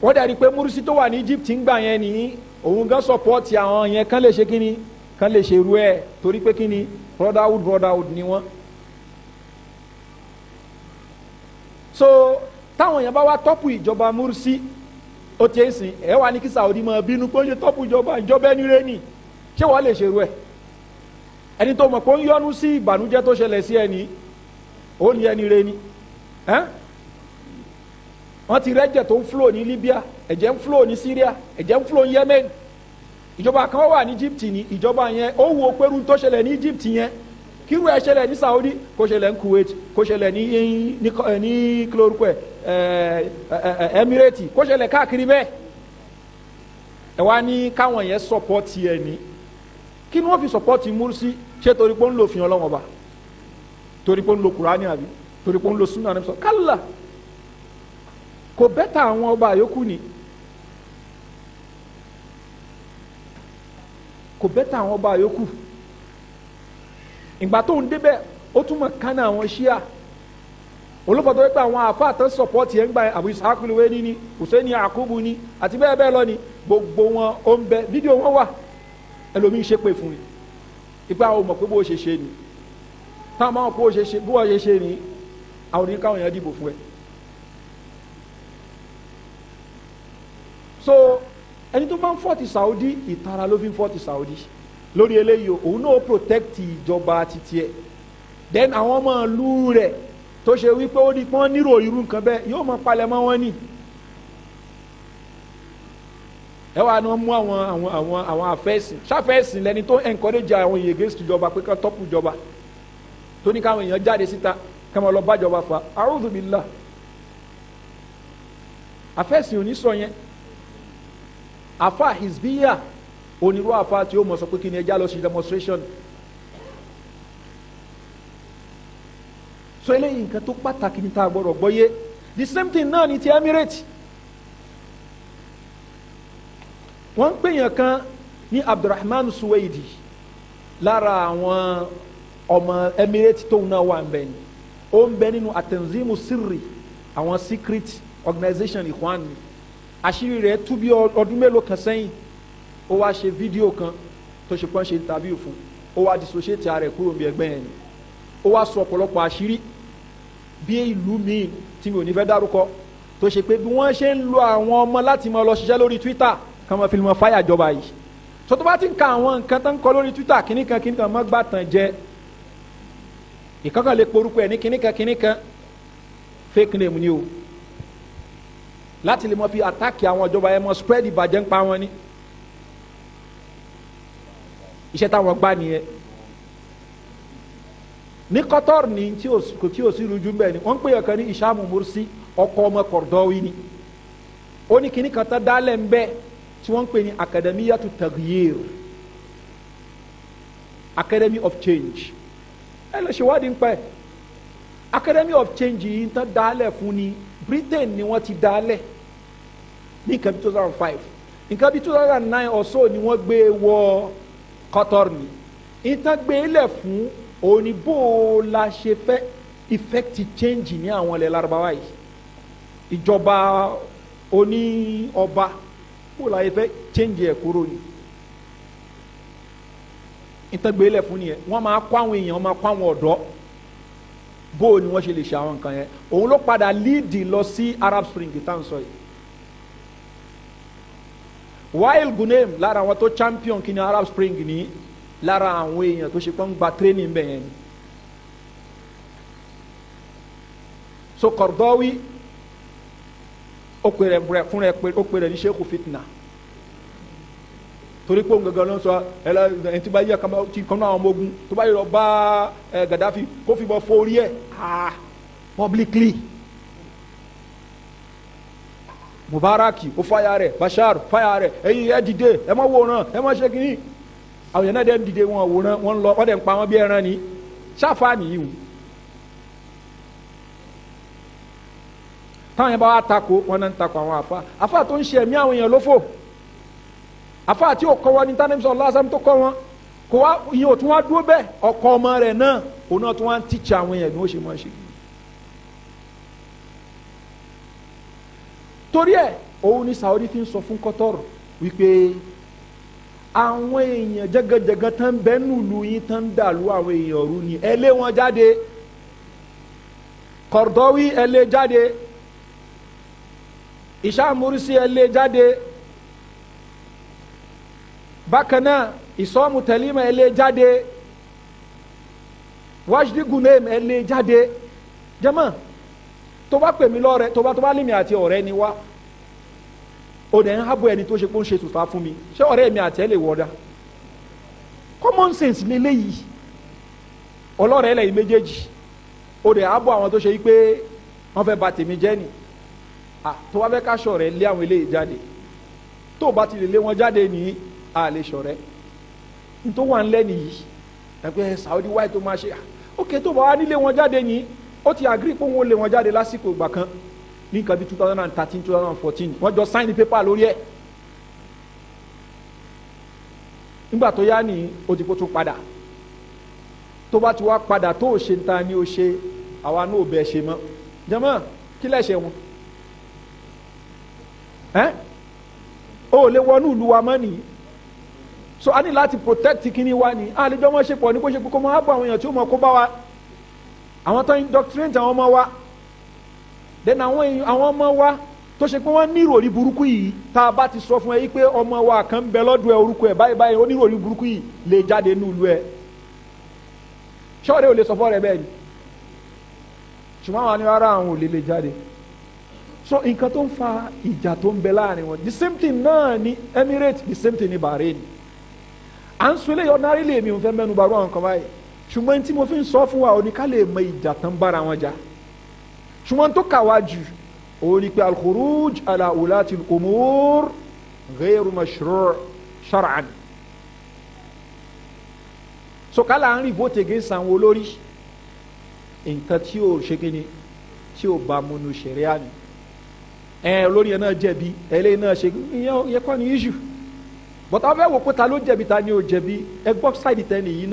wọ́n dẹ̀ rí i pé Mursi tó wà ní Egypt ń gbà yẹn ní òun gan support àwọn yẹn kán lè ṣe kí ni kán lè ṣe irú ẹ̀ torí pé kí ni brotherhood ni wọ́n. so táwọn èèyàn bá wá tọ́pù ìjọba Mursi ó ti sìn ẹ wà ní kí Saudi máa bínú pé ó ń ṣe tọ́pù ìjọba ẹni rẹ ni ṣé wọ́n lè ṣe irú ẹ̀ ẹni tó mọ̀ pé ó ń yọnu sí ìbànújẹ́ tó ṣẹlẹ̀ sí ẹni ó ní ẹni rẹ ni wọ́n ti rẹ́jẹ̀ tó ń flow ní Libya ẹ̀jẹ̀ ń flow ní Syria ẹ̀jẹ̀ ń flow ní Yemen ìjọba kan wà ní Egypt ní ìjọba yẹn ó wo pẹ̀lú tó ṣẹlẹ̀ ní Egypt yẹn kíru ẹ̀ ṣẹlẹ̀ ní Saudi kó ṣẹlẹ̀ ní Kuwait kó ṣẹlẹ̀ ní kílórúkọ Emirati kó ṣẹlẹ̀ káàkiri bẹ́ẹ̀ ẹ wá ní káwọn yẹn support ẹ ní kí ni wọ́n fi support Mursi ṣé torí pé ó ń lo òfin Ọlọ́run Ọba torí pé ó ń lo Kùránì àbí torí pé ó ń lo Sunnah ànábì kálá kò bẹ́tà àwọn ọba àyókù ni kò bẹ́tà àwọn ọba àyókù ìgbà tó ń débẹ̀ ó túmọ̀ kánà àwọn ṣíà olùkọ́ tó wípé àwọn àfa àtọ́ sọ̀pọ́tì ẹ̀ ń gba Abu Ishaq al-Huwaini ni Hussein Yakubu ni àti bẹ́ẹ̀ bẹ́ẹ̀ lọ ni gbogbo wọn ó ń bẹ fídíò wọn wà ẹlòmíín ṣe pé fún mi ipa àwọn mọ̀ pé bó ṣe ṣe ni táwọn máa ń kó ṣe ṣe bó ṣe ṣe ni àwọn oníkàwọn èèyàn dìbò fún ẹ. so ẹni tó máa ń fọ́ọ̀tì Saudi ìtara ló fi ń fọ́ọ̀tì Saudi lórí eléyìí òun náà protect ìjọba títí ẹ then àwọn ọmọ ìlú rẹ̀ tó ṣe wípé ó di pọ́n nírò irú nǹkan bẹ́ẹ̀ yóò máa palẹ̀ mọ́ wọn ni ẹ wà ní wọ́n mú àwọn afẹ́sìn ṣàfẹ́sìn lẹni tó encourage àwọn èèyàn against ìjọba pé ká tọ́pù ìjọba tó ní káwọn èèyàn jáde síta ká máa lọ bá ìjọba fa a'udhu billah afẹ́sìn ò ní sọ yẹn afa Hizbiyyah onírú afa tí ó mọ̀ sọ pé kí ni ẹja lọ sí demonstration so eléyìí nǹkan tó pàtàkì ní ta gbọ́dọ̀ gbọ́yé the same thing náà ní ti Emirates wọ́n ń pèèyàn kan ní Abdulrahman Suwaidi lára àwọn ọmọ Emirates tóun náà wà ń bẹ ni ó ń bẹ nínú atanzimu sirri àwọn secret organization Ikhwan ni àṣírí rẹ̀ tú bí ọdún mélòó kan sẹ́yìn ó wá ṣe fídíò kan tó ṣe pọ́n ṣe interview fún ó wá dissociate ara rẹ̀ kúrò bí ẹgbẹ́ yẹn ni ó wá sọ ọ̀pọ̀lọpọ̀ àṣírí bí ìlú míì tí mi ò ní fẹ́ dárúkọ tó ṣe pé bí wọ́n ṣe ń lo àwọn ọmọ láti máa lọ ṣiṣẹ́ lórí Twitter kí wọ́n fi mọ fáyà jọba yìí so tó bá ti ń ka àwọn nǹkan tó ń kọ lórí Twitter kíníkan mọ́ gbà tàn jẹ ìkankan lè porúkọ ẹ̀ ní kíníkan fake name ni o láti lè mọ fi àtàkì àwọn ìjọba yẹn mọ spread ìbàjẹ́ ń pa wọn ni iṣẹ́ táwọn gbá nìyẹn ní Qatar ní tí ò sí rújú bẹ́ẹ̀ ni wọ́n ń pè é kan ní Isham Mursi ọkọ ọmọ Kordawi ni ó ní kíní kan tán dálẹ̀ ń bẹ́ tí wọ́n ń pè ní Akademiyatu Taghyir Academy of Change ẹ lọ ṣe wádìí ń pẹ́ Academy of Change yìí tán dálẹ̀ fún ni Britain ni wọ́n ti dálẹ̀ ní nǹkan bí 2005 nǹkan bí 2009 or so ni wọ́n gbé wọ Qatar ni ìtàn gbé lẹ̀ fún òní bó la ṣe fẹ́ effect change ní àwọn ilẹ̀ Lárúbáwá yìí ìjọba oní ọba bó la ṣe fẹ́ change ẹ̀ kúrò ni ìtàn gbé lẹ̀ fún nìyẹn wọ́n máa kó àwọn èèyàn máa kó àwọn ọ̀dọ́ bó ni wọ́n ṣe lè ṣe àwọn nǹkan yẹn òun ló padà lead lọ sí Arab Spring tá à ń sọ yìí Wael Ghunem lára àwọn tó champion kí ni Arab Spring ní lára àwọn èèyàn tó ṣe pé ń gba training bẹ́ẹ̀ yẹn ni so Kordawi ó pè rẹ̀ fún rẹ̀ ó pè rẹ̀ ní Sheikh Fitna torí pé òun gangan ló ń sọ ẹni tí bá yẹ kí kan náà àwọn ọmọ ogun tó bá yẹ lọ bá Gaddafi kó fi bọ́ forí ẹ̀ publicly Mubaraki ó fáyà rẹ̀ Bashar fáyà rẹ̀ ẹ̀yin ẹ̀ dìde ẹ̀ má wòran ẹ̀ má ṣe kínní àwọn yẹn náà dẹ̀ ń dìde wọn wòran wọn lọ wọn dẹ̀ ń pa wọn bí ẹran ni ṣáfà nìyí o táwọn yẹn bá wà takò wọn náà ń takò àwọn àfa tó ń ṣe ẹ̀mí àwọn èèyàn lófò àfa tí ò kọ́ wọn ní tánimsọ lásán tó kọ́ wọn kó wá ìyẹn ò tún wá dúró bẹ́ẹ̀ ọkọ ọmọ rẹ̀ náà òun náà tún wá ń tíṣà àwọn èèyàn ní ó ṣe máa ṣe. torí ẹ̀ òun ni Saudi fi ń sọ fún Qatar wípé àwọn èèyàn jẹgẹjẹgẹ tán bẹ́ẹ̀ nùlù yín tán dàlú àwọn èèyàn rú ni ẹ lé wọn jáde. Kordowi ẹ lé jáde, Isha Mursi ẹ lé jáde, bákan náà Isomu Telima ẹ lé jáde, Wajdi Gunem ẹ lé jáde. Jama tó bá pè mí lọ́rẹ́ tó bá lé mi àti ọ̀rẹ́ ni wá ó dẹ̀ ń hábọ̀ ẹni tó ṣe pé ó ń ṣe tùfà fún mi ṣé ọ̀rẹ́ mi àti ẹ lè wọ́dà common sense lélẹ́yìí ọlọ́rẹ́ ẹlẹ́yìn méjèèjì ó dẹ̀ hábọ̀ àwọn tó ṣe yí pé wọ́n fẹ́ bà tèmi jẹ́ ni tó wá fẹ́ ká ṣọ̀rẹ́ lé àwọn eléyìí jáde tó bá ti lè lé wọn jáde ní a lè ṣọ̀rẹ́ nítorí wà ń lẹ́ nìyí ẹgbẹ́ Saudi wáyé tó máa ṣe ok tó bá wá nílé wọn jáde ní ó ti agree pé wọ́n lé wọn jáde lásìkò ìgbà kan ní nǹkan bí 2013 2014 wọ́n jọ sign the paper lórí ẹ̀ nígbà tó yá ní ó ti kó tún padà tó bá ti wá padà tó ò ṣe ta ni ó ṣe àwa náà ò bẹ́ẹ̀ ṣe mọ́ jẹ́mọ́ kí lẹ́ṣẹ̀ wọn ó lè wọnú ìlú wa mọ́ nìyí so a ní láti protect kíní wa ní àlejò wọn ṣe pọ̀ ní kó ṣe kókó máa bọ̀ àwọn èèyàn tí ó mọ̀ kó bá wa àwọn tó ń indoctrinate àwọn ọmọ wa then àwọn ọmọ wa tó ṣe pé wọ́n ní ìròrí burúkú yìí tá a bá ti sọ fún ẹ yí pé ọmọ wa kan ń bẹ lọ́dọ̀ ẹ orúkọ ẹ báyìí báyìí ó ní ìròrí burúkú yìí lè jáde ní ìlú ẹ ṣọ́ọ̀rẹ́ ò lè sọ fọ́ rẹ bẹ́ẹ̀ ni ṣùgbọ́n àwọn ni rárá àwọn ò lè jáde so nǹkan tó ń fa ìjà tó ń bẹ láàrin wọn the same thing náà ní Emirates the same thing ní Bahrain à ń sọlẹ̀ yọ náírà lè mi ò fẹ́ mẹ́nu bá wọn kan báyìí ṣùgbọ́n tí mo fi ń sọ fún wa òní ká lè mọ ìjà tán bára wọn jà ṣùgbọ́n tó kà wá jù òun ni pé al-khuruj ala ulati al-umur ghayru mashru' shar'an so kálá ń rí vote against àwọn olórí nǹkan tí ó ṣe kí ni tí ó bá múnú ṣẹ̀ríà ni olórí yẹn náà jẹ̀bi ẹlẹ́yìn náà ṣe yẹ kọ́ ni issue but àwọn fẹ́ wò pé ta ló jẹ̀bi ta ni ò jẹ̀bi ẹ gbọ́ side tẹ́ni yìí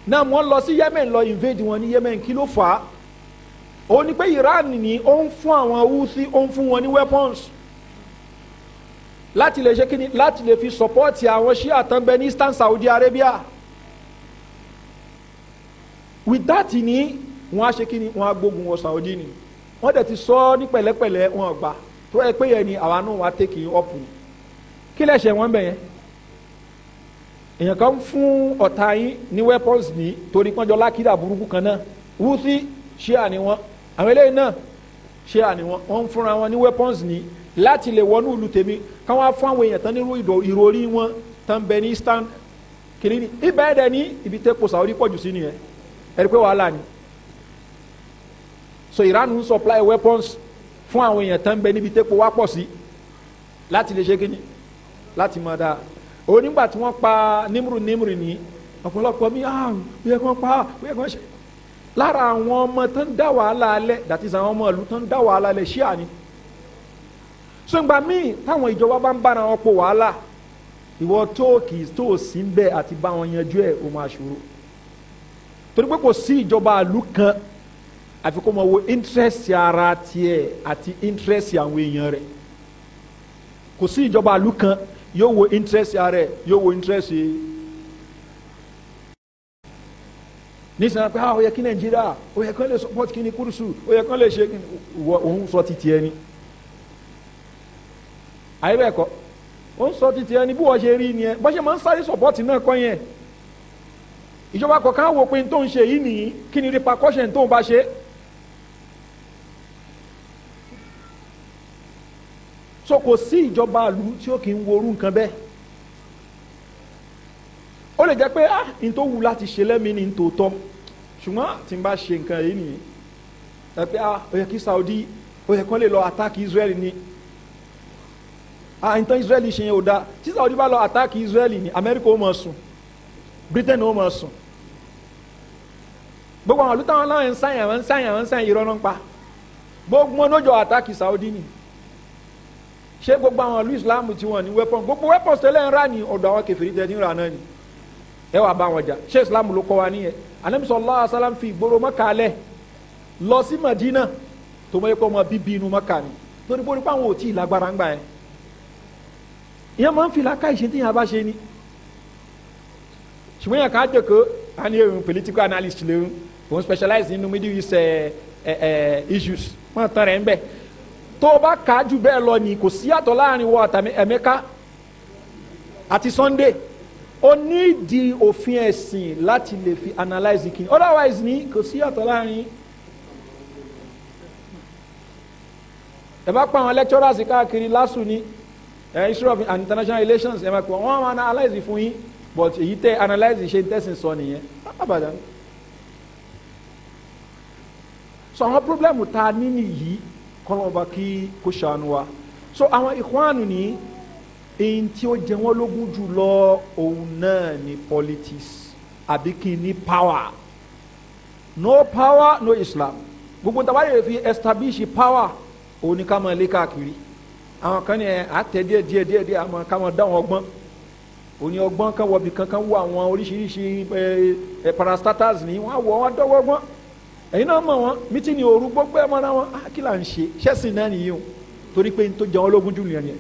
náà wọ́n lọ sí Yemen lọ invade wọn ní Yemen kí ló fà á ó ní pé Iran ni ó ń fún àwọn Houthi ó ń fún wọn ní weapons láti lè ṣe kíni láti lè fi support àwọn Shia tán bẹ ní Eastern Saudi Arabia with that ni wọ́n á ṣe kíni wọ́n á gbógun wọ Saudi ni wọ́n dẹ̀ ti sọ ní pẹ̀lẹ́pẹ̀lẹ́ wọn gbà tó ẹ pé yẹn ni àwa náà wà take up kí lẹ́sẹ̀ wọ́n bẹ̀ yẹn èèyàn kan fún ọ̀tá yín ní weapons ní torí pọ́njọ́ lákìdá burúkú kan náà Houthi Shia ni wọ́n àwọn eléyìí náà Shia ni wọ́n ń fúnra wọn ní weapons ní láti lè wọnú ìlú tèmi káwọn á fún àwọn èèyàn tán nírú ìròrí wọn tán bẹ ní Eastern kìnìún ibẹ̀ ẹ̀dẹ̀ ní ibi tẹ́kọ̀ Saudi pọ̀jù sí nìyẹn ẹ̀rí pé wàhálà ni so Iran ń supply weapons fún àwọn èèyàn tán bẹ níbi tẹ́kọ̀ wá pọ̀ sí láti lè ṣe kíni láti mọ̀ dáa onígbà tí wọ́n pa nímùrù ní ọ̀pọ̀lọpọ̀ mi ó yẹ kán pa ó yẹ kán ṣe lára àwọn ọmọ tó ń dá wàhálà alẹ́ that is àwọn ọmọ ìlú tó ń dá wàhálà alẹ́ Shia ni so ìgbà míì táwọn ìjọba bá ń bára wọn pọ̀ wàhálà ìwọ tó sí ń bẹ àti bá wọn yanjú ẹ̀ ó máa ṣòro torí pé kò sí ìjọba ìlú kan àfi kó mọ wo interest ara tiẹ̀ àti interest àwọn èèyàn rẹ̀ kò sí ìjọba ìlú kan yóò wo interest rẹ yóò wo interest nísìnyí pé ó yẹ kí Nàìjíríà ó yẹ kí wọ́n lè support kí ni kúrúsù ó yẹ kí wọ́n lè ṣe òun sọ ti tiẹ̀ ni àyè bẹ́ẹ̀ kọ́ òun sọ ti tiẹ̀ ni bí wọ́n ṣe rí ni ẹ bọ́ ṣe máa ń sáré support náà kọ́ yẹn ìjọba kọ̀ọ̀kan wò pé tó ń ṣe yìí nìyí kí ni repercussion tó ń bá ṣe so kò sí ìjọba ìlú tí ó kì í worú nǹkan bẹ́ẹ̀ ó lè jẹ́ pé n tó wù láti ṣe lẹ́mìí ní tòótọ́ ṣùgbọ́n tí n bá ṣe nǹkan yìí nìyí ẹ pé ó yẹ kí Saudi ó yẹ kán lè lọ attack Israel ni nǹkan Israel ṣe yẹn ò dáa tí Saudi bá lọ attack Israel ni America ó máa sùn Britain ó máa sùn gbogbo àwọn olùtàwọn náà ń sáyàn ìrọ́nà ń pa gbogbo wọn lójó attack Saudi ni ṣé gbogbo àwọn ìlú islam tí wọ́n ní weapon gbogbo weapons tẹ́lẹ̀ ń rà ní ọ̀dọ̀ àwọn kèfèrí tẹ́ ti ń rà náà ni ẹ wà bá wọn jà ṣé islam ló kọ́ wa nìyẹn anabi sallallahu alaihi wasallam fi ìgboro Mákà lẹ̀ lọ sí Madina tó mọ̀ ẹ̀kọ́ ọmọ bíbí inú Mákà ni torí pé àwọn ò tí ì lágbára ń gbà yẹn ìyẹn máa ń fi làákà ìṣe tí yẹn bá ṣe ni ṣùgbọ́n yẹn kàn á jẹ́kọ̀ọ́ a ní èrò political analyst lẹ́rú òun specialize nínú middle east issues wọ́n tán rẹ̀ ń bẹ̀ tó o bá kà á jù bẹ́ẹ̀ lọ ni kò sí yàtọ̀ láàrin wọ àtàmì Emeka àti Sunday ó ní di òfin ẹ̀sìn láti lè fi analyse kí otherwise ni kò sí yàtọ̀ láàrin ẹ bá pa àwọn lecturers káàkiri lásù ní history of international relations ẹ máa pọ̀ wọ́n máa analyse fún yín but èyí tẹ́ analyse ṣe ń tẹ̀sìn sọ nìyẹn abadan so àwọn problem tá a ní nìyí kọ́lọ́ba kí kó ṣàánú wa so àwọn ìkwánu ní èyí tí ó jẹ wọ́n lógún jù lọ òun náà ní politics àbí kí ní power no power no Islam gbogbo tàbá lè fi establish power òun ní ká máa lé káàkiri àwọn kan ní àtẹ díẹ̀ àmọ́ ká máa dá wọn ọgbọ́n òní ọgbọ́n kan wọ̀bì kankan wọ àwọn oríṣiríṣi parastatals ní wọ́n wọ̀ wọ́n dọ́wọ́ ọgbọ́n ẹ̀yin náà mọ̀ wọ́n mítìnì òru gbogbo ẹ̀ mọ́ra wọn kí là ń ṣe ṣẹ́sìn náà nìyí o torí pé n tó jẹ́ wọn lógún jù nìyẹn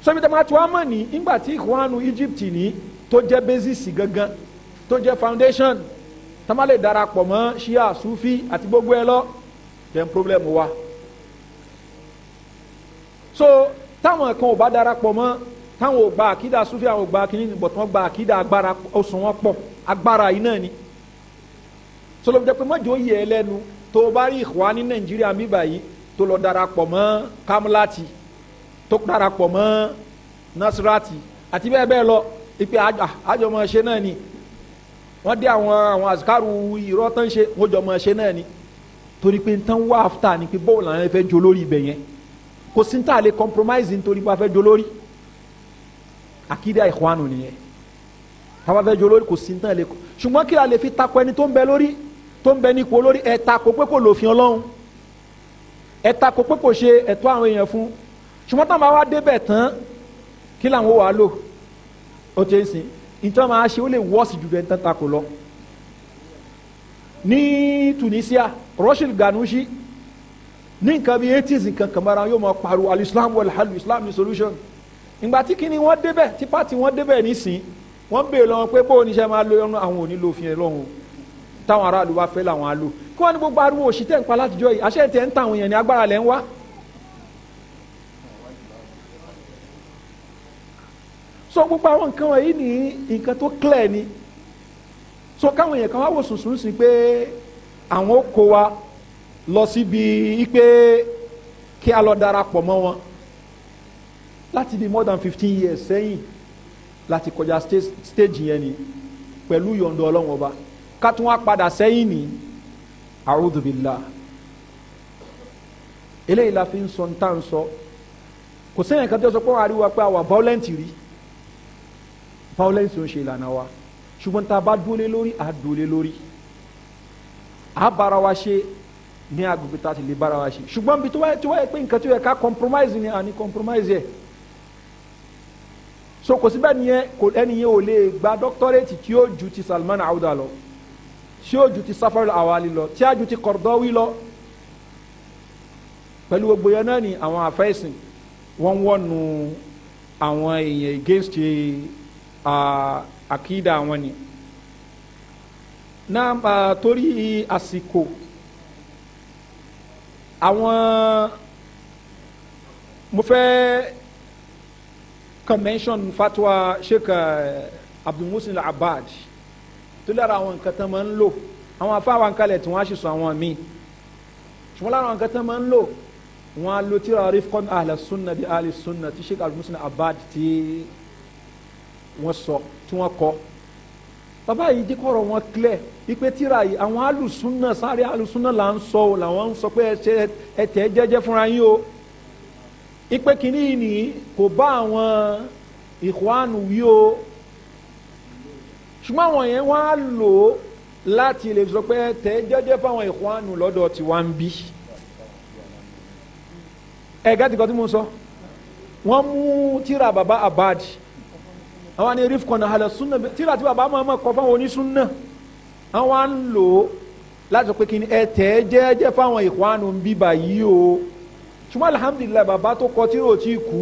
sọ́bi tẹ́ máa tó wá mọ̀ ní nígbà tí ìkwánu Egypt ní tó jẹ́ basis gangan tó jẹ́ foundation tá má lè darapọ̀ mọ́ Shia Sufi àti gbogbo ẹ lọ then problem wà so táwọn kan ò bá darapọ̀ mọ́ táwọn ò gba àkídà Sufi àwọn ò gba kínní bọ̀ tí wọ́n gba àkídà agbára oṣù wọn pọ̀ agbára yìí náà ni sọlọ jẹ́ pé mọ́jọ́ yẹ ẹ lẹ́nu tó o bá rí ìkwá ní Nàìjíríà mi báyìí tó lọ darapọ̀ mọ́ Kamlati tó darapọ̀ mọ́ Nasrati àti bẹ́ẹ̀ bẹ́ẹ̀ lọ ipe àjọmọ̀ ṣe náà ni wọ́n dé àwọn azikaru irọ́ tán ṣe wọ́n jọmọ̀ ṣe náà ni torí pé tán wá after ni pé bọ́ọ̀lù àwọn ẹ̀fẹ́ jo lórí ibẹ̀ yẹn kò sí ní tà lè compromise nítorí pé a fẹ́ jo lórí àkídà ìkwánu nìyẹn táwa fẹ́ jo lórí kò sí ní tà lè ṣùgbọ́n kí a lè fi takò ẹni tó ń bẹ lórí tó ń bẹ nípò lórí ẹ takò pé kò lòfin Ọlọ́run ẹ takò pé kò ṣe ẹ̀tọ́ àwọn èèyàn fún ṣùgbọ́n táwọn bá wá débẹ̀ tán kí làwọn wà á lò ó ti ń sìn ìtàn máa ṣe ó lè wọ́ọ̀sì jù bẹ́ẹ̀ tán takò lọ. ní Tunisia Rashid Ghannouchi ní nǹkan bíi 80s nǹkan kàmárà yóò máa pariwo al-Islam wal-hal Islam ni solution ìgbà tí kìíní wọ́n débẹ̀ tí pàtì wọ́n débẹ̀ nísìn wọ́n béèrè lọ́wọ́ pé bó oníṣẹ́ máa lo ẹnu àwọn òní lòfin ẹ̀ lọ́hùn táwọn aráàlú bá fẹ́ làwọn á lò kí wọ́n ní gbogbo ariwo òṣì tẹ̀ ń pa látijọ́ yìí àṣẹ tẹ̀ ń ta àwọn èèyàn ní agbára lẹ́ ń wá. so gbogbo àwọn nǹkan wọ̀nyí ní nǹkan tó clear ni so káwọn èèyàn kan wá wò sùnsùn sí pé àwọn ó kó wa lọ síbi pé kí a lọ darapọ̀ mọ́ wọn láti bí more than 15 years sẹ́yìn láti kọjá stage yẹn ni pẹ̀lú yọ̀ǹda Ọlọ́run ọba ká tún wá padà sẹ́yìn ní a'udhu billah eléyìí la fi ń sọ níta ń sọ kò sẹ́yìn kan tó sọ pé wọ́n àríwá pé àwa violent rí violence ò ń ṣe ìlànà wa ṣùgbọ́n tá a bá dúró lé lórí a dúró lé lórí a bára wa ṣe ní agbègbè tá a ti lè bára wa ṣe ṣùgbọ́n bí tó wáyé pé nǹkan tó yẹ ká compromise ni a ní compromise yẹ so kò síbẹ̀ nìyẹn ẹni yẹn ò lè gba doctorate tí ó ju ti Salman Auda lọ tí ó ju ti Safar al-Awali lọ tí a ju ti Qaradawi lọ pẹ̀lú gbogbo yẹn náà ni àwọn àfẹ́sìn wọ́n wọ́nu àwọn èèyàn against àkídà wọn ni náà torí àsìkò àwọn mo fẹ́ convention fatwa Sheikh Abdul Muhsin Al-Abbad tó lára àwọn nǹkan tán máa ń lò àwọn afáwọn nǹkalẹ̀ tí wọ́n á ṣe sọ àwọn míì ṣùgbọ́n lára àwọn nǹkan tán máa ń lò wọ́n á lo tíra Rifqan Ahlu Sunnah bi Ahli Sunnah tí Sheikh Abdul Muhsin Al-Abbad tí wọ́n sọ tí wọ́n kọ bàbá yìí dí kọ́rọ̀ wọn clear ipe tíra yìí àwọn Ahlu Sunnah sáré Ahlu Sunnah là ń sọ o làwọn ń sọ pé ẹ tẹ̀ jẹ́jẹ́ fúnra yín o ipe kìíní yìí ni kò bá àwọn Ikhwanu wí o ṣùgbọ́n àwọn yẹn wọ́n á lò ó láti lè sọ pé tẹ̀ jẹ́jẹ́ fáwọn Ikhwanu lọ́dọ̀ tí wọ́n ń bí ẹ̀ gàtí kan tí mo sọ wọ́n mú tíra baba abad àwọn ní rifkon ahlu sunnah tíra tí baba máa kọ fáwọn onísúnnà àwọn á ń lò ó láti sọ pé kí ni ẹ tẹ̀ ẹ́ jẹ́ẹ́jẹ́ fáwọn ìkwánu ń bíbà yìí o ṣùgbọ́n alhamdulilayi baba tó kọ tíra ò tí ì kú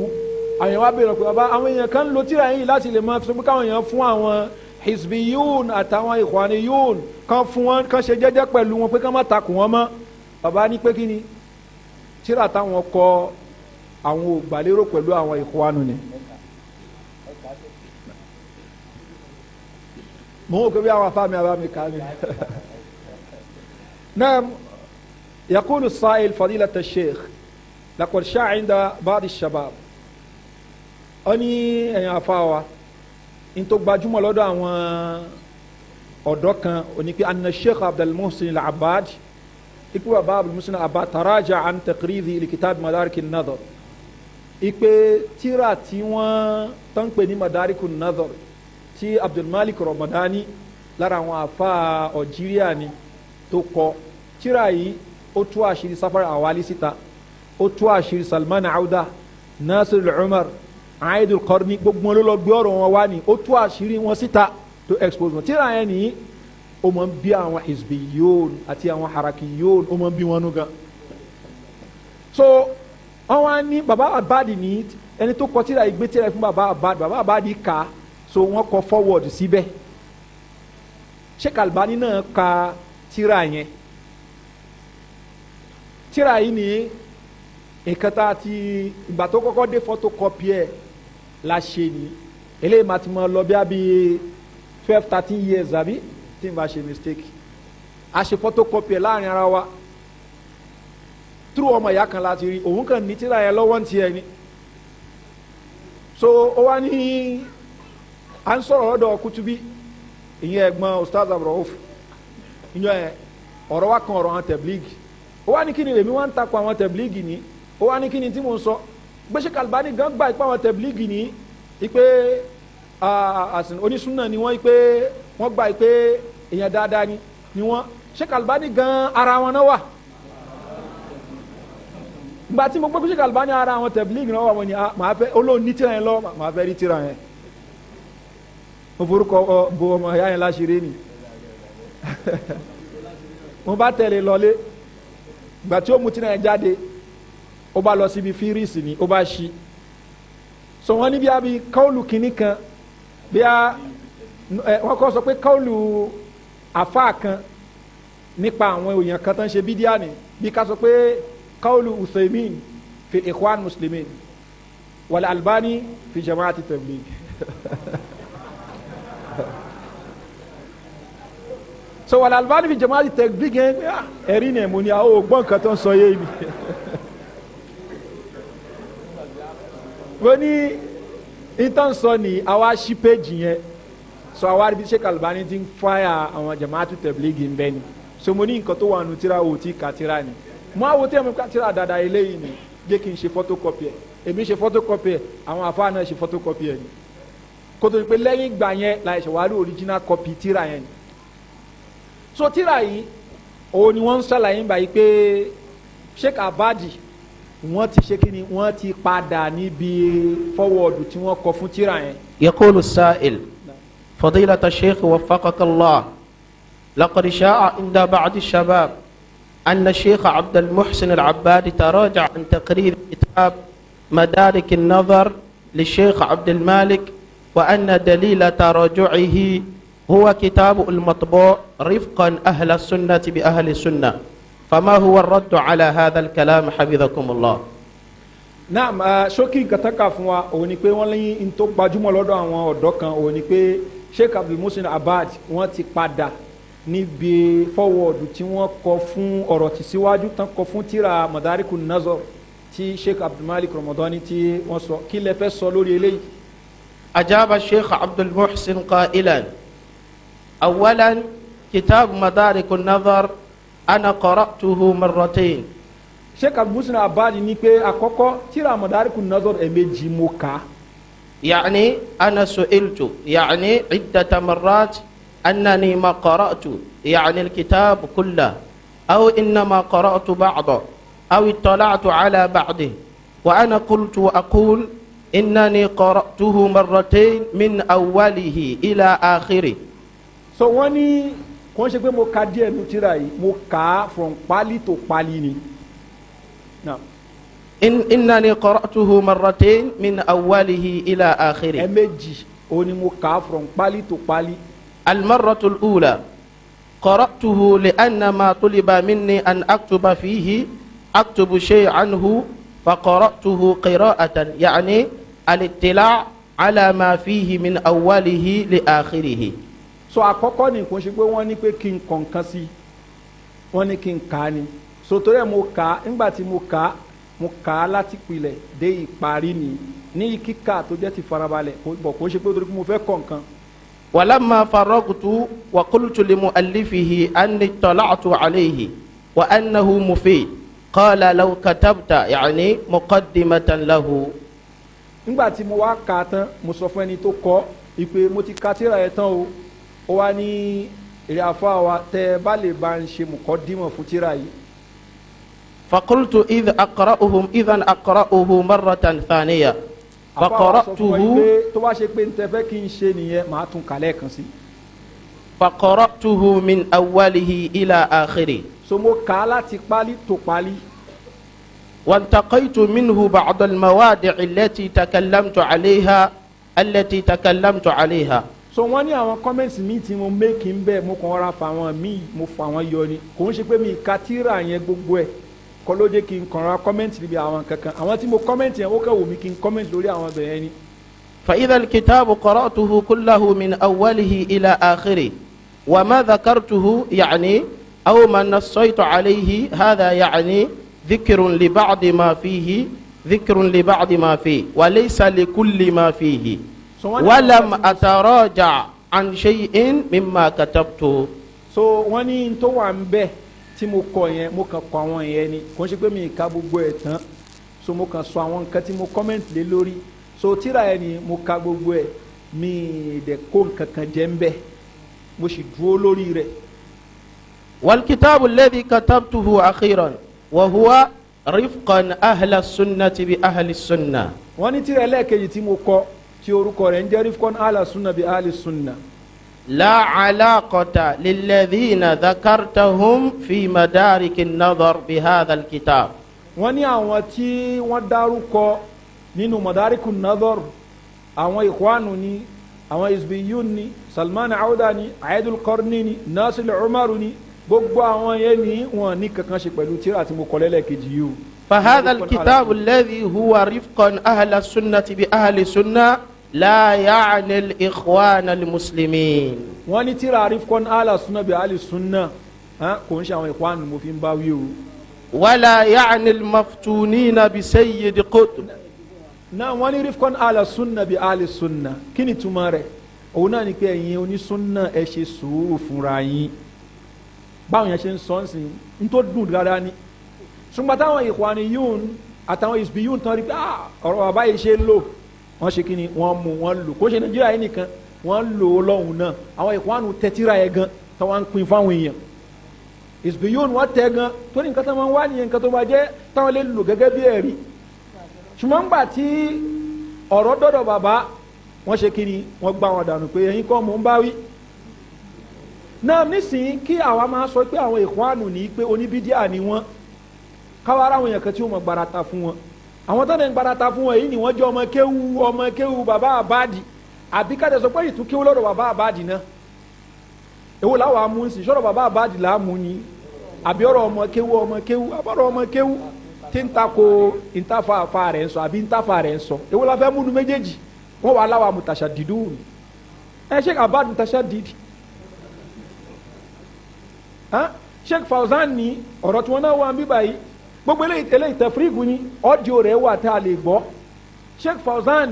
àwọn èèyàn wá bèèrè pé baba àwọn èèyàn kan lo tíra yìí láti lè máa fi sọ pé káwọn èèyàn fún àwọn hizbiyyun àtàwọn ikhwaniyun kan fún wọn kan ṣe jẹ́jẹ́ pẹ̀lú wọn pé kán má takùn wọn mọ́ baba ní pé kí ni tíra táwọn kọ àwọn ò gbàlérò pẹ̀lú àwọn ikhwanu ni. mo ń wò pé bí àwọn afáàmì abámi ká mi. naam yaqulu as-sa'il fadilat ash-shaykh laqad sha'a 'inda ba'd ash-shabab ó ní ẹ̀yin afáwa in tó gbajúmọ̀ lọ́dọ̀ àwọn ọ̀dọ́ kan ó ní pé anna sheikh abdul muhsin al-abbad ikú bàbá abdul muhsin al-abbad taraja an taqridi li kitab madarik an-nadar ipe tíra tí wọ́n tán pè ní madarik an-nadar tí abdul malik ramadani lára àwọn afa algeria ni tó kọ tíra yìí ó tú àṣírí safar awali síta ó tú àṣírí salman auda nasir al-umar aidul qarni gbogbo wọn ló lọ gbé ọ̀rọ̀ wọn wá ní ó tú àṣírí wọn síta tó expose wọn tíra yẹn ní ó máa ń bí àwọn hizbiyyun àti àwọn harakiyyun ó máa ń bí wọn nú gan. so wọn wá ní baba abadi ní ẹni tó kọ tíra yìí gbé tíra yìí fún baba abadi kà so wọn kọ forward síbẹ̀ Sheikh Albani náà ka tíra yẹn tíra yìí ní nǹkan tá a ti ìgbà tó kọ́kọ́ dé photocopy ẹ̀ la ṣe ni eléyìí máa ti mọ lọ bí i 12-13 years àbí tí n bá ṣe mistake a ṣe photocopy ẹ̀ láàrin ara wa through ọmọ ìyá kan láti rí òun kàn ní tíra yẹn lọ́wọ́ ti ẹ̀ ni so ó wá ní à ń sọ̀rọ̀ lọ́dọ̀ Kutubi ìyẹn ẹ̀gbọ́n Ustaz Abdulrauf ìyẹn ọ̀rọ̀ wa kan ọ̀rọ̀ àwọn tẹ̀blígì ó wá ní kí ni èmi wá ń takò àwọn tẹ̀blígì ní ó wá ní kí ni tí mo ń sọ gbèsè Albani gan gba ìpá àwọn tẹ̀blígì ní ipe onísúnà ni wọ́n ipe wọ́n gba ipe èèyàn dáadáa ni wọ́n Sheikh Albani gan ara wọn náà wà gba tí mo gbé Sheikh Albani ara àwọn tẹ̀blígì náà wà wọ́n ni màá fẹ́ olóhùn ní tíra yẹn lọ màá fẹ́ rí tíra yẹn mo forúkọ bo ọmọ ìyá yẹn láṣìírí ni mo bá tẹ̀lé lọlé gbà tí ó mú tíra yẹn jáde ó bá lọ síbi fírìsì ni ó bá ṣí so wọn ní bí a bí káwùlù kìíní kan bí a wọn kọ́ sọ pé káwùlù àfáà kan nípa àwọn èèyàn kan tó ń ṣe bídíà ni bí ká sọ pé káwùlù Uthaymin fi ikhwan muslimin wal Albani fi jama'ati tabligh so wal Albani fi jama'ati tabligh yẹn ẹ̀rí ni mo ní àwọn ògbọ́n kan tó ń sọ yé mi wọ́n ní intan sọ ní àwa ṣí péjì yẹn so àwa rí Sheikh Albani ti ń fáyà àwọn jama'atu tabligh ń bẹ́ ni so mo ní nǹkan tó wà nù tíra wò tí ka tíra ni mo á wo tí mo ká tíra dáadáa eléyìí ni jẹ́ kí n ṣe photocopy ẹ̀ èmi ṣe photocopy ẹ̀ àwọn àfáà náà ṣe photocopy ẹ̀ ni kótó ni pé lẹ́yìn ìgbà yẹn la ṣe wá rí original copy tíra yẹn ni so tíra yìí òun ni wọ́n ń ṣàlàyé báyìí pé Sheikh Abadi wọ́n ti ṣe kíni wọ́n ti padà níbi fọwọ́ọ̀dù tí wọ́n kọ fún tíra yẹn. يقول السائل فضيلة الشيخ وفقك الله لقد شاع عند بعض الشباب أن الشيخ عبد المحسن العبادي تراجع عن تقرير كتاب مدارك النظر للشيخ عبد المالك وأن دليل تراجعه هو كتاب المطبوع رفقا أهل السنة بأهل السنة فما هو الرد على هذا الكلام حفظكم الله. naam ṣókí kataka fún wa òun ni pé wọ́n lẹ́yìn in tó gbajúmọ̀ lọ́dọ̀ àwọn ọ̀dọ́ kan òun ni pé Sheikh Abdul Muhsin Abad wọ́n ti padà níbi fọwọ́ọ̀dù tí wọ́n kọ fún ọ̀rọ̀ tí síwájú tán kọ fún tíra Madarikun Nazar tí Sheikh Abdul Malik Ramadani tí wọ́n sọ kí lẹ fẹ́ sọ lórí eléyìí. أجاب الشيخ عبد المحسن قائلا أولا كتاب مدارك النظر أنا قرأته مرتين. Sheikh Abdul Muhsin Abad ní pé àkọ́kọ́ tíra Madarikun Nazar ẹ̀ẹ̀mejì mo kà. يعني أنا سئلت يعني عدة مرات أنني ما قرأت يعني الكتاب كله أو إنما قرأت بعضه أو اطلعت على بعضه وأنا قلت وأقول إنني قرأته مرتين من أوله إلى آخره. So wọ́n ní kò ń ṣe pé mo ka díẹ̀ nu tírà yìí mo kà á from pali to pali ni. إنني قرأته مرتين من أوله إلى آخره. ẹ̀ẹ̀mejì òun ni mo kà á from pali to pali. المرة الأولى قرأته لأن ما طلب مني أن أكتب فيه أكتب شيء عنه فقرأته قراءة يعني الاطلاع على ما فيه من أوله لآخره. So àkọ́kọ́ ni kò ń ṣe pé wọ́n ní pé kí n kọ̀ǹkan sí wọ́n ní kí n kà á ni so torí ẹ̀ mo kà á nígbà tí mo kà á láti pilẹ̀ dé ìparí ni ní kíkà tó jẹ́ ti farabalẹ̀ bọ̀ kò ń ṣe pé torí pé mo fẹ́ kọ̀ǹkan. ولما فرغت وقلت لمؤلفه أني اطلعت عليه وأنه مفيد قال لو كتبت يعني مقدمة له. nígbà tí mo wá kà á tán mo sọ fún ẹni tó kọ ìpè mo ti ka tírà yẹn tán o ó wá ní èrè àfa wa tẹ bá lè bá ń ṣe muqaddimah fún tírà yìí. فقلت إذا أقرأه مرة ثانية فقرأته. tó bá ṣe pé n tẹ fẹ́ kí n ṣe nìyẹn màá tún kà lẹ́ẹ̀kan sí. فقرأته من أوله إلى آخره. so mo kà á láti pálí tó pálí. وانتقيت منه بعض المواضع التي تكلمت عليها. so wọ́n ní àwọn comments mi tí mo make ń bẹ́ẹ̀ mo kàn ra fa àwọn míì mo fa àwọn yọ ni kò ń ṣe pé mi ka tírà yẹn gbogbo ẹ̀ kọ́ ló dé kí n kàn ra comment níbi àwọn kankan àwọn tí mo comment yẹn ó kàn wò mí kí n comment lórí àwọn ibẹ̀ yẹn ni. فإذا الكتاب قرأته كله من أوله إلى آخره وما ذكرته يعني أو ما نصيت عليه هذا يعني ذكر لبعض ما فيه وليس لكل ما فيه ولم أتراجع عن شيء مما كتبته. so wọ́n ní tó wà ń bẹ̀ tí mo kọ yẹn mo kàn kọ àwọn yẹn ni kò ń ṣe pé mi ka gbogbo ẹ̀ tán so mo kàn sọ àwọn nǹkan tí mo comment lé lórí so tírà yẹn ni mo ka gbogbo ẹ̀ mi dẹ̀ kó nǹkan kan jẹ́ ń bẹ̀ mo sì dúró lórí rẹ̀. والكتاب الذي كتبته أخيرا وهو رفقا أهل السنة بأهل السنة. wọ́n ní tírà ẹlẹ́ẹ̀kejì tí mo kọ tí orúkọ rẹ̀ ń jẹ́ rifqan ahla sunna bi ahli sunna. لا علاقة للذين ذكرتهم في مدارك النظر بهذا الكتاب. wọ́n ní àwọn tí wọ́n dárúkọ nínú madariku nazar àwọn ikhwanu ni àwọn hizbiyyun ni salman auda ni aidul qarni ni nasir umaru ni gbogbo àwọn yẹn ni wọ́n ní kankan ṣe pẹ̀lú tírà tí mo kọ lẹ́lẹ́kejì yìí o. فهذا الكتاب الذي هو رفقا أهل السنة بأهل السنة لا يعني الإخوان المسلمين. wọ́n ní tírà rifqan ahla sunna bi ahli sunna kò ń ṣe àwọn ikhwan mo fi ń bá wí o. ولا يعني المفتونين بسيد قطب. náà wọ́n ní rifqan ahla sunna bi ahli sunna kí ni túmọ̀ rẹ̀ òun náà ni pé ẹ̀yin onísunna ẹ ṣe sùúrù fúnra yín báwọn yẹn ṣe ń sọ ń sìn ń tó dùn dáadáa ni ṣùgbọ́n táwọn ikhwaniyun àtàwọn hizbiyyun tán rí pé ọ̀rọ̀ bàbá yìí ṣe lò wọ́n ṣe kí ni wọ́n mú wọ́n lò kó ṣe nàìjíríà yìí nìkan wọ́n lò ó lọ́hùn náà àwọn ikhwanu tẹ́tíra yẹn gan tí wọ́n ń pín fáwọn èèyàn hizbiyyun wọ́n tẹ́ gan tó ní nǹkan tó máa ń wá nìyẹn nǹkan tó máa jẹ́ táwọn lè lò gẹ́gẹ́ bí ẹ̀rí ṣùgbọ́n gbà tí ọ̀rọ̀ dọ́dọ̀ bàbá wọ́n ṣe kí ni wọ́n gbá wọn dànù pé ẹ̀yin kọ́ mò ń bá wí. náà nísìnyí kí àwa máa sọ pé àwọn ikhwanu ní pé oníbídíà ni wọ́n káwa ara àwọn èèyàn kan tí wọ́n mọ̀ gbarata fún wọn àwọn tó ń gbarata fún wọn yìí ni wọ́n jẹ́ ọmọ kéwu bàbá àbáàdì àbí ká tẹ̀ sọ pé ìtú kéwu lọ́dọ̀ bàbá àbáàdì náà èwo làwọn amú sí sọ́dọ̀ bàbá àbáàdì là á mú ni àbí ọ̀rọ̀ ọmọ kéwu àbọ̀rọ̀ ọmọ kéwu tí ń tako ìntàfà rẹ̀ ń sọ àbí ìntàfà rẹ̀ ń sọ èwo la fẹ́ múnu méjèèjì wọ́n wà láwa mutashadidun Sheikh Abad mutashadid Sheikh Fawzan ní ọ̀rọ̀ tí wọ́n náà wà ń bíbá yìí gbogbo eléyìí tẹ̀frígù ni ọ́díò rẹ̀ wà tá a lè gbọ́ Sheikh Fawzan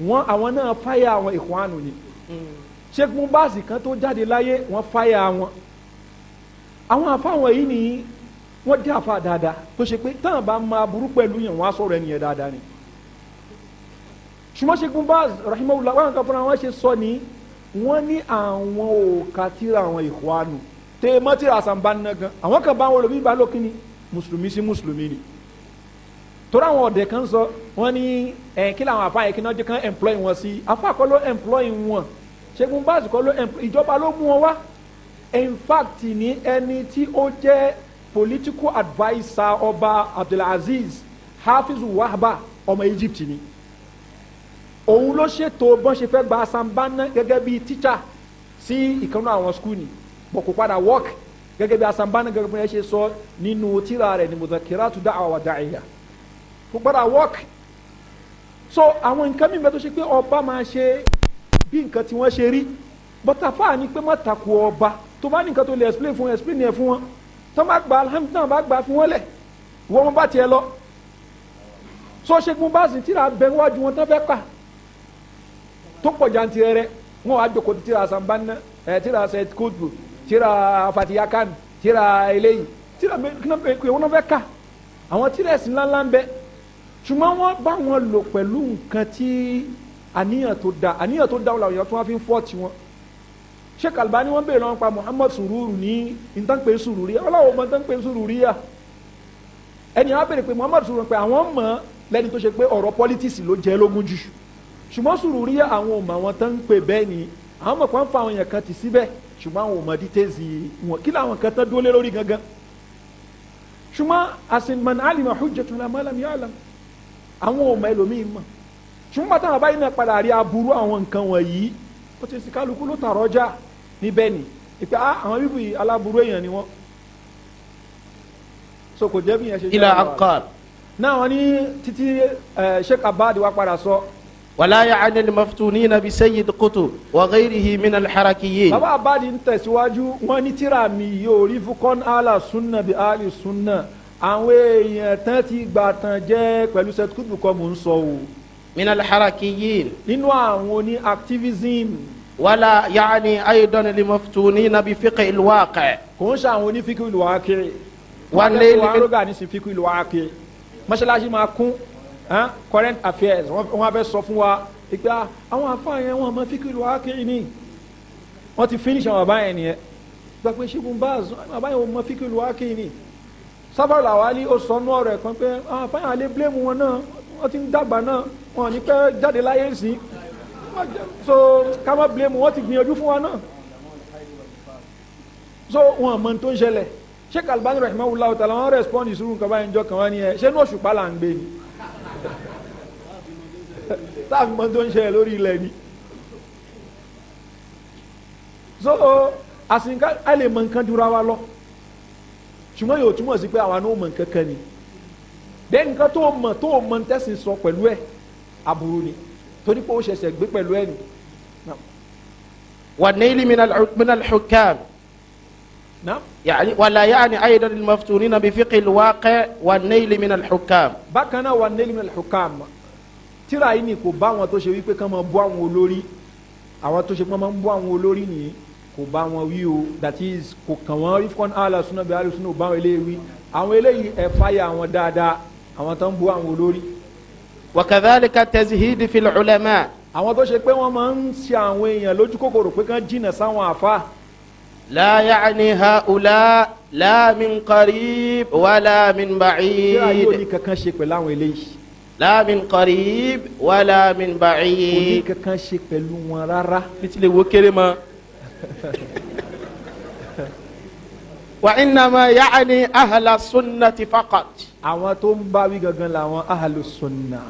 wọn àwọn náà fáyà àwọn ikhwanu ni Sheikh Mubasi kan tó jáde láyé wọn fáyà wọn àwọn afáwọn yìí ni wọ́n dé àfa dáadáa tó ṣe pé táwọn bá máa burú pẹ̀lú yẹn wọ́n á sọ̀rọ̀ ẹnìyẹn dáadáa ni ṣùgbọ́n Sheikh Mubasi rahimahullah wọn kan fúnra wọn ṣe sọ ni wọ́n ní àwọn òkàtìrà àwọn ikhwanu tẹ mọ́tìrà àsàmbánná gan àwọn kan bá wọn lò bí balókin ni mùsùlùmí sí mùsùlùmí ni torí àwọn ọ̀dẹ̀ kan sọ wọ́n ní kí làwọn àfa yẹn kí náà jẹ́ kán employ wọn sí àfa kọ́ ló employ wọn Ṣẹ́gun Báàsì kọ́ ló ìjọba ló mú wọn wá in fact ní ẹni tí ó jẹ́ political adviser ọba Abdulaziz Hafizu Wahba ọmọ Egypt ni òun ló ṣètò bọ́n ṣe fẹ́ gba Asambana gẹ́gẹ́ bí teacher sí ìkànnì àwọn school ni bọ̀ kò padà work gẹ́gẹ́ bí Asambana gẹ́gẹ́ bí wọ́n ṣe sọ nínú tírà rẹ̀ ní Mudhakiratu Da'wa wa Da'iyya kò padà work so àwọn nǹkan mímẹ́ tó ṣe pé ọba máa ṣe bí nǹkan tí wọ́n ṣe rí bọ́tàfà ni pé má takò ọba tó bá ní nǹkan tó lè explain ẹ̀ fún wọn tó bá gba alhamdulilayi bá gba fún wọn lẹ̀ wọ́n bá tiẹ̀ lọ so Ṣẹ́gun Báàsì tíra bẹ wájú wọn tó fẹ́ kà tó pọ̀ jantirẹrẹ wọn wá jókòó tíra Asambana tíra Said Qutb tíra Fatiyakan tíra eléyìí tíra wọn náà fẹ́ kà àwọn tíra ẹ̀sìn ńláńlá ń bẹ ṣùgbọ́n wọ́n bá wọn lò pẹ̀lú nǹkan tí àníyàn tó da wọn làwọn èèyàn tó wá fi ń fọ́ tiwọn Sheikh Albani wọ́n bèèrè lọ́wọ́ pa Muhammad Sururu ní ìtànpé Sururiya ọlọ́wọ́ mọ́ ìtànpé Sururiya ẹni àwọn bèèrè pé Muhammad Sururu pé àwọn mọ̀ lẹ́ni tó ṣe pé ọ̀rọ̀ politics ló jẹ́ lógún jù ṣùgbọ́n Sururiya àwọn ò mọ̀ àwọn tó ń pè bẹ́ẹ̀ ni àwọn mọ̀ kó ń fa àwọn èèyàn kan tì síbẹ̀ ṣùgbọ́n àwọn ò mọ̀ details wọn kí làwọn kan tán dúró lé lórí gangan ṣùgbọ́n asinman alima hujjatun la ma lam ya'lam àwọn ò mọ̀ ẹlòmíì mọ̀ ṣùgbọ́n bàtà àwọn báyìí náà padà rí aburú àwọn nǹkan wọ̀nyí ó ti sì kálukú ló tààrọ̀ já níbẹ̀ ni ìpè àwọn bíbí aláburú èèyàn ni wọ́n so kò jẹ́ bí yẹn ṣe jẹ́ ila aqal náà wọ́n ní títí Sheikh Abadi wa padà sọ. ولا يعني المفتونين بسيد قطب وغيره من الحركيين. bàbá Abadi ń tẹ̀síwájú wọ́n ní tíra mi yóò rí fúkọ́n àlà sunna bí àlì sunna àwọn èèyàn tán ti gbà tán jẹ́ pẹ̀lú Said Qutb kọ́ mò ń sọ o. من الحركيين. nínú àwọn oní activism. ولا يعني أيضا المفتونين بفقه الواقع. kò ń ṣe àwọn oní fíkì ìlú wákìrì. wọ́n lé wọ́n lóga ní sí fíkì ìlú wákìrì. mọ́ṣáláṣí máa kún current affairs wọ́n fẹ́ sọ fún wa ìgbà àwọn afáà yẹn wọ́n máa fíkì ìlú wákìrì ni wọ́n ti finish àwọn àbáyẹn nìyẹn gba pé Ṣẹ́gun Báàsì àbáyẹn wọ́n máa fíkì ìlú wákìrì ni Sábà Làwálí ó sọ nú ọ̀rọ̀ ẹ̀kan pé àwọn afáà yẹn alẹ́ blame wọn náà wọ́n ti ń dàgbà náà wọn ní pẹ́ jáde láyé sí so ká má blame wọn ti gbìyànjú fún wa náà so wọn mọ tó ń ṣẹlẹ̀ Sheikh Albani rahimahullah ta'ala wọn respond ìṣúrù nǹkan báyìí njọ kan wá ní ẹ ṣé ní òṣùpá là ń gbé ni táàbí mọ tó ń ṣẹlẹ̀ lórí ilẹ̀ ni so àsìnká a lè mọ nǹkan jura wa lọ ṣùgbọ́n yóò túmọ̀ sí pé àwa náà mọ nǹkan kan ni dẹ́n nǹkan tó mọ tẹ́sí sọ pẹ̀lú ẹ̀ aburú ni torí pé ó ṣẹ̀ṣẹ̀ gbé pẹ̀lú ẹ̀ ni. والنيل من الحكام. نعم. يعني ولا يعني أيضا المفتونين بفقه الواقع والنيل من الحكام. bákan náà والنيل من الحكام tíra yìí ni kò bá àwọn tó ṣe wípé kán máa bú àwọn olórí àwọn tó ṣe pé máa ń bú àwọn olórí nìyí kò bá wọn wí o that is kò kàn wọ́n rí fún àhlu sunnah bí àhlu sunnah ò bá wọn eléyìí wí àwọn eléyìí ẹ̀ fáyà àwọn dáadáa àwọn tó ń bú àwọn olórí. وكذلك التزهيد في العلماء. àwọn tó ṣe pé wọ́n máa ń ṣe àwọn èèyàn lójú kòkòrò pé kán jìnnà sáwọn àfa. لا يعني هؤلاء لا من قريب ولا من بعيد. tíra yóò ní kankan ṣe pẹ̀lú àwọn eléyìí. لا من قريب ولا من بعيد. kò ní kankan ṣe pẹ̀lú wọn rárá. nítorí wo kéré mọ́. وإنما يعني أهل السنة فقط. àwọn tó ń bá wí gangan làwọn ahlu sunnah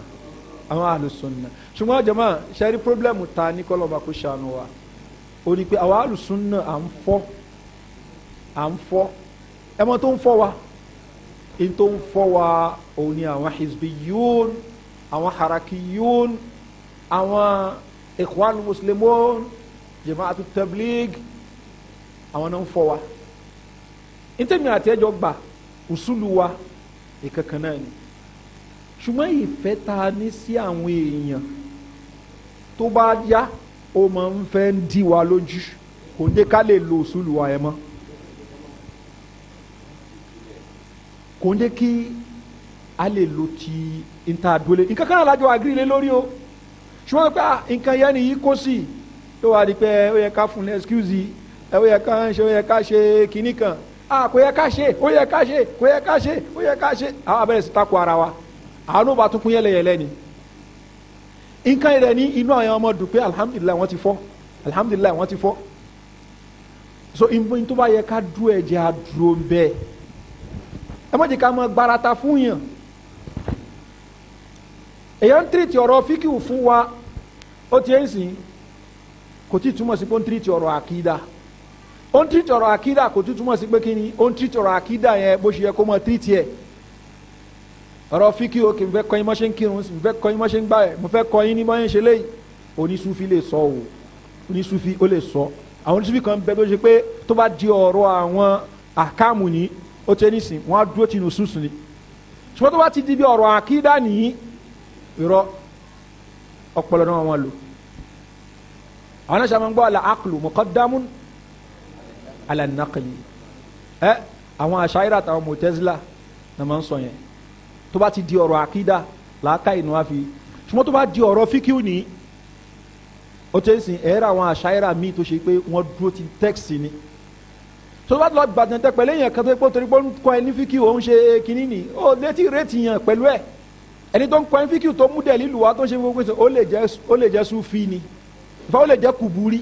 àwọn ahlu sunnah ṣùgbọ́n jama ṣẹ́rí pírọ́blẹ́mù ta ní kọ́lọ́ba kó ṣàánú wa ó ní pé àwọn ahlu sunnah à ń fọ́ ẹmọ tó ń fọ́ wa in tó ń fọ́ wa òun ni àwọn hizbiyyun àwọn harakiyun àwọn ikhwan muslimun jama'atu tabligh àwọn náà ń fọ́ wa ìtẹ̀mí àti ẹjọ́ gbà usulu wa ìkankan náà ni ṣùgbọ́n ìfẹ́ ta ní sí àwọn èèyàn tó bá yá ó máa ń fẹ́ ń dí wa lójú kò ní ká lè lo usulu wa ẹ̀ mọ́ kò ní kí a lè lo ti ìta àdúlé nǹkan kan náà lájọ àgírílé lórí o ṣùgbọ́n pé nǹkan yẹn nìyí kó sí tó wà ní pé ó yẹ ká fún un excuse ó yẹ ká ṣe kinní kan kò yẹ ká ṣe ó yẹ ká ṣe kò yẹ ká ṣe ó yẹ ká ṣe àwọn abẹ́rẹ́ sí takò ara wa àwọn ọba tún kún yẹlẹyẹlẹ ni nǹkan yẹn ní inú àwọn ọmọ dùn pé alhamdulilayi wọ́n ti fọ́ alhamdulilayi wọ́n ti fọ́ so ìmọ̀ tó bá yẹ ká dúró ẹ̀jẹ̀ àdúró bẹ́ẹ̀ ẹ má jẹ́ ká mọ gbarata fún yàn èyàn ń tírìtì ọ̀rọ̀ fíkìwù fún wa ó ti ń sìn kò tí túmọ̀ sí pé ó ń tírìtì ọ̀rọ̀ àkídà ó ń tírìtì ọ̀rọ̀ àkídà kò tí túmọ̀ sí pé kí ni ó ń tírìtì ọ̀rọ̀ àkídà yẹn bó ṣe yẹ kó mọ tírìtì ẹ̀ ọ̀rọ̀ fíkìwù kì í fẹ́ kọ́ yín mọ́ ṣe ń kírun mo fẹ́ kọ́ yín mọ́ ṣe ń gbà ẹ̀ mo fẹ́ kọ́ yín ní mọ́ ṣe léyìí onísúfì lè sọ o onísúfì ó lè sọ àwọn onísúfì kan bẹ tó ṣe pé tó bá di ọ̀rọ̀ àwọn àkàmù ní ó tẹ́ nísìn wọ́n á dúró tìǹù sùsùn ni ṣùgbọ́n tó bá ti di bí ọ̀rọ̀ àkídà nìyí irọ́ ọpọlọ náà wọn lò àwọn náà sàmà ń gbọ́ àlà àkùlù muqaddamun àlà nàkìlì àwọn àṣàyíra àtàwọn mọ̀tẹ́sílà náà máa ń sọ yẹn tó bá ti di ọ̀rọ̀ àkídà làákà inú wa fi ṣùgbọ́n tó bá di ọ̀rọ̀ fíkíù ní ó tẹ́ sìn ẹ̀rọ àwọn àṣàyíra míì tó ṣe pé wọ́n dúró ti tẹ́kìsì ni tó bá lọ gbàdúntẹ́ pẹ̀lú èèyàn kan tó pé torí pé ó ń kọ́ ẹ ní fíkíù òun ṣe kínní ni ó létí rétí yàn pẹ̀lú ẹ̀ ẹni tó ń kọ́ fíkì tó mú dẹ̀ lílu wa tó ń ṣe gbogbo ó lè jẹ́ sufi ni ìfẹ́ ó lè jẹ́ kùbúrí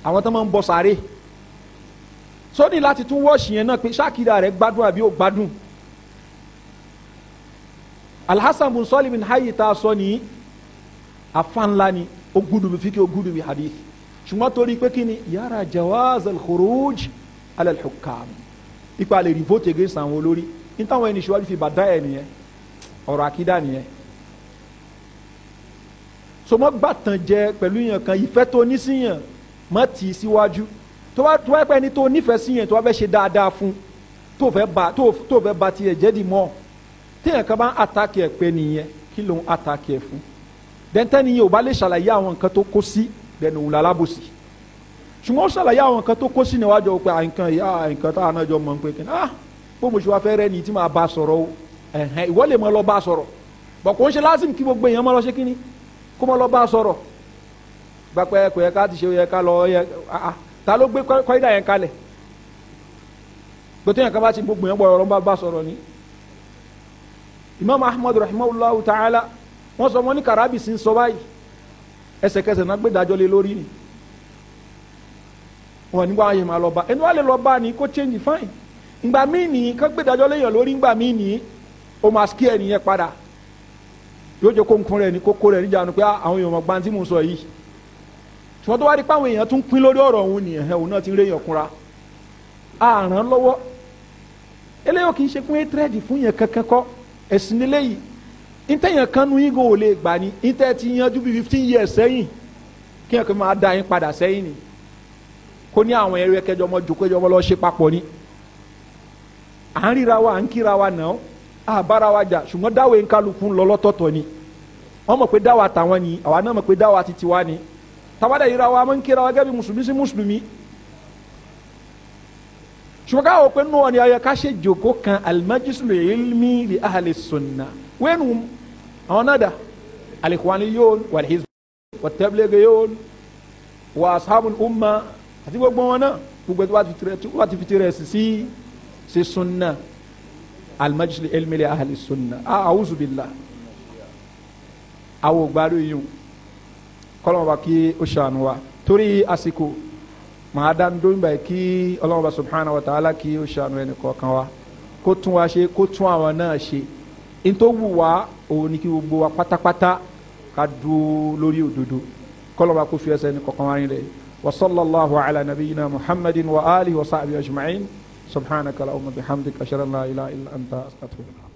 àwọn tó máa ń bọ sáré sóní láti tún wọ́ọ̀ṣì yẹn náà pé ṣáàkìdá rẹ̀ gbádùn àbí ó gbádùn alhassan bin sọ́ọ̀lì bin hayi tá a sọ ní afánlá ni ó gúdù bí fíkì ó gúdù bí hadith ṣùgbọ́n torí pé kí ni yàrá jawaz al-khuruj ala al-hukam ipa lè rí vote against àwọn olórí ní táwọn ẹni ṣíwájú fi bàdá ẹ̀ nìyẹn ọ̀rọ̀ àkídà nìyẹn so mọ́ gbàtàn jẹ pẹ̀lú yàn kan ìfẹ́ tó ní síyàn mọ́ tì í síwájú tó wá pẹ́ ni tó nífẹ̀ẹ́ síyàn tó wá fẹ́ ṣe dáadáa fún tó fẹ́ ba tiẹ̀ jẹ́ di mọ́ téèyàn kan bá ń àtàkì ẹ̀ pé nìyẹn kí ló ń àtàkì ẹ̀ fún dẹ́ntẹ́ nìyẹn ò bá lè ṣàlàyé àwọn nǹkan tó kó sí dẹ̀nu òun lálábòsí ṣùgbọ́n ó ṣàlàyé àwọn nǹkan tó kó sí níwájú pé àìǹkan ìyá àìǹkan táwọn náà jọ mọ̀ pé kí bó mo ṣe wá fẹ́ rẹ́ ni tí màá bá sọ̀rọ̀ o ìwọ lè mọ lọ bá sọ̀rọ̀ bọ̀ kò ń ṣe lásìm kí gbogbo èèyàn mọ lọ ṣe kíni kó mọ lọ bá sọ̀rọ̀ gbapẹ́ kò yẹ ká ti ṣe yẹ ká lọ yẹ ta ló gbé kọ́ídà yẹn kalẹ̀ gbọ́tẹ́ yẹn ká bá ti gbogbo èèyàn gbọ́dọ̀ bá sọ̀rọ̀ ni. Imam Ahmad rahimahullahu ta'ala wọ́n sọ wọ́n ní karabi sí ń sọ báyìí ẹsẹ̀kẹsẹ̀ náà gbé dájọ́ lé lórí ni wọ́n nígbà wọn yẹ máa lọ bá ẹni wọ́n lè lọ bá ni kó change fine ìgbà míì nìyí ká gbé dájọ́ léyàn lórí ìgbà míì nìyí ó máa sikí ẹ̀ nìyẹn padà yóò jẹ́ kó nkún rẹ̀ ní kókó rẹ̀ níjà pé àwọn èèyàn ọgbà tí mo sọ yìí ṣùgbọ́n tó wá rí páwọn èèyàn tún pín lórí ọ̀rọ̀ òun nìyẹn òun náà ti ń réyàn kúnra àràn lọ́wọ́ eléyìí kì í ṣe fún étrẹ́dì fún yẹn kankan kọ́ ẹ̀sìn eléyìí ìtẹ̀yàn kan nu yín gan ò lè gbà ní ìtẹ̀ ti yanjú bí 15 years sẹ́yìn kí yẹn kò máa da yín padà sẹ́yìn ni kó ní àwọn ẹrú ẹkẹjọ ọmọ jòkó ẹjọ ọmọ lọ ṣe papọ̀ ni à ń ríra wa à ń kíra wa náà àbára wa jà ṣùgbọ́n dáwọ̀ ń kálukú lọ lọ́tọ̀ọ̀tọ̀ ni wọ́n mọ̀ pé dáwọ̀ àtàwọn ni àwa náà mọ̀ pé dáwọ̀ àti tiwa ni tàbádà yìí ra wa máa ń kíra wa gẹ́gẹ́ bí mùsùlùmí sí mùsùlùmí ṣùgbọ́n káwọ́ pé nù ọ́ni ayọ̀ ká ṣe jòkó kan al-majlisul ilmi li ahli sunnah wẹ́nu àwọn náà dà al-ikhwaniyun wal-hizbiyyah wat-tablighiyyun wa ashabul umma àti gbogbo wọn náà gbogbo tó wà ti fi tirẹ̀ sí sunna al-majlisul ilmi li ahli sunnah a'udhu billah àwọn ògbàlú yìí kọ́lọ́mọba kí ó ṣàánú wa torí àsìkò màá dá ń dóyún báyìí kí ọlọ́mọba subhanahu wa ta'ala kí ó ṣàánú ẹnì kọ̀ọ̀kan wa kó tún wa ṣe kó tún àwọn náà ṣe n tó wù wá òun ni kí gbogbo wa pátápátá ká dúró lórí òdodo kọ́lọ́mọba kó fi ẹsẹ̀ ẹnì kọ̀ọ̀kan wa nílẹ̀ wa sallallahu ala nabiyyina muhammadin wa alihi wa sahbihi ajma'in subhanaka allahumma bihamdika ashhadu an la ilaha illa anta astaghfiruka.